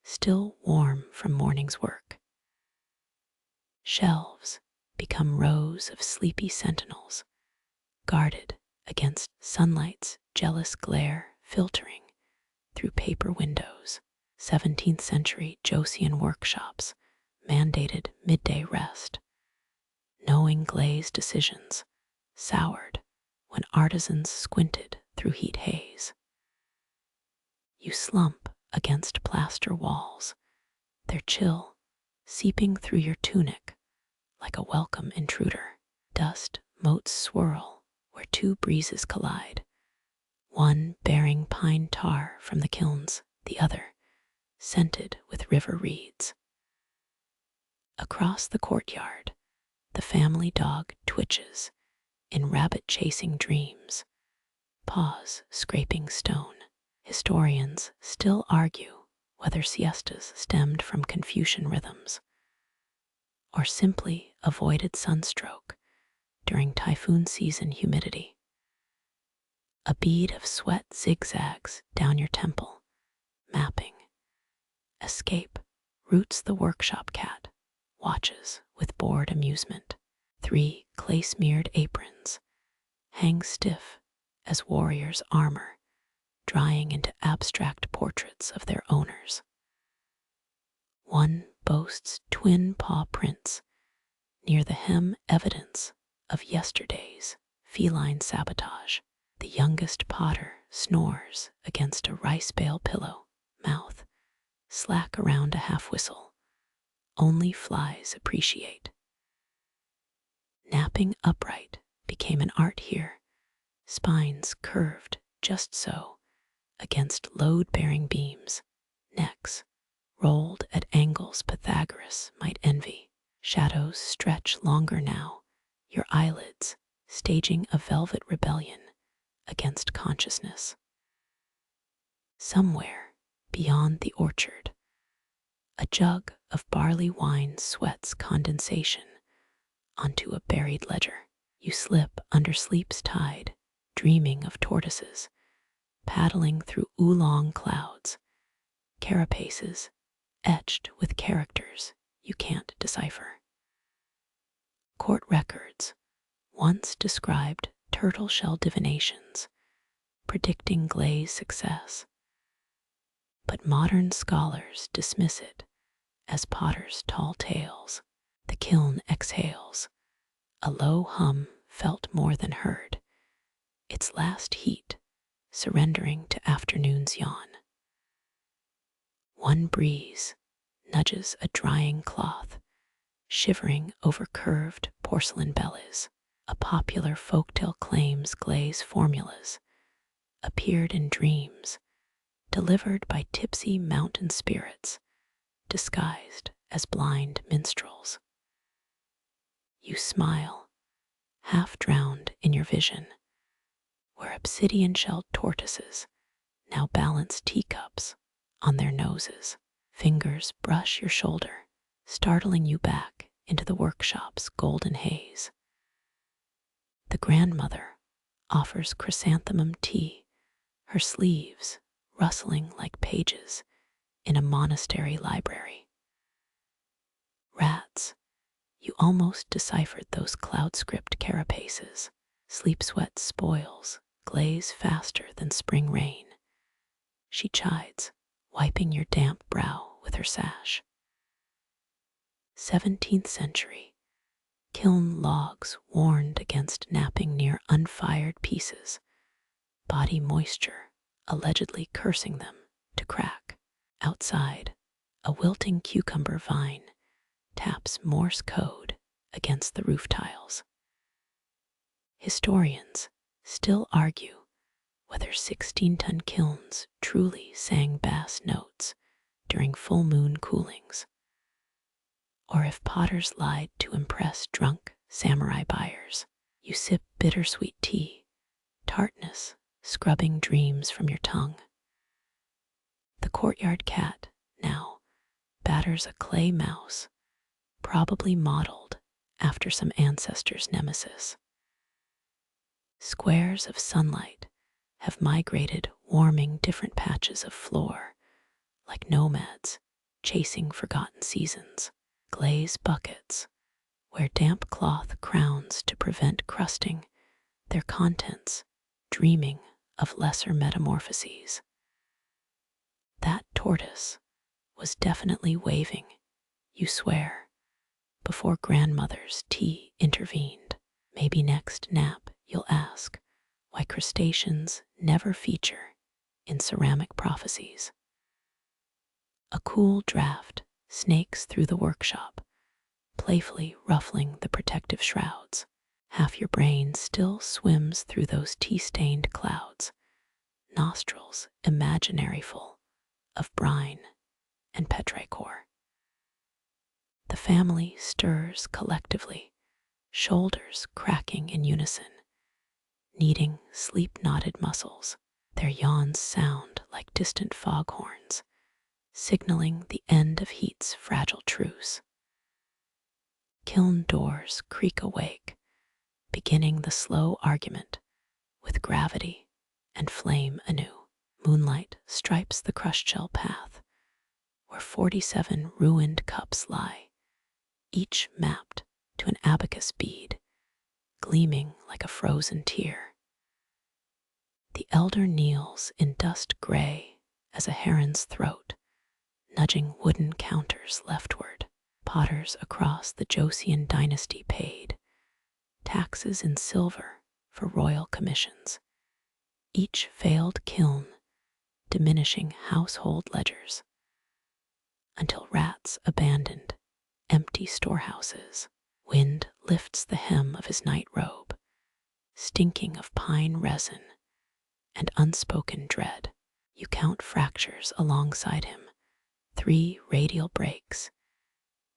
A: still warm from morning's work. Shelves become rows of sleepy sentinels, guarded against sunlight's jealous glare filtering through paper windows. 17th century Joseon workshops mandated midday rest, knowing glaze decisions soured when artisans squinted through heat haze. You slump against plaster walls, their chill seeping through your tunic like a welcome intruder. Dust motes swirl where two breezes collide, one bearing pine tar from the kilns, the other scented with river reeds. Across the courtyard, the family dog twitches in rabbit-chasing dreams, paws scraping stone. Historians still argue whether siestas stemmed from Confucian rhythms or simply avoided sunstroke during typhoon season humidity. A bead of sweat zigzags down your temple, mapping escape, Roots the workshop cat, watches with bored amusement. 3 clay-smeared aprons hang stiff as warriors' armor, drying into abstract portraits of their owners. 1 boasts twin paw prints, near the hem evidence of yesterday's feline sabotage. The youngest potter snores against a rice bale pillow, mouth slack around a half whistle. Only flies appreciate. Napping upright became an art here, spines curved just so against load-bearing beams, necks rolled at angles Pythagoras might envy. Shadows stretch longer now, your eyelids staging a velvet rebellion against consciousness. Somewhere beyond the orchard, a jug of barley wine sweats condensation onto a buried ledger. You slip under sleep's tide, dreaming of tortoises, paddling through oolong clouds, carapaces etched with characters you can't decipher. Court records once described turtle shell divinations, predicting Glaze success, but modern scholars dismiss it as potter's tall tales. The kiln exhales, a low hum felt more than heard, its last heat surrendering to afternoon's yawn. 1 breeze nudges a drying cloth, shivering over curved porcelain bellies. A popular folktale claims Glaze formulas appeared in dreams, delivered by tipsy mountain spirits, disguised as blind minstrels. You smile, half drowned in your vision, where obsidian-shelled tortoises now balance teacups on their noses. Fingers brush your shoulder, startling you back into the workshop's golden haze. The grandmother offers chrysanthemum tea, her sleeves rustling like pages in a monastery library. Rats, you almost deciphered those cloud script carapaces. Sleep sweat spoils Glaze faster than spring rain. She chides, wiping your damp brow with her sash. 17th century, kiln logs warned against napping near unfired pieces, body moisture allegedly cursing them to crack. Outside, a wilting cucumber vine taps Morse code against the roof tiles. Historians still argue whether 16-ton kilns truly sang bass notes during full moon coolings, or if potters lied to impress drunk samurai buyers. You sip bittersweet tea, tartness scrubbing dreams from your tongue. The courtyard cat now batters a clay mouse, probably modeled after some ancestor's nemesis. Squares of sunlight have migrated, warming different patches of floor, like nomads chasing forgotten seasons. Glaze buckets, where damp cloth crowns to prevent crusting, their contents dreaming of lesser metamorphoses. That tortoise was definitely waving, you swear, before grandmother's tea intervened. Maybe next nap you'll ask why crustaceans never feature in ceramic prophecies. A cool draft snakes through the workshop, playfully ruffling the protective shrouds. Half your brain still swims through those tea-stained clouds, nostrils imaginary full of brine and petrichor. The family stirs collectively, shoulders cracking in unison, kneading sleep-knotted muscles. Their yawns sound like distant foghorns, signaling the end of heat's fragile truce. Kiln doors creak awake, beginning the slow argument with gravity and flame anew. Moonlight stripes the crushed shell path, where 47 ruined cups lie, each mapped to an abacus bead, gleaming like a frozen tear. The elder kneels in dust gray as a heron's throat, nudging wooden counters leftward. Potters across the Joseon dynasty paid taxes in silver for royal commissions, each failed kiln diminishing household ledgers, until rats abandoned empty storehouses. Wind lifts the hem of his night robe, stinking of pine resin and unspoken dread. You count fractures alongside him, 3 radial breaks,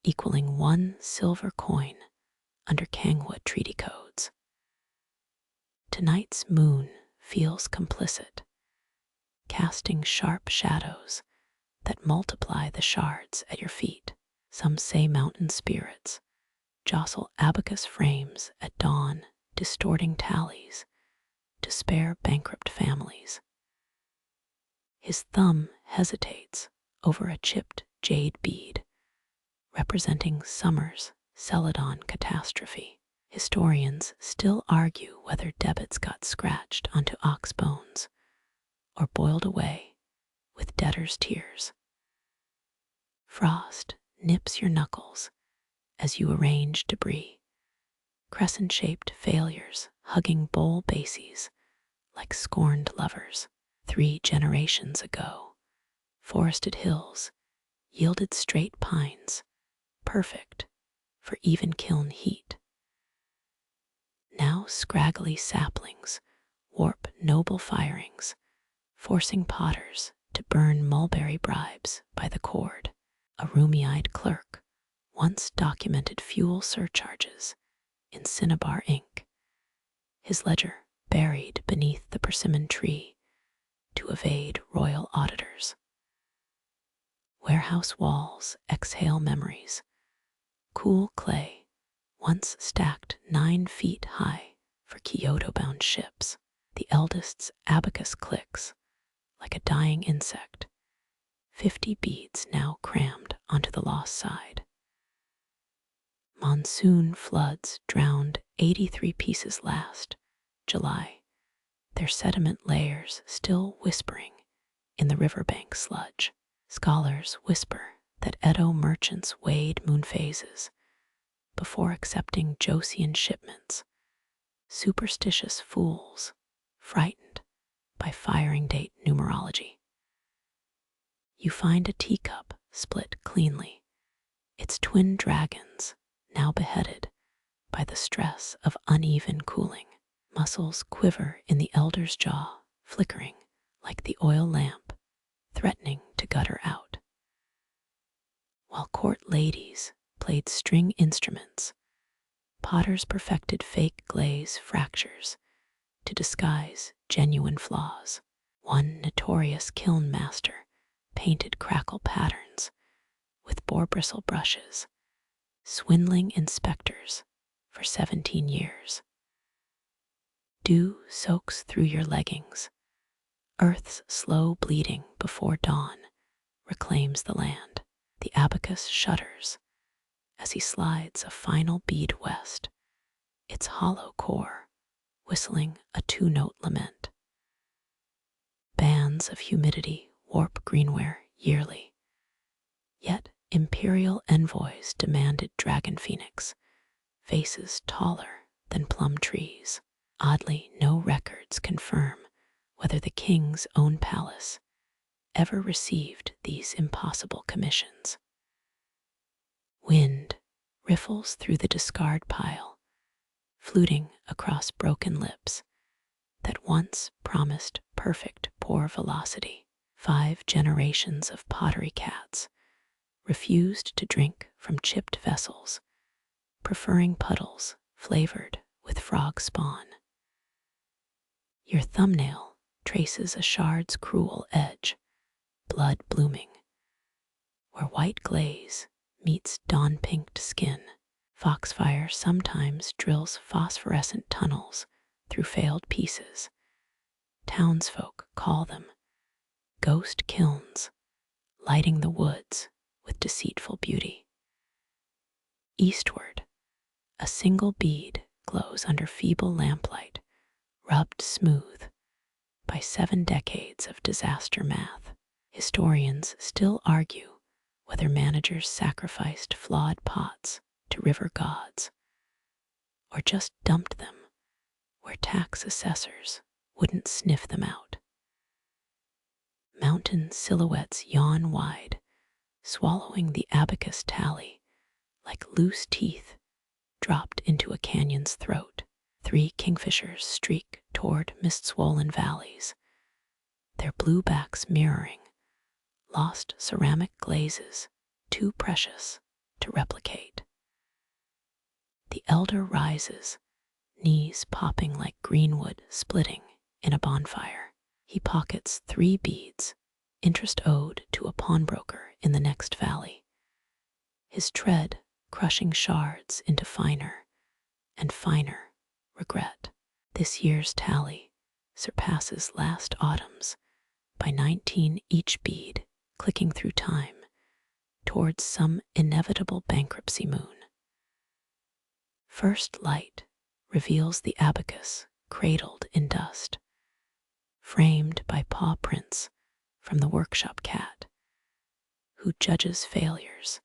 A: equaling 1 silver coin under Kangwa treaty codes. Tonight's moon feels complicit, casting sharp shadows that multiply the shards at your feet. Some say mountain spirits jostle abacus frames at dawn, distorting tallies to spare bankrupt families. His thumb hesitates over a chipped jade bead, representing summer's Celadon catastrophe. Historians still argue whether debits got scratched onto ox bones or boiled away with debtors' tears. Frost nips your knuckles as you arrange debris, crescent-shaped failures hugging bowl bases like scorned lovers. 3 generations ago, forested hills yielded straight pines, perfect for even kiln heat. Now scraggly saplings warp noble firings, forcing potters to burn mulberry bribes by the cord. A roomy-eyed clerk once documented fuel surcharges in cinnabar ink, his ledger buried beneath the persimmon tree to evade royal auditors. Warehouse walls exhale memories. Cool clay, once stacked 9 feet high for Kyoto-bound ships. The eldest's abacus clicks like a dying insect, 50 beads now crammed onto the lost side. Monsoon floods drowned 83 pieces last July, their sediment layers still whispering in the riverbank sludge. Scholars whisper that Edo merchants weighed moon phases before accepting Joseon shipments, superstitious fools frightened by firing date numerology. You find a teacup split cleanly, its twin dragons now beheaded by the stress of uneven cooling. Muscles quiver in the elder's jaw, flickering like the oil lamp, threatening to gutter out. While court ladies played string instruments, potters perfected fake glaze fractures to disguise genuine flaws. One notorious kiln master painted crackle patterns with boar bristle brushes, swindling inspectors for 17 years. Dew soaks through your leggings. Earth's slow bleeding before dawn reclaims the land. The abacus shudders as he slides a final bead west, its hollow core whistling a 2-note lament. Bands of humidity warp greenware yearly, yet imperial envoys demanded dragon phoenix, faces taller than plum trees. Oddly, no records confirm whether the king's own palace ever received these impossible commissions. Wind riffles through the discard pile, fluting across broken lips that once promised perfect pour velocity. 5 generations of pottery cats refused to drink from chipped vessels, preferring puddles flavored with frog spawn. Your thumbnail traces a shard's cruel edge, blood blooming, where white glaze meets dawn-pinked skin. Foxfire sometimes drills phosphorescent tunnels through failed pieces. Townsfolk call them ghost kilns, lighting the woods with deceitful beauty. Eastward, a single bead glows under feeble lamplight, rubbed smooth by 7 decades of disaster math. Historians still argue whether managers sacrificed flawed pots to river gods or just dumped them where tax assessors wouldn't sniff them out. Mountain silhouettes yawn wide, swallowing the abacus tally like loose teeth dropped into a canyon's throat. 3 kingfishers streak toward mist-swollen valleys, their blue backs mirroring lost ceramic glazes too precious to replicate. The elder rises, knees popping like greenwood splitting in a bonfire. He pockets 3 beads, interest owed to a pawnbroker in the next valley. His tread crushing shards into finer and finer regret. This year's tally surpasses last autumn's by 19, each bead clicking through time towards some inevitable bankruptcy moon. First light reveals the abacus cradled in dust, framed by paw prints from the workshop cat, who judges failures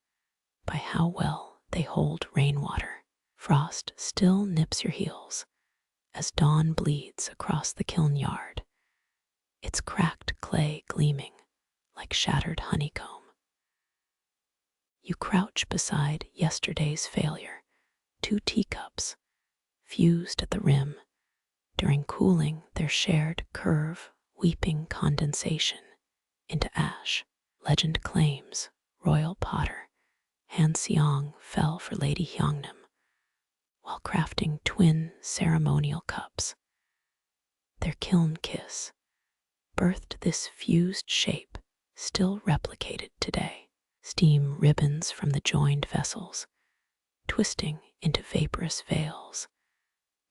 A: by how well they hold rainwater. Frost still nips your heels as dawn bleeds across the kiln yard, its cracked clay gleaming like shattered honeycomb. You crouch beside yesterday's failure, 2 teacups fused at the rim during cooling their shared curve, weeping condensation into ash. Legend claims royal potter Han Seong fell for Lady Hyeongnam while crafting twin ceremonial cups. Their kiln kiss birthed this fused shape still replicated today. Steam ribbons from the joined vessels, twisting into vaporous veils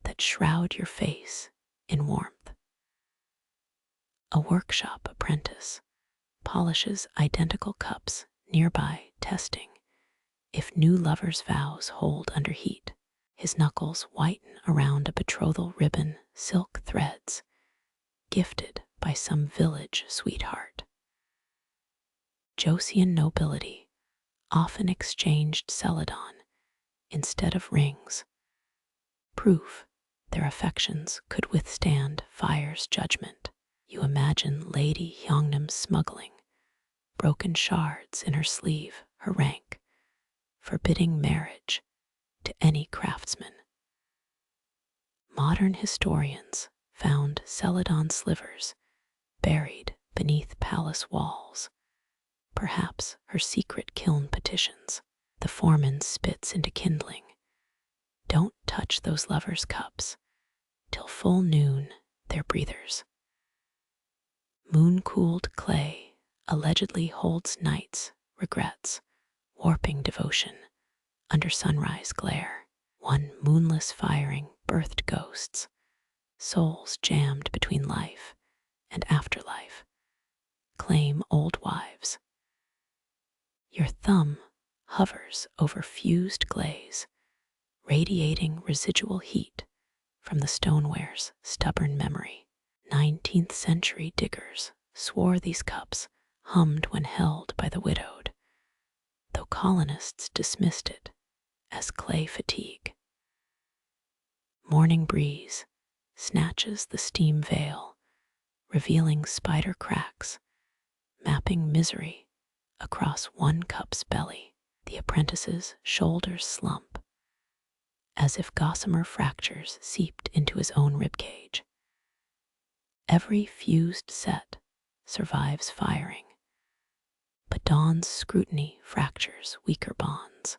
A: that shroud your face in warmth. A workshop apprentice polishes identical cups nearby, testing if new lovers' vows hold under heat. His knuckles whiten around a betrothal ribbon, silk threads, gifted by some village sweetheart. Joseon nobility often exchanged Celadon instead of rings, proof their affections could withstand fire's judgment. You imagine Lady Hyeongnam smuggling broken shards in her sleeve, her rank forbidding marriage to any craftsman. Modern historians found Celadon slivers buried beneath palace walls, perhaps her secret kiln petitions. The foreman spits into kindling. Don't touch those lovers' cups. Till full noon, their breathers. Moon-cooled clay allegedly holds nights, regrets, warping devotion under sunrise glare. One moonless firing birthed ghosts, souls jammed between life and afterlife. Claim old wives. Your thumb hovers over fused glaze, radiating residual heat from the stoneware's stubborn memory. 19th century diggers swore these cups hummed when held by the widowed, though colonists dismissed it as clay fatigue. Morning breeze snatches the steam veil, revealing spider cracks, mapping misery across one cup's belly. The apprentice's shoulders slump, as if gossamer fractures seeped into his own ribcage. Every fused set survives firing, but dawn's scrutiny fractures weaker bonds.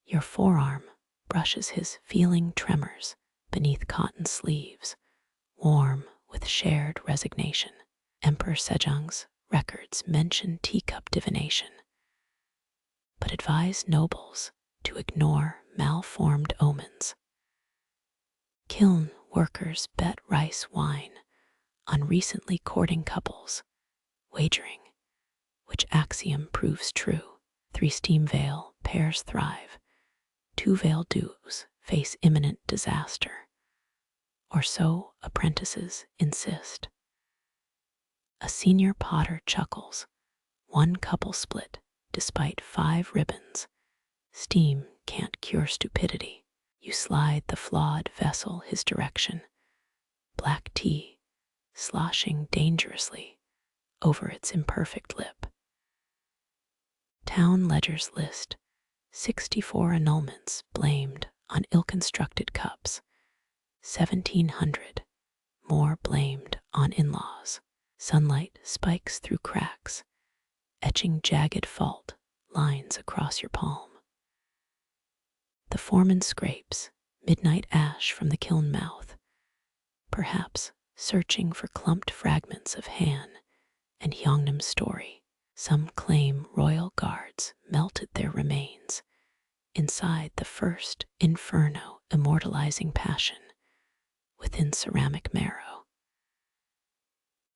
A: Your forearm brushes his feeling tremors beneath cotton sleeves, warm with shared resignation. Emperor Sejong's records mention teacup divination, but advise nobles to ignore malformed omens. Kiln workers bet rice wine on recently courting couples, wagering which axiom proves true? 3 steam veil pairs thrive, 2 veil duos face imminent disaster, or so apprentices insist. A senior potter chuckles, 1 couple split despite 5 ribbons. Steam can't cure stupidity. You slide the flawed vessel his direction, black tea sloshing dangerously over its imperfect lip. Town ledgers list 64 annulments blamed on ill-constructed cups, 1,700 more blamed on in-laws. Sunlight spikes through cracks, etching jagged fault lines across your palm. The foreman scrapes midnight ash from the kiln mouth, perhaps searching for clumped fragments of Han and Gyeongnam's story. Some claim royal guards melted their remains inside the first inferno, immortalizing passion within ceramic marrow.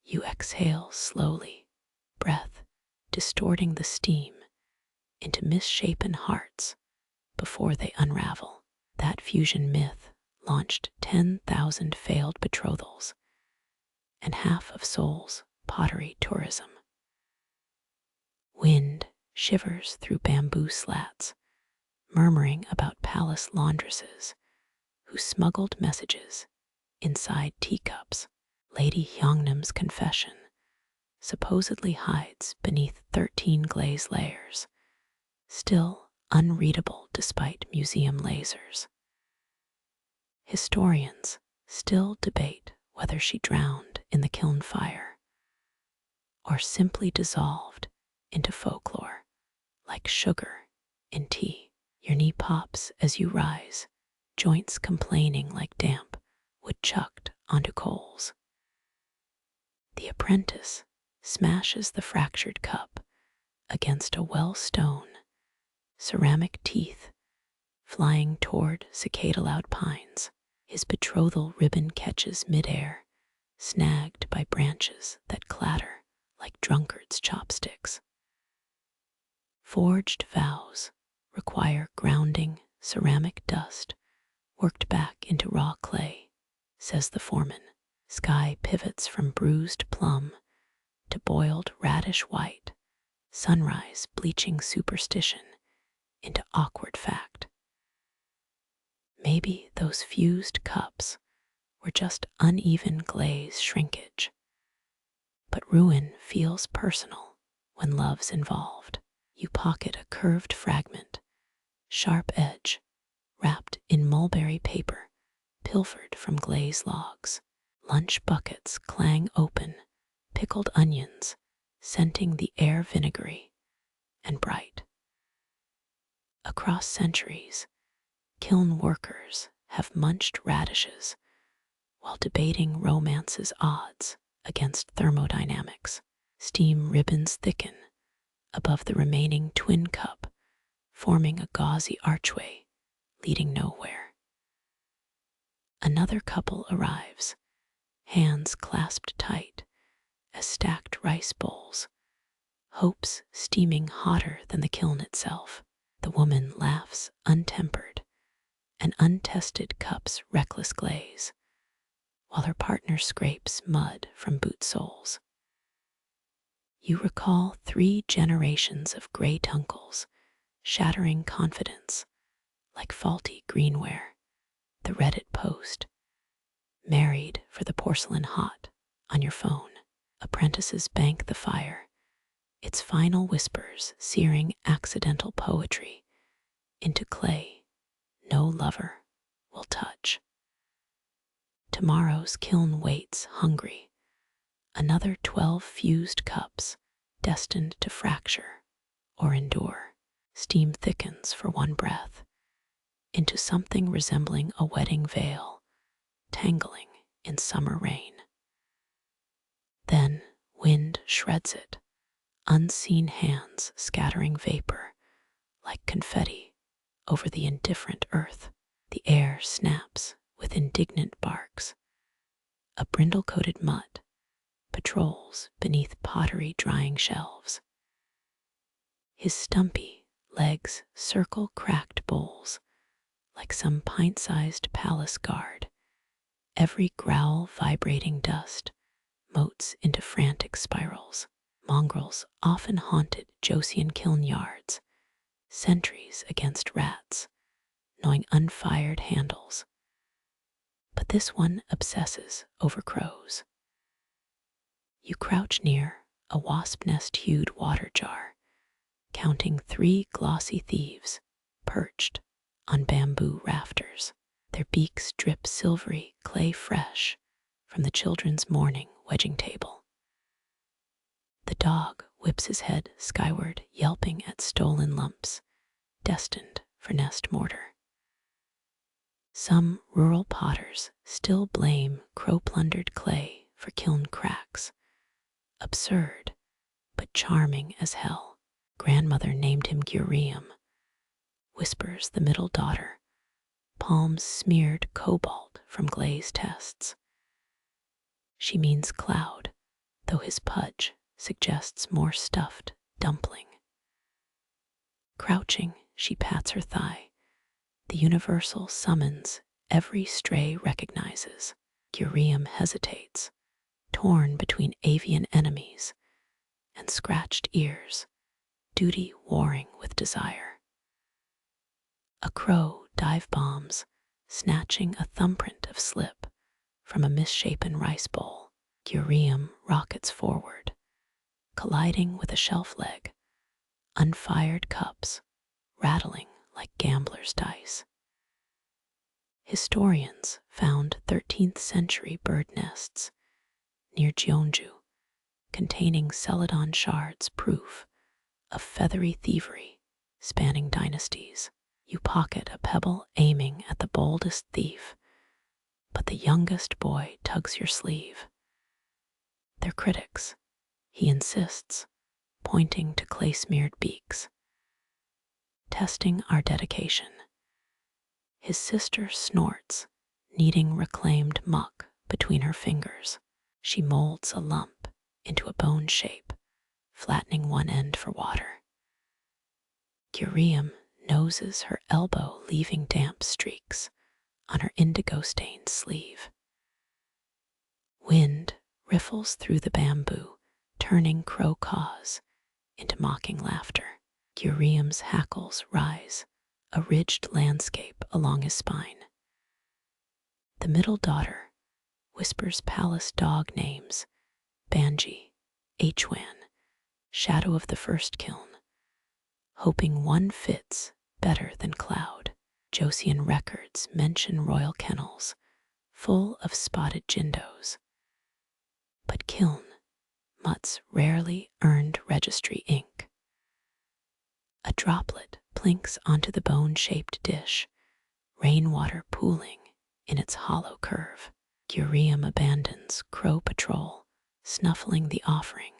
A: You exhale slowly, breath distorting the steam into misshapen hearts before they unravel. That fusion myth launched 10,000 failed betrothals and half of Seoul's pottery tourism. Wind shivers through bamboo slats, murmuring about palace laundresses who smuggled messages inside teacups. Lady Gyeongnam's confession supposedly hides beneath 13 glaze layers, still unreadable despite museum lasers. Historians still debate whether she drowned in the kiln fire or simply dissolved into folklore like sugar in tea. Your knee pops as you rise, joints complaining like damp wood chucked onto coals. The apprentice smashes the fractured cup against a well-stone, ceramic teeth flying toward cicada-loud pines. His betrothal ribbon catches midair, snagged by branches that clatter like drunkards' chopsticks. Forged vows require grounding ceramic dust worked back into raw clay, says the foreman. Sky pivots from bruised plum to boiled radish white, sunrise bleaching superstition into awkward fact. Maybe those fused cups were just uneven glaze shrinkage, but ruin feels personal when love's involved. You pocket a curved fragment, sharp edge, wrapped in mulberry paper, pilfered from glaze logs. Lunch buckets clang open, pickled onions scenting the air vinegary and bright. Across centuries, kiln workers have munched radishes while debating romance's odds against thermodynamics. Steam ribbons thicken above the remaining twin cup, forming a gauzy archway leading nowhere. Another couple arrives, hands clasped tight as stacked rice bowls, hopes steaming hotter than the kiln itself. The woman laughs untempered, an untested cup's reckless glaze, while her partner scrapes mud from boot soles. You recall 3 generations of great uncles, shattering confidence like faulty greenware. The Reddit post, married for the porcelain hot, on your phone. Apprentices bank the fire, its final whispers searing accidental poetry into clay no lover will touch. Tomorrow's kiln waits hungry, another 12 fused cups destined to fracture or endure. Steam thickens for one breath into something resembling a wedding veil, tangling in summer rain. Then wind shreds it, unseen hands scattering vapor like confetti over the indifferent earth. The air snaps with indignant barks. A brindle-coated mutt patrols beneath pottery drying shelves. His stumpy legs circle cracked bowls like some pint-sized palace guard, every growl vibrating dust motes into frantic spirals. Mongrels often haunted Joseon kiln yards, sentries against rats, gnawing unfired handles. But this one obsesses over crows. You crouch near a wasp nest-hued water jar, counting 3 glossy thieves perched on bamboo rafters. Their beaks drip silvery clay fresh from the children's morning wedging table. The dog whips his head skyward, yelping at stolen lumps, destined for nest mortar. Some rural potters still blame crow-plundered clay for kiln cracks. Absurd, but charming as hell. Grandmother named him Gyeongbokgung, whispers the middle daughter, palms smeared cobalt from Glaze tests. She means cloud, though his pudge suggests more stuffed dumpling. Crouching, she pats her thigh. The universal summons every stray recognizes. Gyeongbokgung hesitates, torn between avian enemies and scratched ears, duty warring with desire. A crow dive bombs, snatching a thumbprint of slip from a misshapen rice bowl. Gyeongbokgung rockets forward, colliding with a shelf leg, unfired cups rattling like gamblers' dice. Historians found 13th century bird nests near Jeonju containing Celadon shards, proof of feathery thievery spanning dynasties. You pocket a pebble aiming at the boldest thief, but the youngest boy tugs your sleeve. They're critics, he insists, pointing to clay-smeared beaks. Testing our dedication. His sister snorts, kneading reclaimed muck between her fingers. She molds a lump into a bone shape, flattening one end for water. Gyeongbokgung noses her elbow, leaving damp streaks on her indigo-stained sleeve. Wind riffles through the bamboo, turning crow caws into mocking laughter. Gyeongbokgung's hackles rise, a ridged landscape along his spine. The middle daughter whispers palace dog names, Banji, Hwan, shadow of the first kiln, hoping one fits better than cloud. Joseon records mention royal kennels, full of spotted jindos. But kiln mutts rarely earned registry ink. A droplet plinks onto the bone-shaped dish, rainwater pooling in its hollow curve. Gyeongbokgung abandons crow patrol, snuffling the offering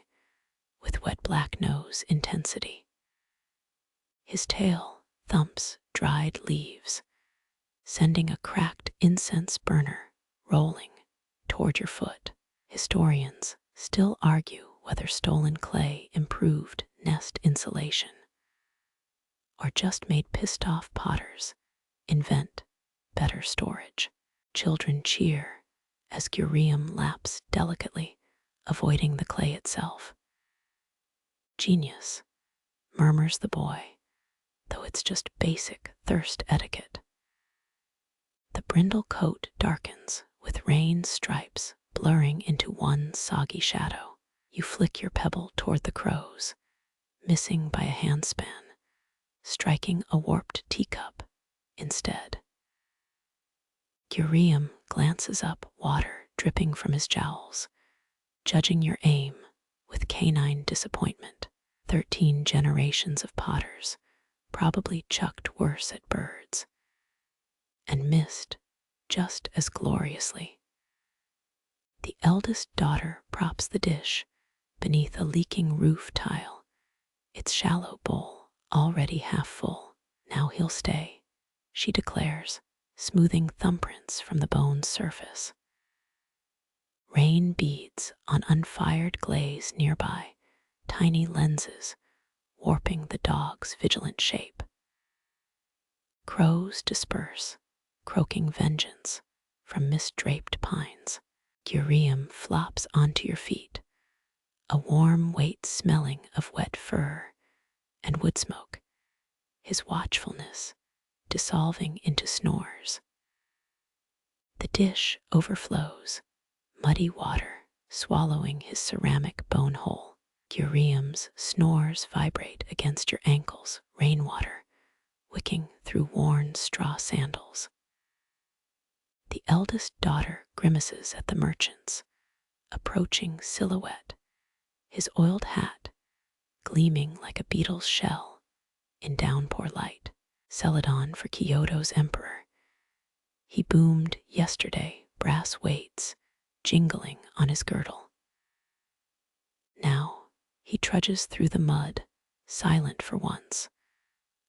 A: with wet black nose intensity. His tail thumps dried leaves, sending a cracked incense burner rolling toward your foot. Historians still argue whether stolen clay improved nest insulation or just made pissed-off potters invent better storage. Children cheer as Gyeongbokgung laps delicately, avoiding the clay itself. Genius, murmurs the boy, though it's just basic thirst etiquette. The brindle coat darkens, with rain stripes blurring into one soggy shadow. You flick your pebble toward the crows, missing by a handspan, striking a warped teacup instead. Gyeongbokgung glances up, water dripping from his jowls, judging your aim with canine disappointment. 13 generations of potters probably chucked worse at birds and missed just as gloriously. The eldest daughter props the dish beneath a leaking roof tile, its shallow bowl already half full. Now he'll stay, she declares, smoothing thumbprints from the bone's surface. Rain beads on unfired glaze nearby, tiny lenses warping the dog's vigilant shape. Crows disperse, croaking vengeance from mist-draped pines. Gurium flops onto your feet, a warm weight smelling of wet fur and wood smoke, his watchfulness dissolving into snores. The dish overflows, muddy water swallowing his ceramic bone hole. Gurium's snores vibrate against your ankles, rainwater wicking through worn straw sandals. The eldest daughter grimaces at the merchant's approaching silhouette, his oiled hat gleaming like a beetle's shell in downpour light. Celadon for Kyoto's emperor. He boomed yesterday, brass weights jingling on his girdle. Now he trudges through the mud, silent for once,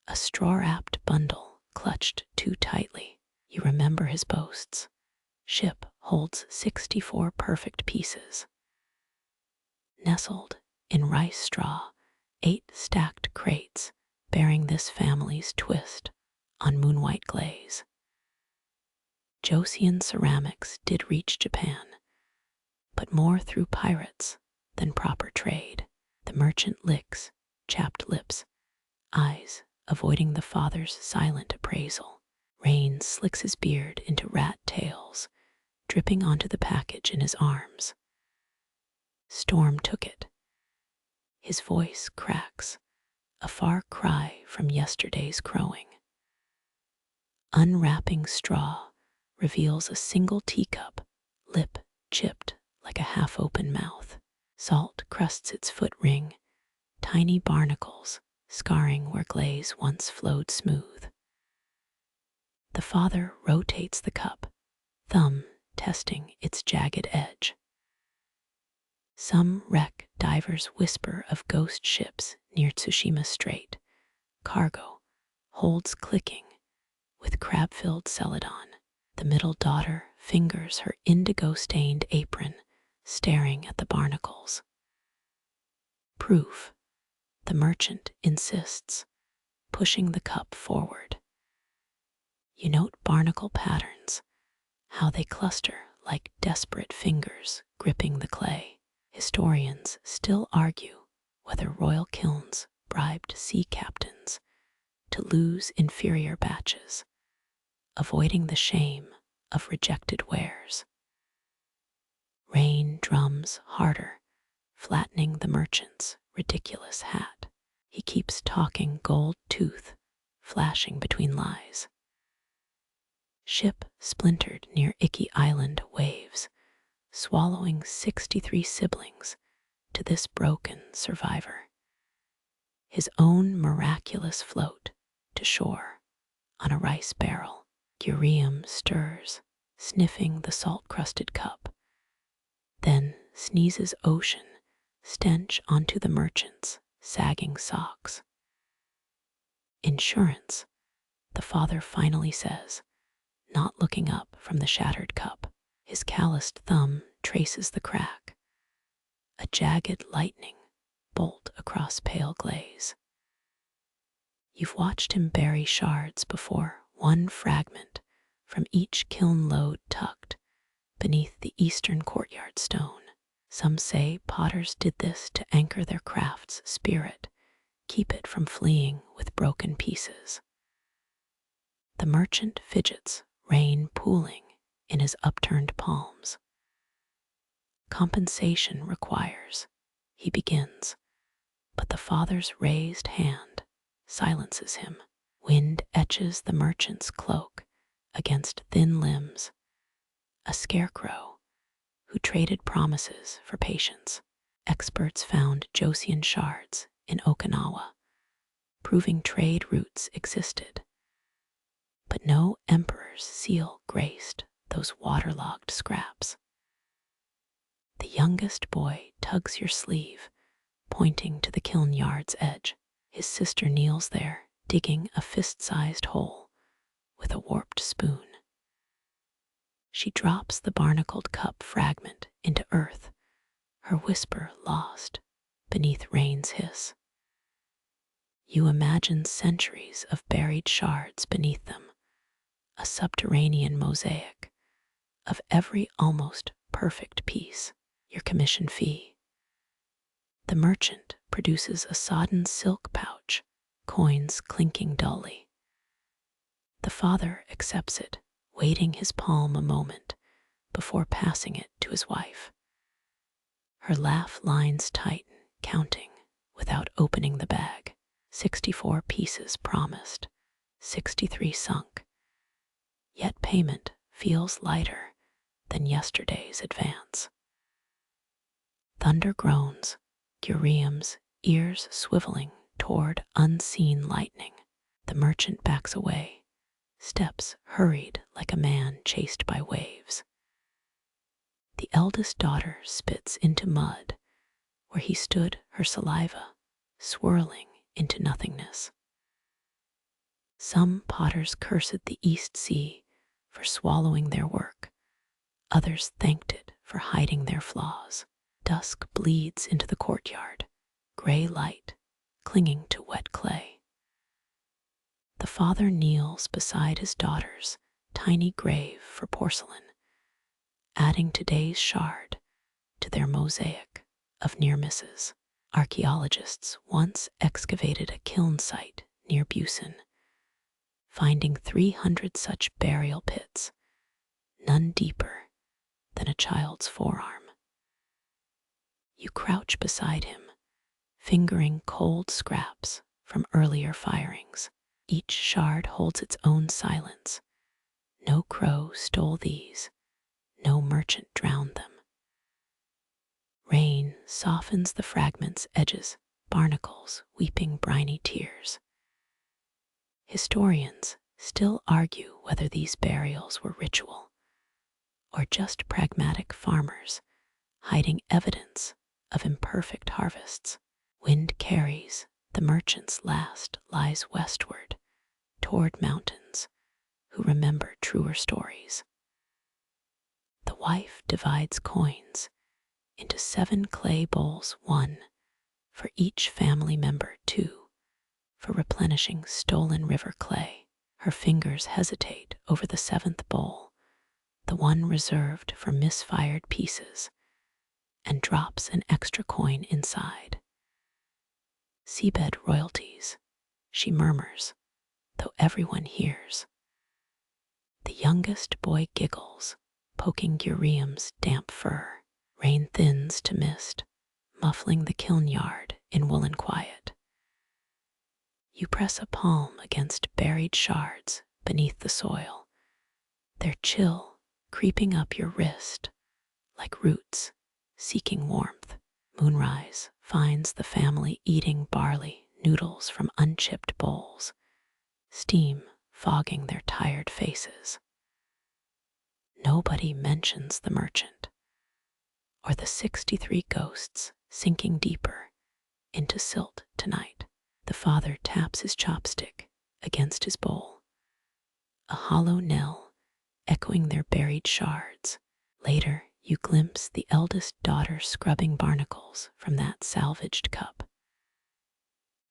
A: a straw-wrapped bundle clutched too tightly. You remember his boasts. Ship holds 64 perfect pieces. Nestled in rice straw, 8 stacked crates bearing this family's twist on moon-white glaze. Joseon ceramics did reach Japan, but more through pirates than proper trade. The merchant licks chapped lips, eyes avoiding the father's silent appraisal. Rain slicks his beard into rat tails, dripping onto the package in his arms. Storm took it. His voice cracks, a far cry from yesterday's crowing. Unwrapping straw reveals a single teacup, lip chipped like a half-open mouth. Salt crusts its foot ring, tiny barnacles scarring where glaze once flowed smooth. The father rotates the cup, thumb testing its jagged edge. Some wreck divers whisper of ghost ships near Tsushima Strait. Cargo holds clicking with crab-filled Celadon. The middle daughter fingers her indigo-stained apron, staring at the barnacles. Proof, the merchant insists, pushing the cup forward. You note barnacle patterns, how they cluster like desperate fingers gripping the clay. Historians still argue whether royal kilns bribed sea captains to lose inferior batches, avoiding the shame of rejected wares. Rain drums harder, flattening the merchant's ridiculous hat. He keeps talking gold tooth, flashing between lies. Ship splintered near Iki Island waves, swallowing 63 siblings to this broken survivor. His own miraculous float to shore on a rice barrel. Gurium stirs, sniffing the salt-crusted cup, then sneezes ocean stench onto the merchant's sagging socks. Insurance, the father finally says, not looking up from the shattered cup. His calloused thumb traces the crack, a jagged lightning bolt across pale glaze. You've watched him bury shards before, one fragment from each kiln load tucked beneath the eastern courtyard stone. Some say potters did this to anchor their craft's spirit, keep it from fleeing with broken pieces. The merchant fidgets, rain pooling in his upturned palms. Compensation requires, he begins, but the father's raised hand silences him. Wind etches the merchant's cloak against thin limbs, a scarecrow who traded promises for patience. Experts found Joseon shards in Okinawa, proving trade routes existed. But no emperor's seal graced those waterlogged scraps. The youngest boy tugs your sleeve, pointing to the kiln yard's edge. His sister kneels there, digging a fist-sized hole with a warped spoon. She drops the barnacled cup fragment into earth, her whisper lost beneath rain's hiss. You imagine centuries of buried shards beneath them, a subterranean mosaic of every almost perfect piece. Your commission fee. The merchant produces a sodden silk pouch, coins clinking dully. The father accepts it, waiting his palm a moment before passing it to his wife. Her laugh lines tighten, counting without opening the bag. 64 pieces promised, 63 sunk. Yet payment feels lighter than yesterday's advance. Thunder groans, Gurium's ears swiveling toward unseen lightning. The merchant backs away, steps hurried like a man chased by waves. The eldest daughter spits into mud where he stood, her saliva swirling into nothingness. Some potters cursed the East Sea for swallowing their work. Others thanked it for hiding their flaws. Dusk bleeds into the courtyard, gray light clinging to wet clay. The father kneels beside his daughter's tiny grave for porcelain, adding today's shard to their mosaic of near misses. Archaeologists once excavated a kiln site near Busan, finding 300 such burial pits, none deeper than a child's forearm. You crouch beside him, fingering cold scraps from earlier firings. Each shard holds its own silence. No crow stole these, no merchant drowned them. Rain softens the fragments' edges, barnacles weeping briny tears. Historians still argue whether these burials were ritual or just pragmatic farmers hiding evidence of imperfect harvests. Wind carries, the merchant's last lies westward, toward mountains who remember truer stories. The wife divides coins into 7 clay bowls, 1 for each family member, 2 for replenishing stolen river clay. Her fingers hesitate over the 7th bowl, the one reserved for misfired pieces, and drops an extra coin inside. Seabed royalties, she murmurs, though everyone hears. The youngest boy giggles, poking Gurium's damp fur. Rain thins to mist, muffling the kiln yard in woolen quiet. You press a palm against buried shards beneath the soil, their chill creeping up your wrist like roots seeking warmth. Moonrise finds the family eating barley noodles from unchipped bowls, steam fogging their tired faces. Nobody mentions the merchant or the 63 ghosts sinking deeper into silt tonight. The father taps his chopstick against his bowl, a hollow knell echoing their buried shards. Later, you glimpse the eldest daughter scrubbing barnacles from that salvaged cup.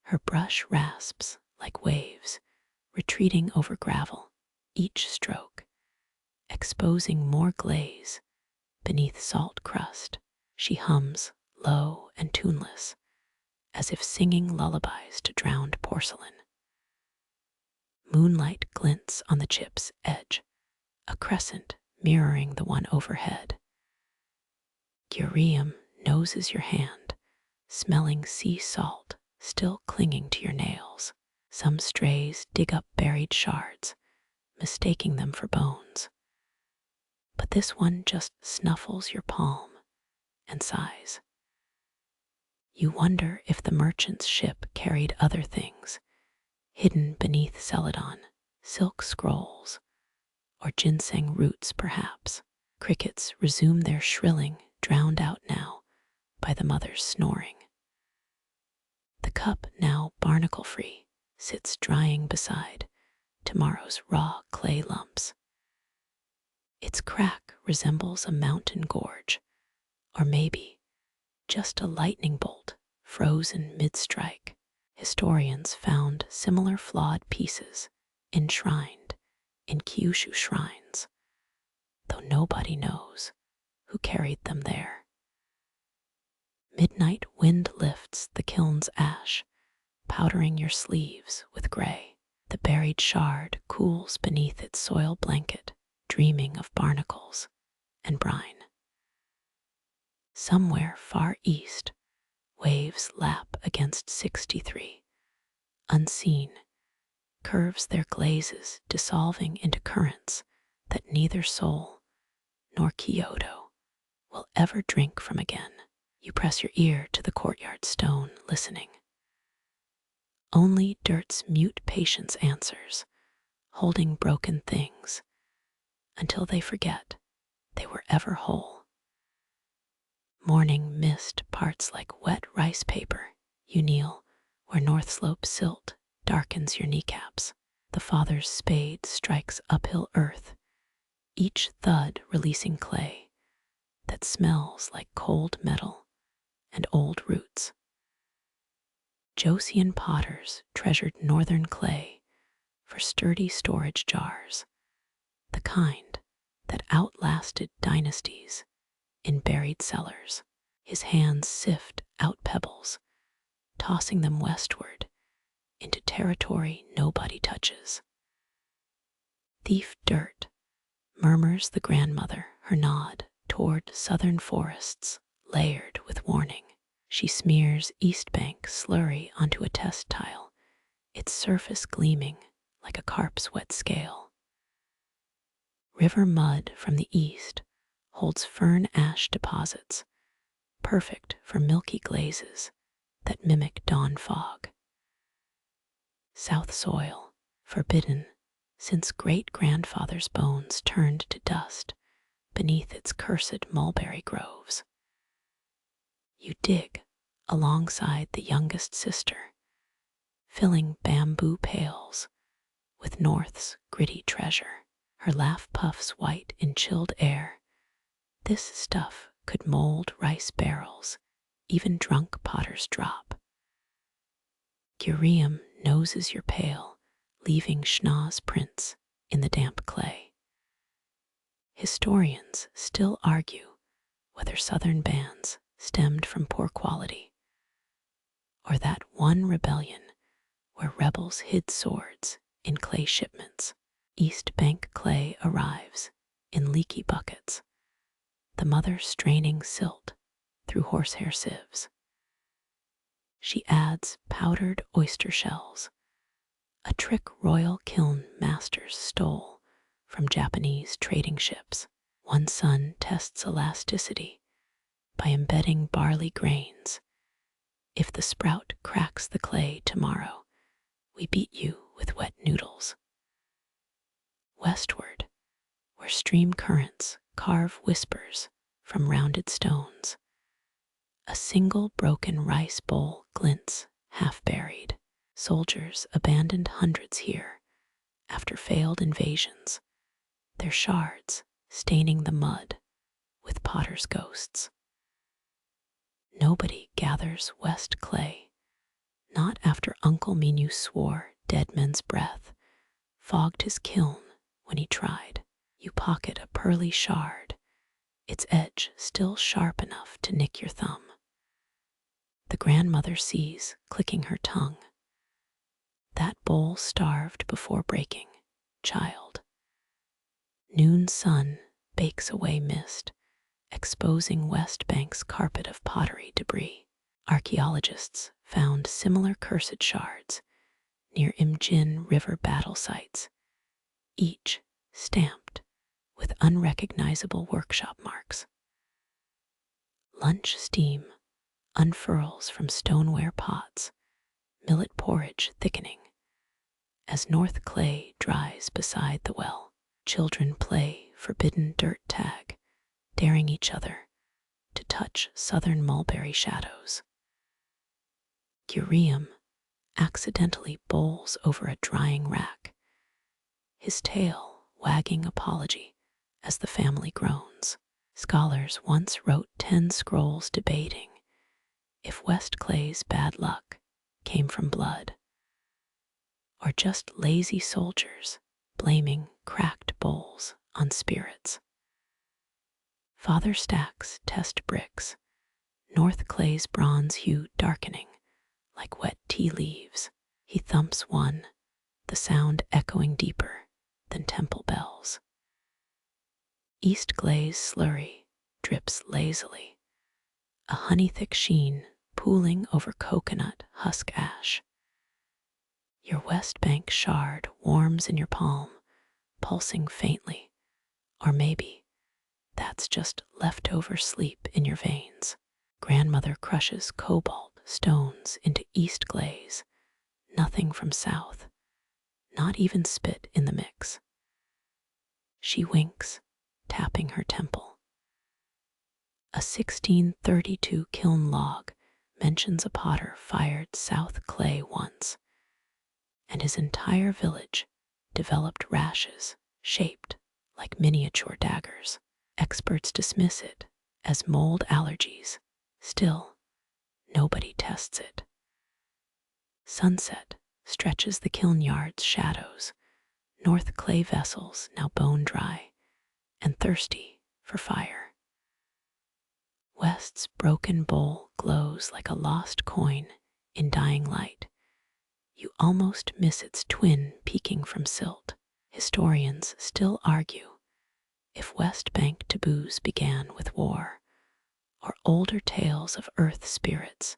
A: Her brush rasps like waves, retreating over gravel, each stroke exposing more glaze beneath salt crust. She hums, low and tuneless, as if singing lullabies to drowned porcelain. Moonlight glints on the chip's edge, a crescent mirroring the one overhead. Gurium noses your hand, smelling sea salt still clinging to your nails. Some strays dig up buried shards, mistaking them for bones. But this one just snuffles your palm and sighs. You wonder if the merchant's ship carried other things, hidden beneath Celadon, silk scrolls, or ginseng roots perhaps. Crickets resume their shrilling, drowned out now by the mother's snoring. The cup, now barnacle-free, sits drying beside tomorrow's raw clay lumps. Its crack resembles a mountain gorge, or maybe just a lightning bolt frozen mid-strike. Historians found similar flawed pieces enshrined in Kyushu shrines, though nobody knows who carried them there. Midnight wind lifts the kiln's ash, powdering your sleeves with gray. The buried shard cools beneath its soil blanket, dreaming of barnacles and brine. Somewhere far east, waves lap against 63. Unseen, curves their glazes dissolving into currents that neither Seoul nor Kyoto will ever drink from again. You press your ear to the courtyard stone, listening. Only dirt's mute patience answers, holding broken things until they forget they were ever whole. Morning mist parts like wet rice paper. You kneel where North Slope silt darkens your kneecaps. The father's spade strikes uphill earth, each thud releasing clay that smells like cold metal and old roots. Joseon potters treasured northern clay for sturdy storage jars, the kind that outlasted dynasties in buried cellars. His hands sift out pebbles, tossing them westward into territory nobody touches. Thief dirt, murmurs the grandmother, her nod toward southern forests layered with warning. She smears East Bank slurry onto a test tile, its surface gleaming like a carp's wet scale. River mud from the east holds fern ash deposits, perfect for milky glazes that mimic dawn fog. South soil, forbidden since great-grandfather's bones turned to dust beneath its cursed mulberry groves. You dig alongside the youngest sister, filling bamboo pails with North's gritty treasure. Her laugh puffs white in chilled air. This stuff could mold rice barrels, even drunk potters drop. Gurium noses your pail, leaving schnoz prints in the damp clay. Historians still argue whether southern bans stemmed from poor quality, or that one rebellion where rebels hid swords in clay shipments. East Bank clay arrives in leaky buckets, the mother straining silt through horsehair sieves. She adds powdered oyster shells, a trick royal kiln masters stole from Japanese trading ships. One son tests elasticity by embedding barley grains. If the sprout cracks the clay tomorrow, we beat you with wet noodles. Westward, where stream currents carve whispers from rounded stones, a single broken rice bowl glints half buried. Soldiers abandoned hundreds here after failed invasions, their shards staining the mud with potters' ghosts. Nobody gathers West clay, not after Uncle Minu swore dead men's breath fogged his kiln when he tried. You pocket a pearly shard, its edge still sharp enough to nick your thumb. The grandmother sees, clicking her tongue. That bowl starved before breaking, child. Noon sun bakes away mist, exposing West Bank's carpet of pottery debris. Archaeologists found similar cursed shards near Imjin River battle sites, each stamped with unrecognizable workshop marks. Lunch steam unfurls from stoneware pots, millet porridge thickening. As North clay dries beside the well, children play forbidden dirt tag, daring each other to touch southern mulberry shadows. Gurium accidentally bowls over a drying rack, his tail wagging apology as the family groans. Scholars once wrote 10 scrolls debating if West Clay's bad luck came from blood, or just lazy soldiers blaming cracked bowls on spirits. Father stacks test bricks, North Clay's bronze hue darkening like wet tea leaves. He thumps one, the sound echoing deeper than temple bells. East Glaze slurry drips lazily, a honey-thick sheen pooling over coconut husk ash. Your West Bank shard warms in your palm, pulsing faintly, or maybe that's just leftover sleep in your veins. Grandmother crushes cobalt stones into East Glaze, nothing from South, not even spit in the mix. She winks, tapping her temple. A 1632 kiln log mentions a potter fired South Clay once, and his entire village developed rashes shaped like miniature daggers. Experts dismiss it as mold allergies. Still, nobody tests it. Sunset stretches the kiln yard's shadows, North Clay vessels now bone dry and thirsty for fire. West's broken bowl glows like a lost coin in dying light. You almost miss its twin peeking from silt. Historians still argue if West Bank taboos began with war, or older tales of earth spirits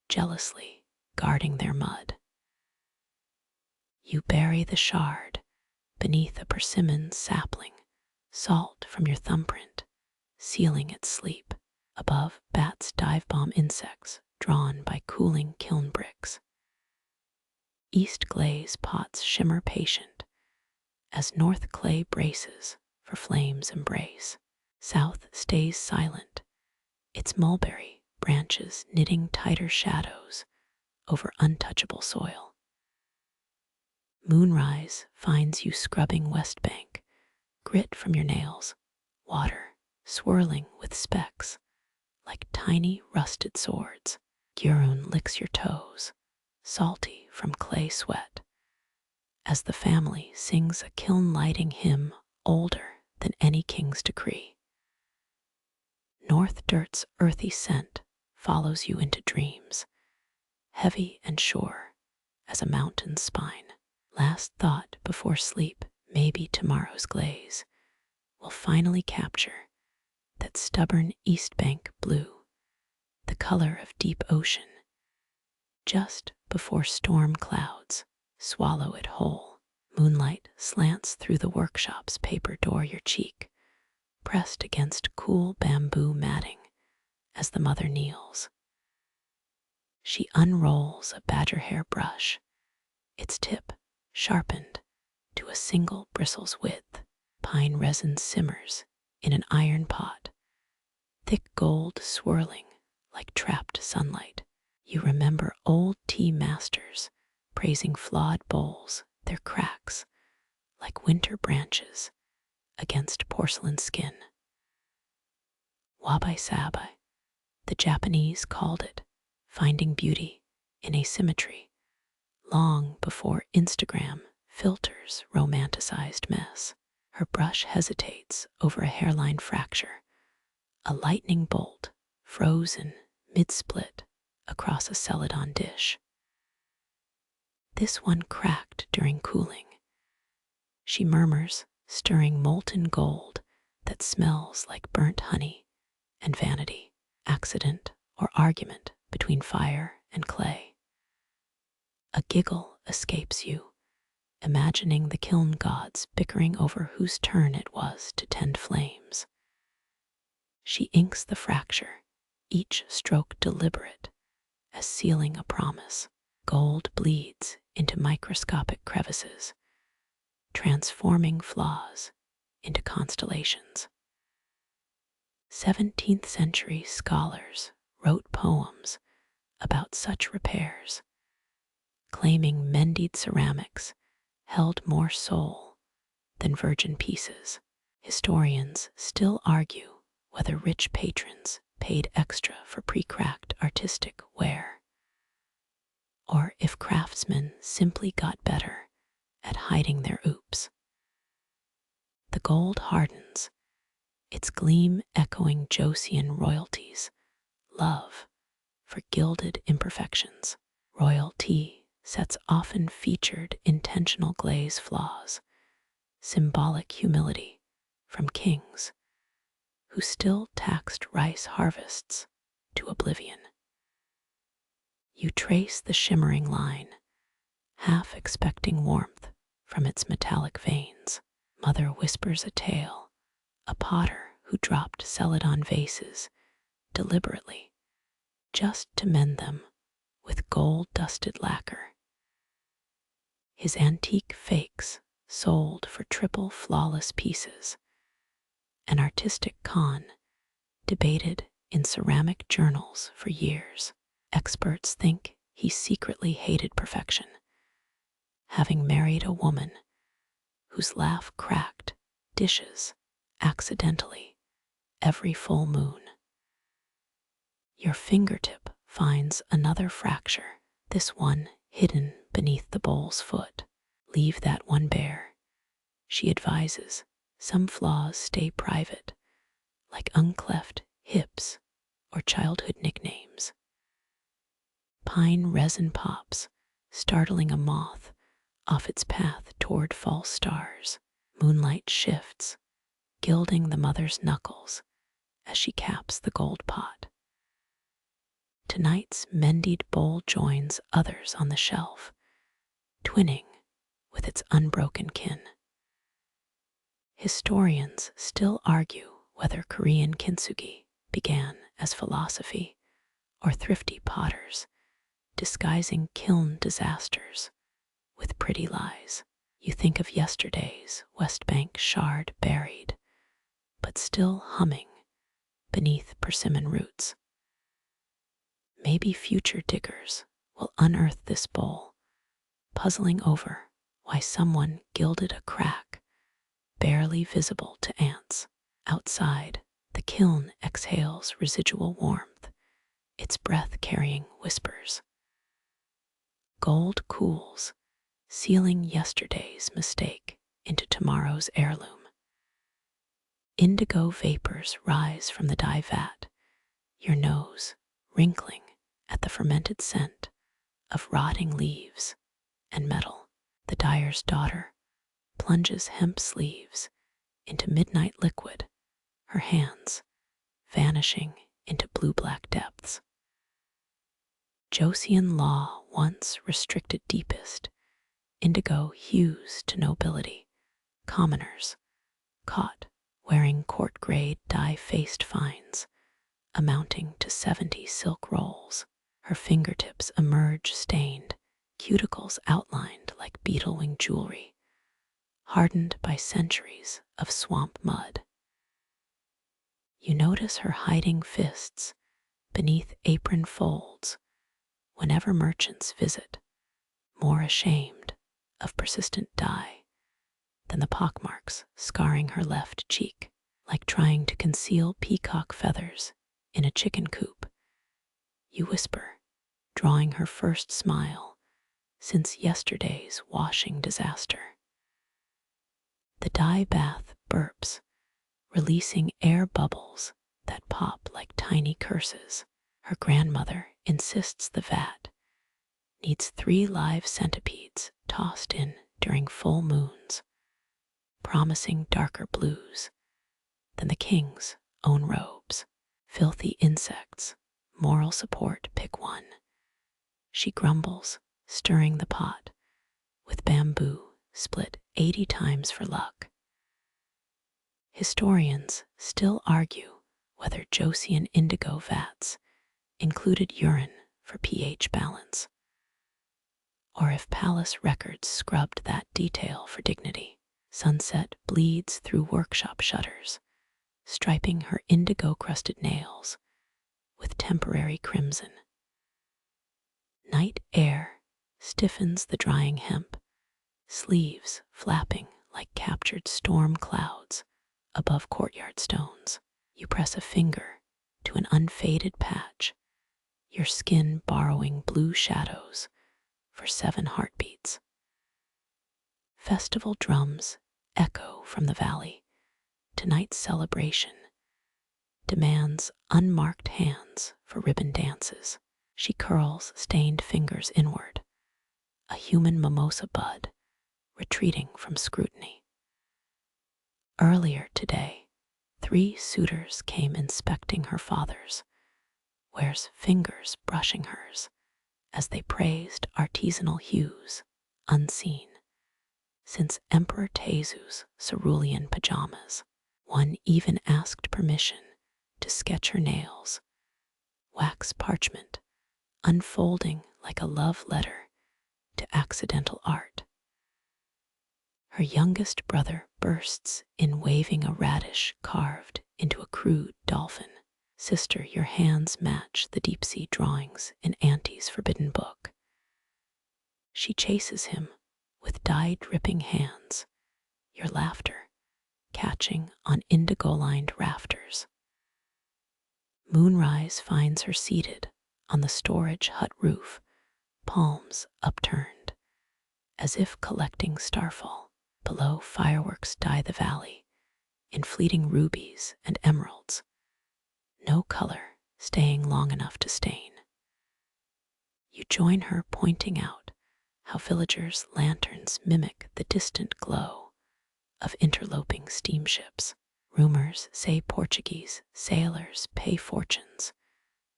A: jealously guarding their mud. You bury the shard beneath a persimmon sapling, salt from your thumbprint sealing its sleep. Above, bats dive bomb insects drawn by cooling kiln bricks. East Glaze pots shimmer patient as North Clay braces for flame's embrace. South stays silent, its mulberry branches knitting tighter shadows over untouchable soil. Moonrise finds you scrubbing West Bank, grit from your nails, water swirling with specks like tiny rusted swords. Gyeongbokgung licks your toes, salty from clay sweat, as the family sings a kiln lighting hymn older than any king's decree. North Dirt's earthy scent follows you into dreams, heavy and sure as a mountain's spine. Last thought before sleep, maybe tomorrow's glaze will finally capture that stubborn East Bank blue, the color of deep ocean, just before storm clouds swallow it whole. Moonlight slants through the workshop's paper door, your cheek pressed against cool bamboo matting as the mother kneels. She unrolls a badger hair brush, its tip sharpened to a single bristle's width. Pine resin simmers in an iron pot, thick gold swirling like trapped sunlight. You remember old tea masters praising flawed bowls, their cracks like winter branches against porcelain skin. Wabi-sabi, the Japanese called it, finding beauty in asymmetry, long before Instagram filters romanticized mess. Her brush hesitates over a hairline fracture, a lightning bolt frozen mid-split across a Celadon dish. This one cracked during cooling. She murmurs, stirring molten gold that smells like burnt honey and vanity, accident or argument between fire and clay. A giggle escapes you, imagining the kiln gods bickering over whose turn it was to tend flames. She inks the fracture, each stroke deliberate as sealing a promise. Gold bleeds into microscopic crevices, transforming flaws into constellations. 17th century scholars wrote poems about such repairs, claiming mended ceramics held more soul than virgin pieces. Historians still argue whether rich patrons paid extra for pre-cracked artistic ware, or if craftsmen simply got better at hiding their oops. The gold hardens, its gleam echoing Joseon royalty's love for gilded imperfections. Royalty sets often featured intentional glaze flaws, symbolic humility from kings who still taxed rice harvests to oblivion. You trace the shimmering line, half expecting warmth from its metallic veins. Mother whispers a tale, a potter who dropped Celadon vases deliberately just to mend them with gold-dusted lacquer. His antique fakes sold for triple flawless pieces. An artistic con debated in ceramic journals for years. Experts think he secretly hated perfection, having married a woman whose laugh cracked dishes accidentally every full moon. Your fingertip finds another fracture, this one hidden beneath the bowl's foot. Leave that one bare, she advises. Some flaws stay private, like uncleft hips or childhood nicknames. Pine resin pops, startling a moth off its path toward false stars. Moonlight shifts, gilding the mother's knuckles as she caps the gold pot. Tonight's mended bowl joins others on the shelf, twinning with its unbroken kin. Historians still argue whether Korean kintsugi began as philosophy or thrifty potters disguising kiln disasters with pretty lies. You think of yesterday's West Bank shard buried, but still humming beneath persimmon roots. Maybe future diggers will unearth this bowl, puzzling over why someone gilded a crack barely visible to ants. Outside, the kiln exhales residual warmth, its breath carrying whispers. Gold cools, sealing yesterday's mistake into tomorrow's heirloom. Indigo vapors rise from the dye vat, your nose wrinkling at the fermented scent of rotting leaves and metal. The dyer's daughter plunges hemp sleeves into midnight liquid, her hands vanishing into blue-black depths. Joseon law once restricted deepest indigo hues to nobility. Commoners, caught wearing court-grade dye-faced fines, amounting to 70 silk rolls. Her fingertips emerge stained, cuticles outlined like beetle-wing jewelry, hardened by centuries of swamp mud. You notice her hiding fists beneath apron folds whenever merchants visit, more ashamed of persistent dye than the pockmarks scarring her left cheek. Like trying to conceal peacock feathers in a chicken coop, you whisper, drawing her first smile since yesterday's washing disaster. The dye bath burps, releasing air bubbles that pop like tiny curses. Her grandmother insists the vat needs 3 live centipedes tossed in during full moons, promising darker blues than the king's own robes. Filthy insects, moral support, pick one. She grumbles, stirring the pot with bamboo split 80 times for luck. Historians still argue whether Joseon indigo vats included urine for pH balance, or if palace records scrubbed that detail for dignity. Sunset bleeds through workshop shutters, striping her indigo-crusted nails with temporary crimson. Night air stiffens the drying hemp, sleeves flapping like captured storm clouds above courtyard stones. You press a finger to an unfaded patch, your skin borrowing blue shadows for 7 heartbeats. Festival drums echo from the valley. Tonight's celebration demands unmarked hands for ribbon dances. She curls stained fingers inward, a human mimosa bud retreating from scrutiny. Earlier today, 3 suitors came inspecting her father's, Ware's fingers brushing hers as they praised artisanal hues unseen since Emperor Taezu's cerulean pajamas. One even asked permission to sketch her nails, wax parchment unfolding like a love letter to accidental art. Her youngest brother bursts in waving a radish carved into a crude dolphin. Sister, your hands match the deep-sea drawings in Auntie's forbidden book. She chases him with dye-dripping hands, your laughter catching on indigo-lined rafters. Moonrise finds her seated on the storage hut roof, palms upturned, as if collecting starfall. Below, fireworks dye the valley in fleeting rubies and emeralds, no color staying long enough to stain. You join her pointing out how villagers' lanterns mimic the distant glow of interloping steamships. Rumors say Portuguese sailors pay fortunes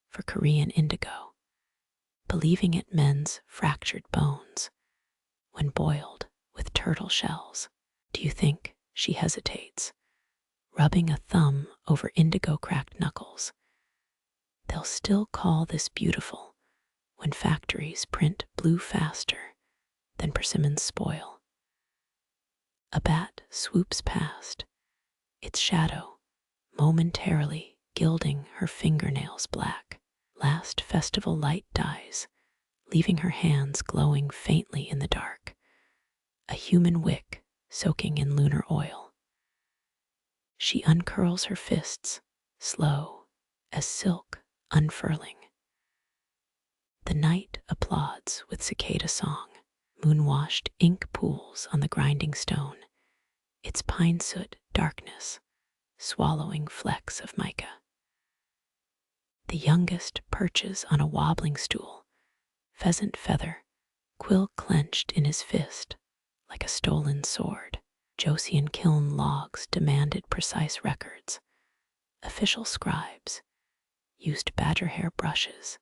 A: for Korean indigo, believing it mends fractured bones when boiled with turtle shells. Do you think she hesitates, rubbing a thumb over indigo-cracked knuckles? They'll still call this beautiful when factories print blue faster than persimmons spoil. A bat swoops past, its shadow momentarily gilding her fingernails black. Last festival light dies, leaving her hands glowing faintly in the dark, a human wick soaking in lunar oil. She uncurls her fists, slow as silk unfurling. The night applauds with cicada song, moon-washed ink pools on the grinding stone, its pine soot darkness swallowing flecks of mica. The youngest perches on a wobbling stool, pheasant feather, quill clenched in his fist like a stolen sword. Joseon kiln logs demanded precise records. Official scribes used badger hair brushes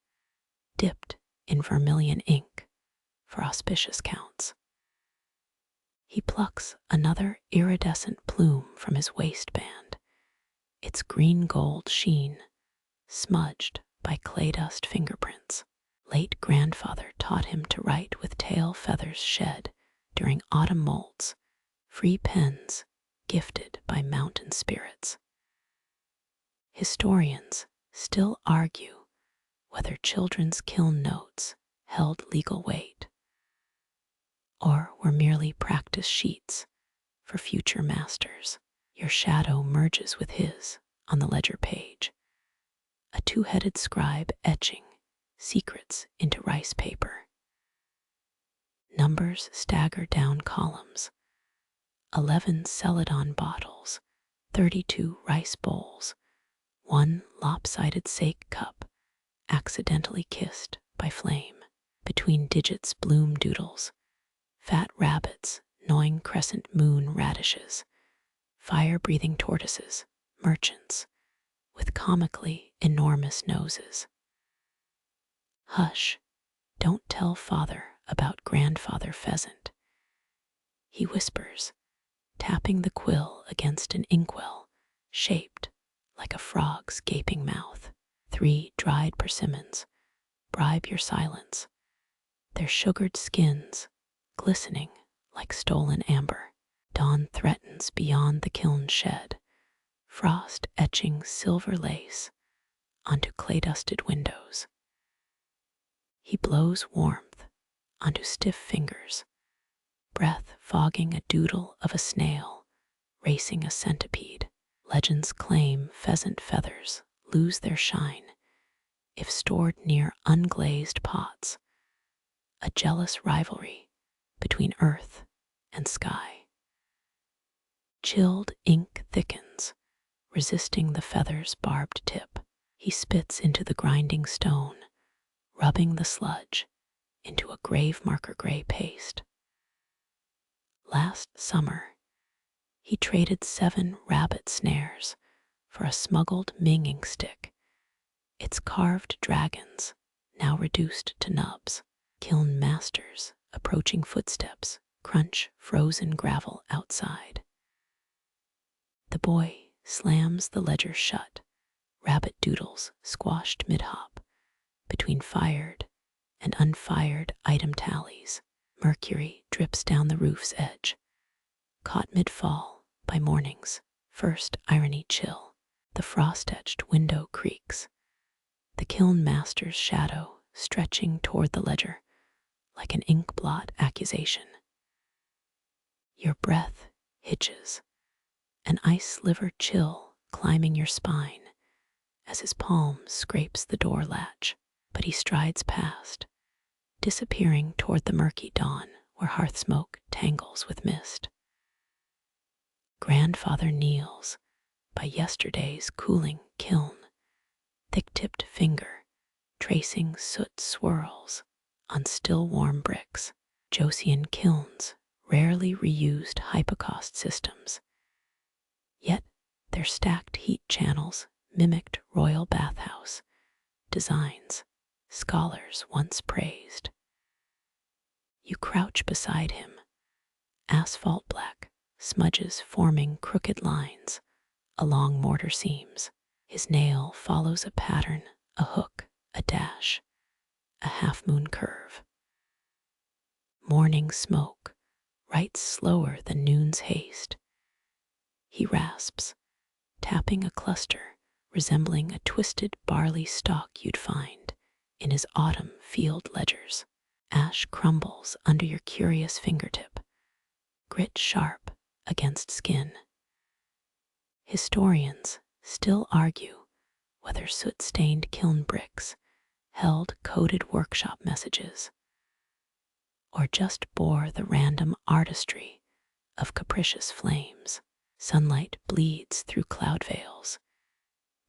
A: dipped in vermilion ink for auspicious counts. He plucks another iridescent plume from his waistband, its green-gold sheen smudged by clay dust fingerprints. Late grandfather taught him to write with tail feathers shed during autumn molts, free pens gifted by mountain spirits. Historians still argue whether children's kiln notes held legal weight or were merely practice sheets for future masters. Your shadow merges with his on the ledger page, a 2-headed scribe etching secrets into rice paper. Numbers stagger down columns, 11 Celadon bottles, 32 rice bowls, 1 lopsided sake cup accidentally kissed by flame. Between digits bloom doodles, fat rabbits gnawing crescent moon radishes, fire-breathing tortoises, merchants with comically enormous noses. Hush, don't tell father about grandfather pheasant, he whispers, tapping the quill against an inkwell shaped like a frog's gaping mouth. 3 dried persimmons bribe your silence, their sugared skins glistening like stolen amber. Dawn threatens beyond the kiln shed, frost etching silver lace onto clay-dusted windows. He blows warmth onto stiff fingers, breath fogging a doodle of a snail racing a centipede. Legends claim pheasant feathers lose their shine if stored near unglazed pots, a jealous rivalry between earth and sky. Chilled ink thickens, resisting the feather's barbed tip. He spits into the grinding stone, rubbing the sludge into a grave marker gray paste. Last summer, he traded 7 rabbit snares for a smuggled Ming ink stick, its carved dragons now reduced to nubs. Kiln masters approaching footsteps crunch frozen gravel outside. The boy slams the ledger shut, rabbit doodles squashed mid-hop between fired and unfired item tallies. Mercury drips down the roof's edge, caught mid-fall by morning's first irony chill. The frost-etched window creaks, the kiln master's shadow stretching toward the ledger like an ink blot accusation. Your breath hitches, an ice sliver chill climbing your spine as his palm scrapes the door latch, but he strides past, disappearing toward the murky dawn where hearth smoke tangles with mist. Grandfather kneels by yesterday's cooling kiln, thick-tipped finger tracing soot swirls on still warm bricks. Joseon kilns rarely reused hypocaust systems, yet their stacked heat channels mimicked royal bathhouse designs scholars once praised. You crouch beside him, asphalt black smudges forming crooked lines along mortar seams. His nail follows a pattern, a hook, a dash, a half-moon curve. Morning smoke writes slower than noon's haste. He rasps, tapping a cluster resembling a twisted barley stalk you'd find in his autumn field ledgers. Ash crumbles under your curious fingertip, grit sharp against skin. Historians still argue whether soot-stained kiln bricks held coded workshop messages or just bore the random artistry of capricious flames. Sunlight bleeds through cloud veils,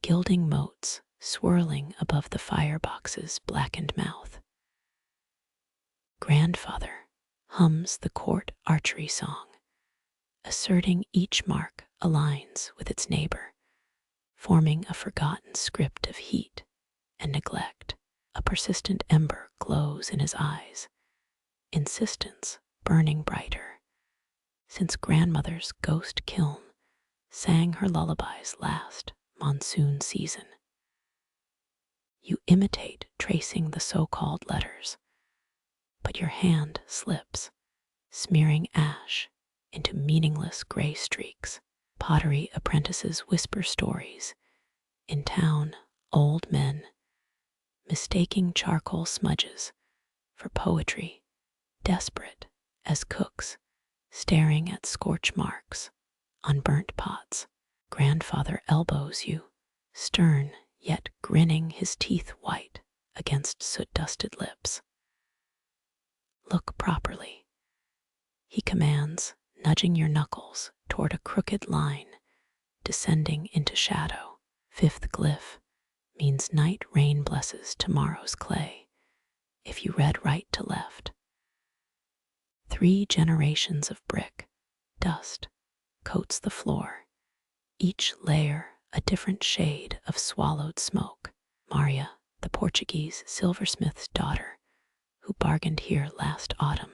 A: gilding motes swirling above the firebox's blackened mouth. Grandfather hums the court archery song, asserting each mark aligns with its neighbor, forming a forgotten script of heat and neglect. A persistent ember glows in his eyes, insistence burning brighter, since grandmother's ghost kiln sang her lullabies last monsoon season. You imitate tracing the so-called letters, but your hand slips, smearing ash into meaningless gray streaks. Pottery apprentices whisper stories. In town, old men, mistaking charcoal smudges for poetry, desperate as cooks, staring at scorch marks on burnt pots. Grandfather elbows you, stern yet grinning, his teeth white against soot-dusted lips. Look properly, he commands, nudging your knuckles toward a crooked line descending into shadow. Fifth glyph means night rain blesses tomorrow's clay, if you read right to left. 3 generations of brick, dust, coats the floor, each layer a different shade of swallowed smoke. Maria, the Portuguese silversmith's daughter, who bargained here last autumn,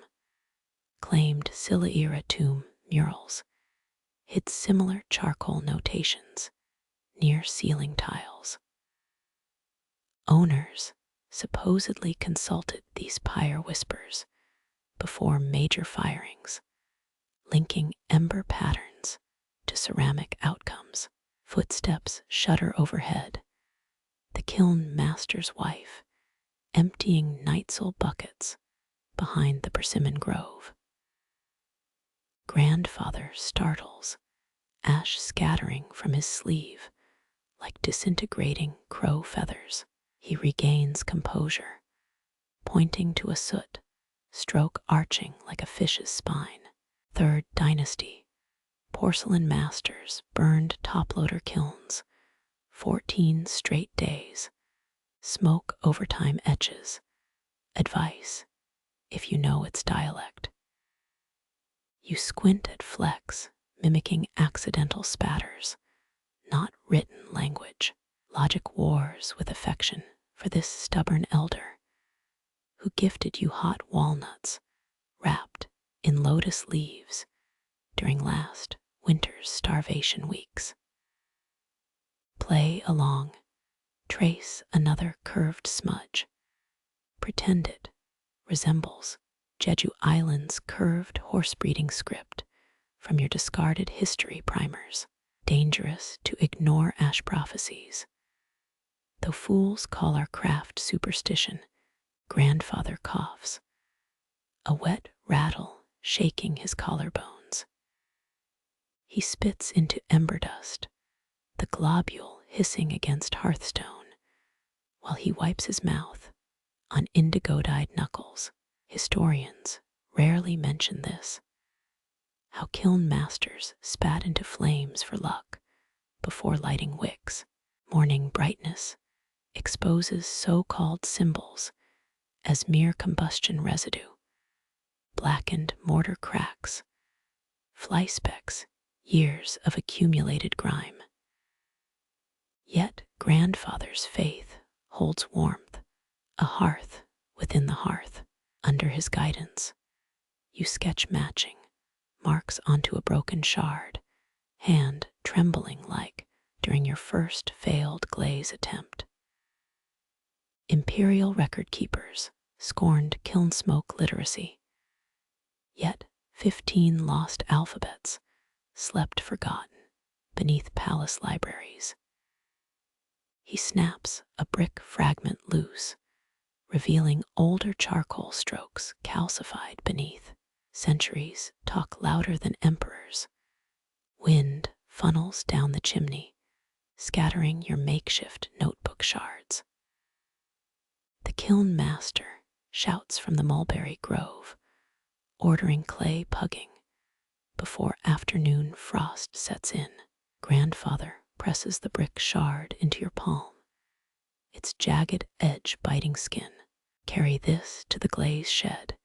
A: claimed Silla-era tomb murals hid similar charcoal notations near ceiling tiles. Owners supposedly consulted these pyre whispers before major firings, linking ember patterns to ceramic outcomes. Footsteps shudder overhead, the kiln master's wife emptying nightsel buckets behind the persimmon grove. Grandfather startles, ash scattering from his sleeve like disintegrating crow feathers. He regains composure, pointing to a soot stroke arching like a fish's spine. Third dynasty, porcelain masters burned toploader kilns, 14 straight days, smoke overtime etches. Advice, if you know its dialect. You squint at flecks, mimicking accidental spatters, not written language. Logic wars with affection for this stubborn elder who gifted you hot walnuts wrapped in lotus leaves during last winter's starvation weeks. Play along, trace another curved smudge. Pretend it resembles Jeju Island's curved horse-breeding script from your discarded history primers. Dangerous to ignore ash prophecies. Though fools call our craft superstition, grandfather coughs, a wet rattle shaking his collarbones. He spits into ember dust, the globule hissing against hearthstone, while he wipes his mouth on indigo-dyed knuckles. Historians rarely mention this, how kiln masters spat into flames for luck before lighting wicks. Morning brightness exposes so-called symbols as mere combustion residue, blackened mortar cracks, fly specks, years of accumulated grime. Yet grandfather's faith holds warmth, a hearth within the hearth. Under his guidance, you sketch matching marks onto a broken shard, hand trembling like during your first failed glaze attempt. Imperial record keepers scorned kiln smoke literacy, yet 15 lost alphabets slept forgotten beneath palace libraries. He snaps a brick fragment loose, revealing older charcoal strokes calcified beneath. Centuries talk louder than emperors. Wind funnels down the chimney, scattering your makeshift notebook shards. The kiln master shouts from the mulberry grove, ordering clay pugging before afternoon frost sets in. Grandfather presses the brick shard into your palm, its jagged edge biting skin. Carry this to the glaze shed.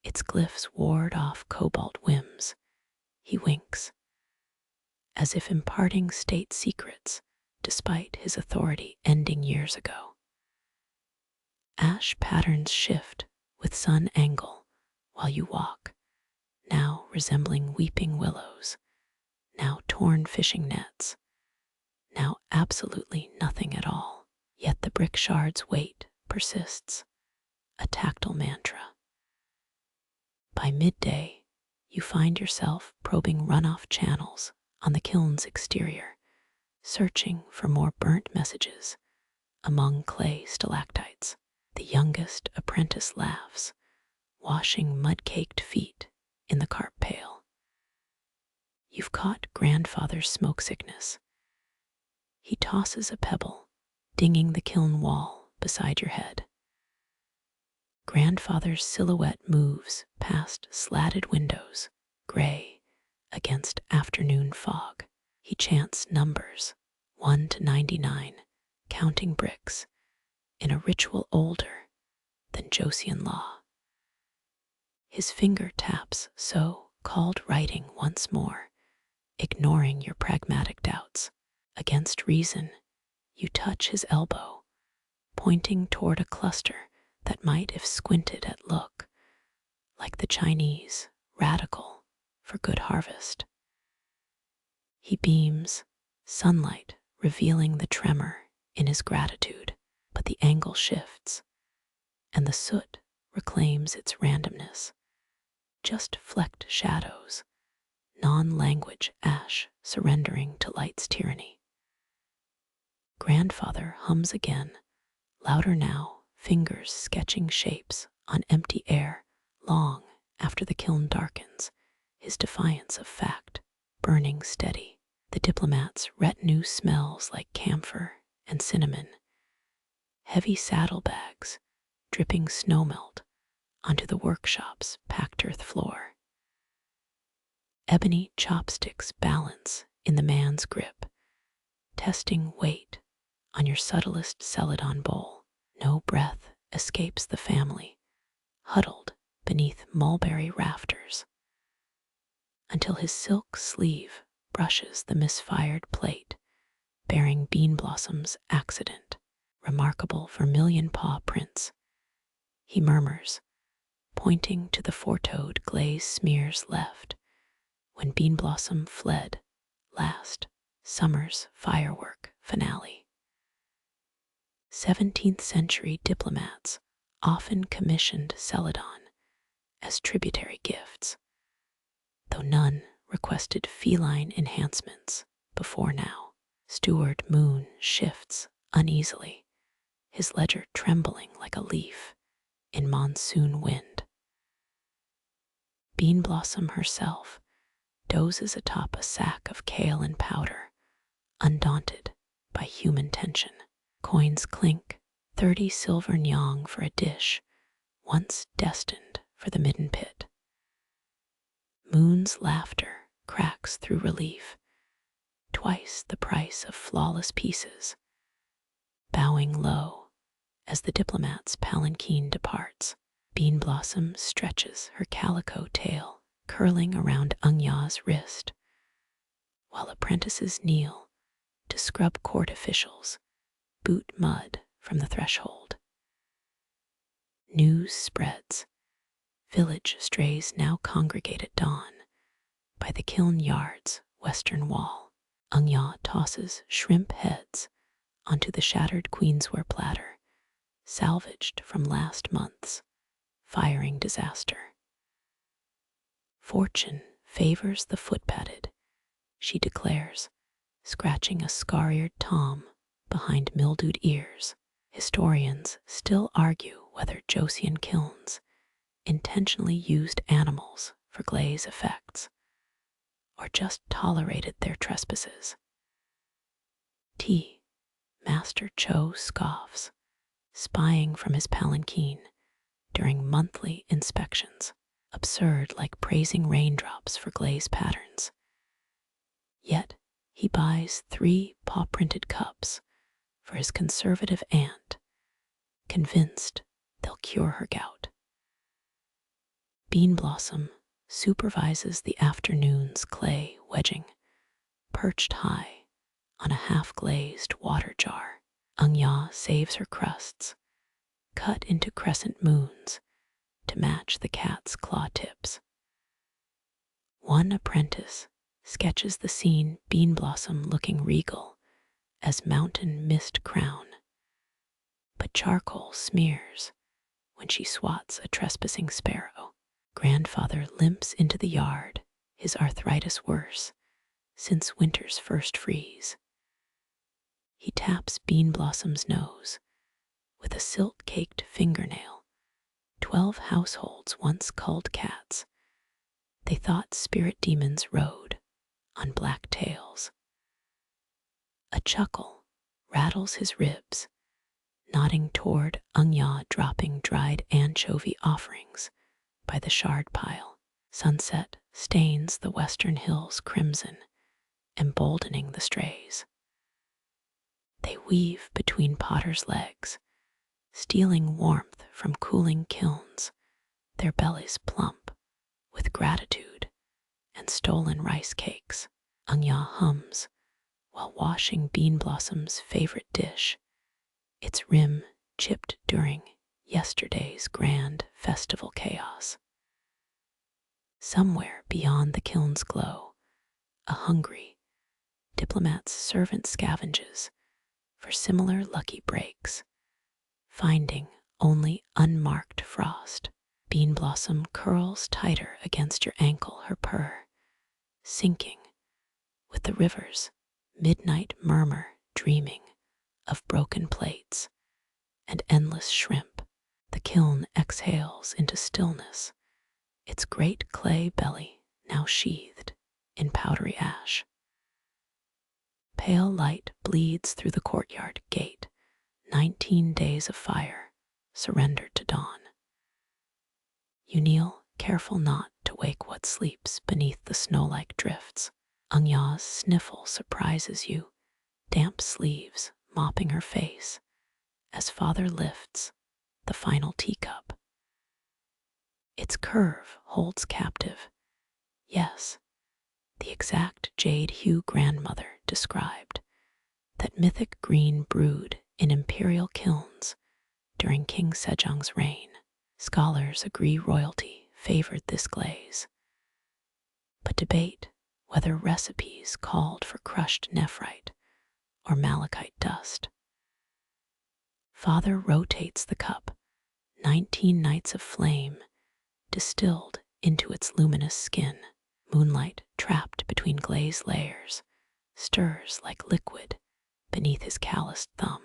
A: Its glyphs ward off cobalt whims. He winks, as if imparting state secrets despite his authority ending years ago. Ash patterns shift with sun angle while you walk, now resembling weeping willows, now torn fishing nets, now absolutely nothing at all. Yet the brick shard's weight persists, a tactile mantra. By midday, you find yourself probing runoff channels on the kiln's exterior, searching for more burnt messages among clay stalactites. The youngest apprentice laughs, washing mud-caked feet in the carp pail. You've caught grandfather's smoke sickness. He tosses a pebble, dinging the kiln wall beside your head. Grandfather's silhouette moves past slatted windows, gray against afternoon fog. He chants numbers, 1 to 99, counting bricks, in a ritual older than Joseon law. His finger taps so-called writing once more, ignoring your pragmatic doubts. Against reason, you touch his elbow, pointing toward a cluster that might, if squinted at, look like the Chinese radical for good harvest. He beams, sunlight revealing the tremor in his gratitude, but the angle shifts, and the soot reclaims its randomness. Just flecked shadows, non-language ash surrendering to light's tyranny. Grandfather hums again, louder now, fingers sketching shapes on empty air long after the kiln darkens, his defiance of fact burning steady. The diplomat's retinue smells like camphor and cinnamon. Heavy saddlebags, dripping snowmelt, onto the workshop's packed earth floor. Ebony chopsticks balance in the man's grip, testing weight on your subtlest Celadon bowl. No breath escapes the family, huddled beneath mulberry rafters, until his silk sleeve brushes the misfired plate, bearing Bean Blossom's accident, remarkable vermilion paw prints. He murmurs, pointing to the four-toed glaze smears left when Bean Blossom fled last summer's firework finale. 17th century diplomats often commissioned Celadon as tributary gifts, though none requested feline enhancements before now. Steward Moon shifts uneasily, his ledger trembling like a leaf in monsoon wind. Bean Blossom herself dozes atop a sack of kale and powder, undaunted by human tension. Coins clink, 30 silver nyong for a dish once destined for the midden pit. Moon's laughter cracks through relief, twice the price of flawless pieces. Bowing low as the diplomat's palanquin departs, Bean Blossom stretches her calico tail, curling around Ya's wrist, while apprentices kneel to scrub court officials, boot mud from the threshold. News spreads. Village strays now congregate at dawn by the kiln yard's western wall. Ya tosses shrimp heads onto the shattered queensware platter, salvaged from last month's firing disaster. Fortune favors the foot-padded, she declares, scratching a scar-eared tom behind mildewed ears. Historians still argue whether Joseon kilns intentionally used animals for glaze effects, or just tolerated their trespasses. Master Cho scoffs, spying from his palanquin during monthly inspections, absurd like praising raindrops for glaze patterns. Yet he buys 3 paw-printed cups for his conservative aunt, convinced they'll cure her gout. Bean Blossom supervises the afternoon's clay wedging, perched high on a half-glazed water jar. Ya saves her crusts, cut into crescent moons to match the cat's claw tips. One apprentice sketches the scene, Bean Blossom looking regal as mountain mist crown, but charcoal smears when she swats a trespassing sparrow. Grandfather limps into the yard, his arthritis worse since winter's first freeze. He taps Bean Blossom's nose with a silt-caked fingernail. 12 households once culled cats. They thought spirit demons rode on black tails. A chuckle rattles his ribs, nodding toward Ya dropping dried anchovy offerings by the shard pile. Sunset stains the western hills crimson, emboldening the strays. They weave between potters' legs, stealing warmth from cooling kilns, their bellies plump with gratitude and stolen rice cakes. Ya hums while washing Bean Blossom's favorite dish, its rim chipped during yesterday's grand festival chaos. Somewhere beyond the kiln's glow, a hungry diplomat's servant scavenges for similar lucky breaks, finding only unmarked frost. Bean Blossom curls tighter against your ankle, her purr sinking with the river's midnight murmur, dreaming of broken plates and endless shrimp. The kiln exhales into stillness, its great clay belly now sheathed in powdery ash. Pale light bleeds through the courtyard gate, 19 days of fire surrendered to dawn. You kneel, careful not to wake what sleeps beneath the snow-like drifts. Angya's sniffle surprises you, damp sleeves mopping her face, as father lifts the final teacup. Its curve holds captive. Yes, the exact jade hue grandmother described, that mythic green brewed in imperial kilns during King Sejong's reign. Scholars agree royalty favored this glaze, but debate whether recipes called for crushed nephrite or malachite dust. Father rotates the cup, 19 nights of flame distilled into its luminous skin. Moonlight trapped between glaze layers stirs like liquid beneath his calloused thumb.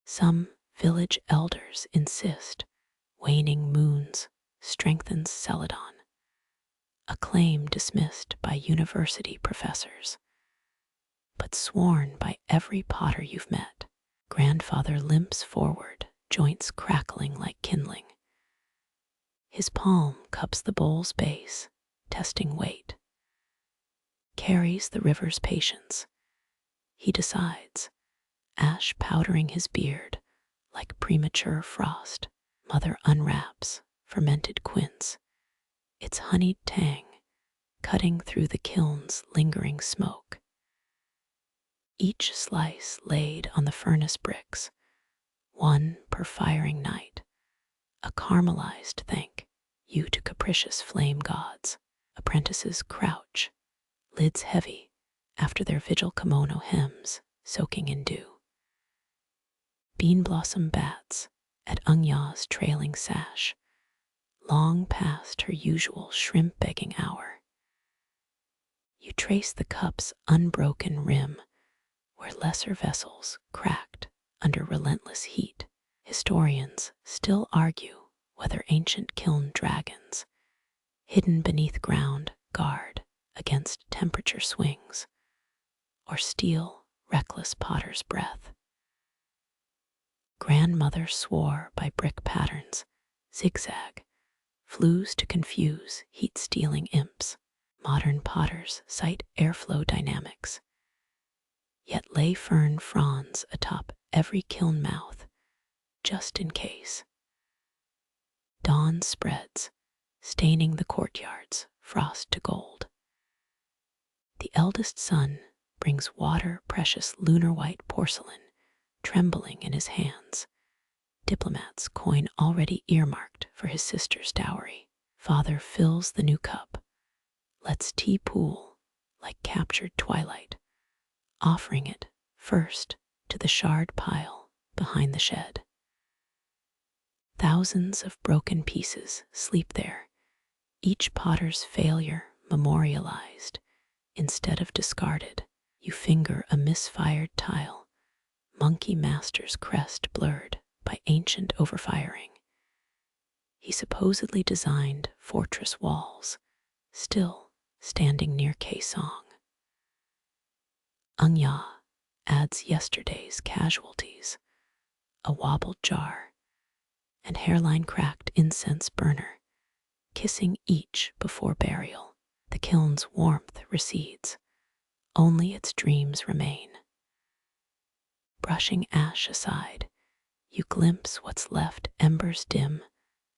A: Some village elders insist waning moons strengthens Celadon, a claim dismissed by university professors, but sworn by every potter you've met. Grandfather limps forward, joints crackling like kindling. His palm cups the bowl's base, testing weight. Carries the river's patience. He decides, ash powdering his beard like premature frost. Mother unwraps fermented quince, its honeyed tang cutting through the kiln's lingering smoke. Each slice laid on the furnace bricks, one per firing night, a caramelized thank you to capricious flame gods. Apprentices crouch, lids heavy after their vigil kimono hems soaking in dew. Bean blossom bats at Angya's trailing sash, long past her usual shrimp begging hour. You trace the cup's unbroken rim where lesser vessels cracked under relentless heat. Historians still argue whether ancient kiln dragons, hidden beneath ground, guard against temperature swings, or steal reckless potter's breath. Grandmother swore by brick patterns, zigzag, flues to confuse heat-stealing imps. Modern potters cite airflow dynamics, yet lay fern fronds atop every kiln mouth, just in case. Dawn spreads, staining the courtyards, frost to gold. The eldest son brings water-precious lunar-white porcelain, trembling in his hands. Diplomats coin already earmarked for his sister's dowry. Father fills the new cup, lets tea pool like captured twilight, offering it first to the shard pile behind the shed. Thousands of broken pieces sleep there, each potter's failure memorialized instead of discarded. You finger a misfired tile, monkey master's crest blurred by ancient overfiring. He supposedly designed fortress walls, still standing near Kaesong. Angya adds yesterday's casualties, a wobbled jar, and hairline cracked incense burner, kissing each before burial. The kiln's warmth recedes, only its dreams remain. Brushing ash aside, you glimpse what's left embers dim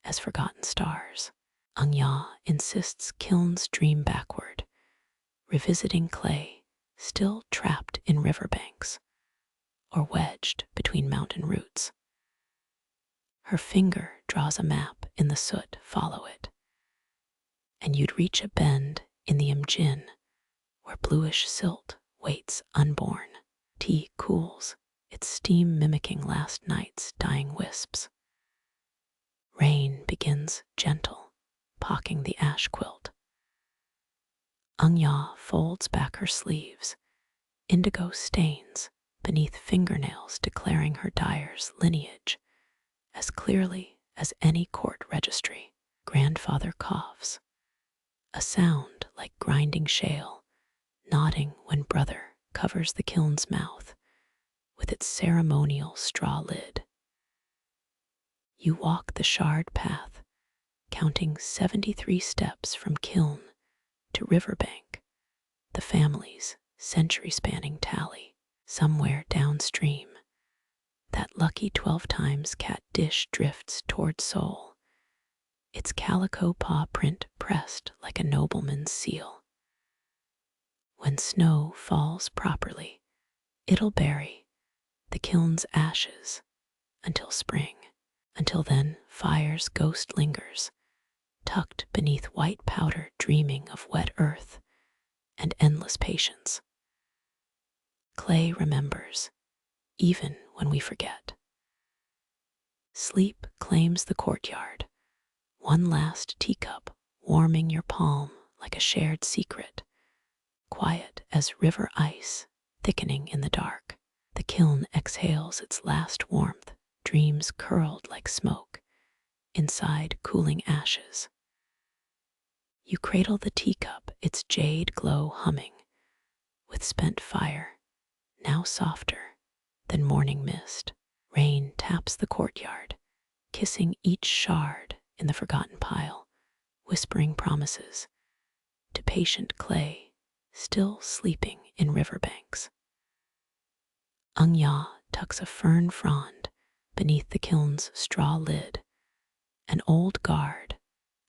A: as forgotten stars. Angya insists kilns dream backward, revisiting clay still trapped in riverbanks or wedged between mountain roots. Her finger draws a map in the soot, follow it, and you'd reach a bend in the Imjin where bluish silt waits unborn. Tea cools, its steam mimicking last night's dying wisps. Rain begins gentle, pocking the ash quilt. Angya folds back her sleeves, indigo stains beneath fingernails declaring her dyer's lineage as clearly as any court registry. Grandfather coughs, a sound like grinding shale, nodding when brother covers the kiln's mouth with its ceremonial straw lid. You walk the shard path, counting 73 steps from kiln to riverbank, the family's century-spanning tally. Somewhere downstream, that lucky 12 times cat dish drifts toward Seoul, its calico paw print pressed like a nobleman's seal. When snow falls properly, it'll bury the kiln's ashes until spring. Until then, fire's ghost lingers, tucked beneath white powder, dreaming of wet earth and endless patience. Clay remembers, even when we forget. Sleep claims the courtyard, one last teacup warming your palm like a shared secret, quiet as river ice thickening in the dark. The kiln exhales its last warmth, dreams curled like smoke inside cooling ashes. You cradle the teacup, its jade glow humming, with spent fire, now softer than morning mist. Rain taps the courtyard, kissing each shard in the forgotten pile, whispering promises to patient clay still sleeping in riverbanks. Ung-ya tucks a fern frond beneath the kiln's straw lid, an old guard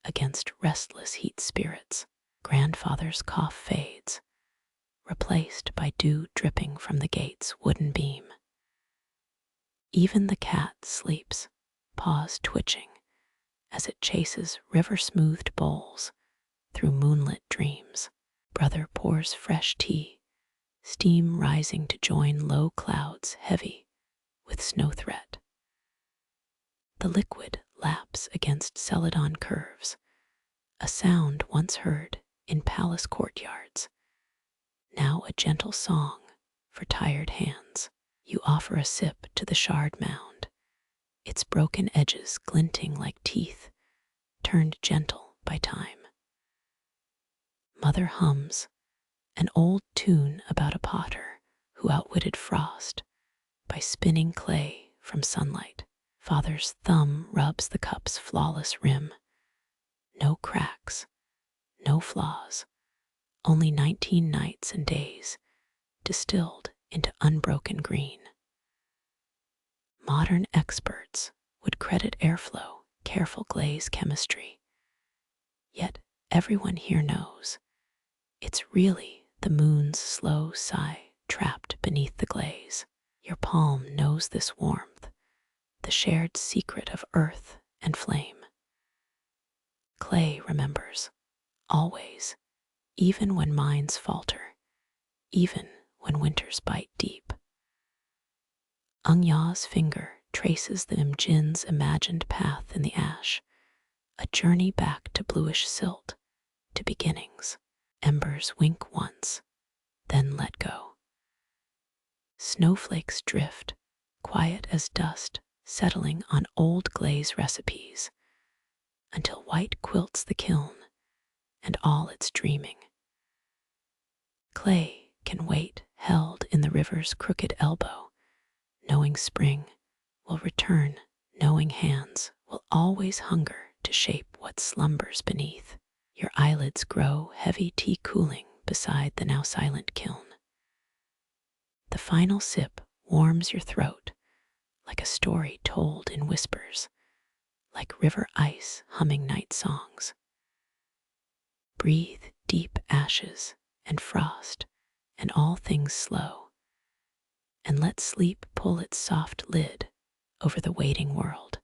A: against restless heat spirits. Grandfather's cough fades, replaced by dew dripping from the gate's wooden beam. Even the cat sleeps, paws twitching, as it chases river-smoothed bowls through moonlit dreams. Brother pours fresh tea, steam rising to join low clouds heavy with snow threat. The liquid laps against Celadon curves, a sound once heard in palace courtyards, now a gentle song for tired hands. You offer a sip to the shard mound, its broken edges glinting like teeth, turned gentle by time. Mother hums, an old tune about a potter who outwitted frost by spinning clay from sunlight. Father's thumb rubs the cup's flawless rim. No cracks, no flaws, only 19 nights and days distilled into unbroken green. Modern experts would credit airflow, careful glaze chemistry. Yet everyone here knows it's really the moon's slow sigh trapped beneath the glaze. Your palm knows this warmth, the shared secret of earth and flame. Clay remembers, always, even when minds falter, even when winters bite deep. Ung-ya's finger traces the Imjin's imagined path in the ash, a journey back to bluish silt, to beginnings. Embers wink once, then let go. Snowflakes drift, quiet as dust, settling on old glaze recipes, until white quilts the kiln and all its dreaming. Clay can wait, held in the river's crooked elbow, knowing spring will return, knowing hands will always hunger to shape what slumbers beneath. Your eyelids grow heavy, tea cooling beside the now silent kiln. The final sip warms your throat like a story told in whispers, like river ice humming night songs. Breathe deep ashes and frost and all things slow, and let sleep pull its soft lid over the waiting world.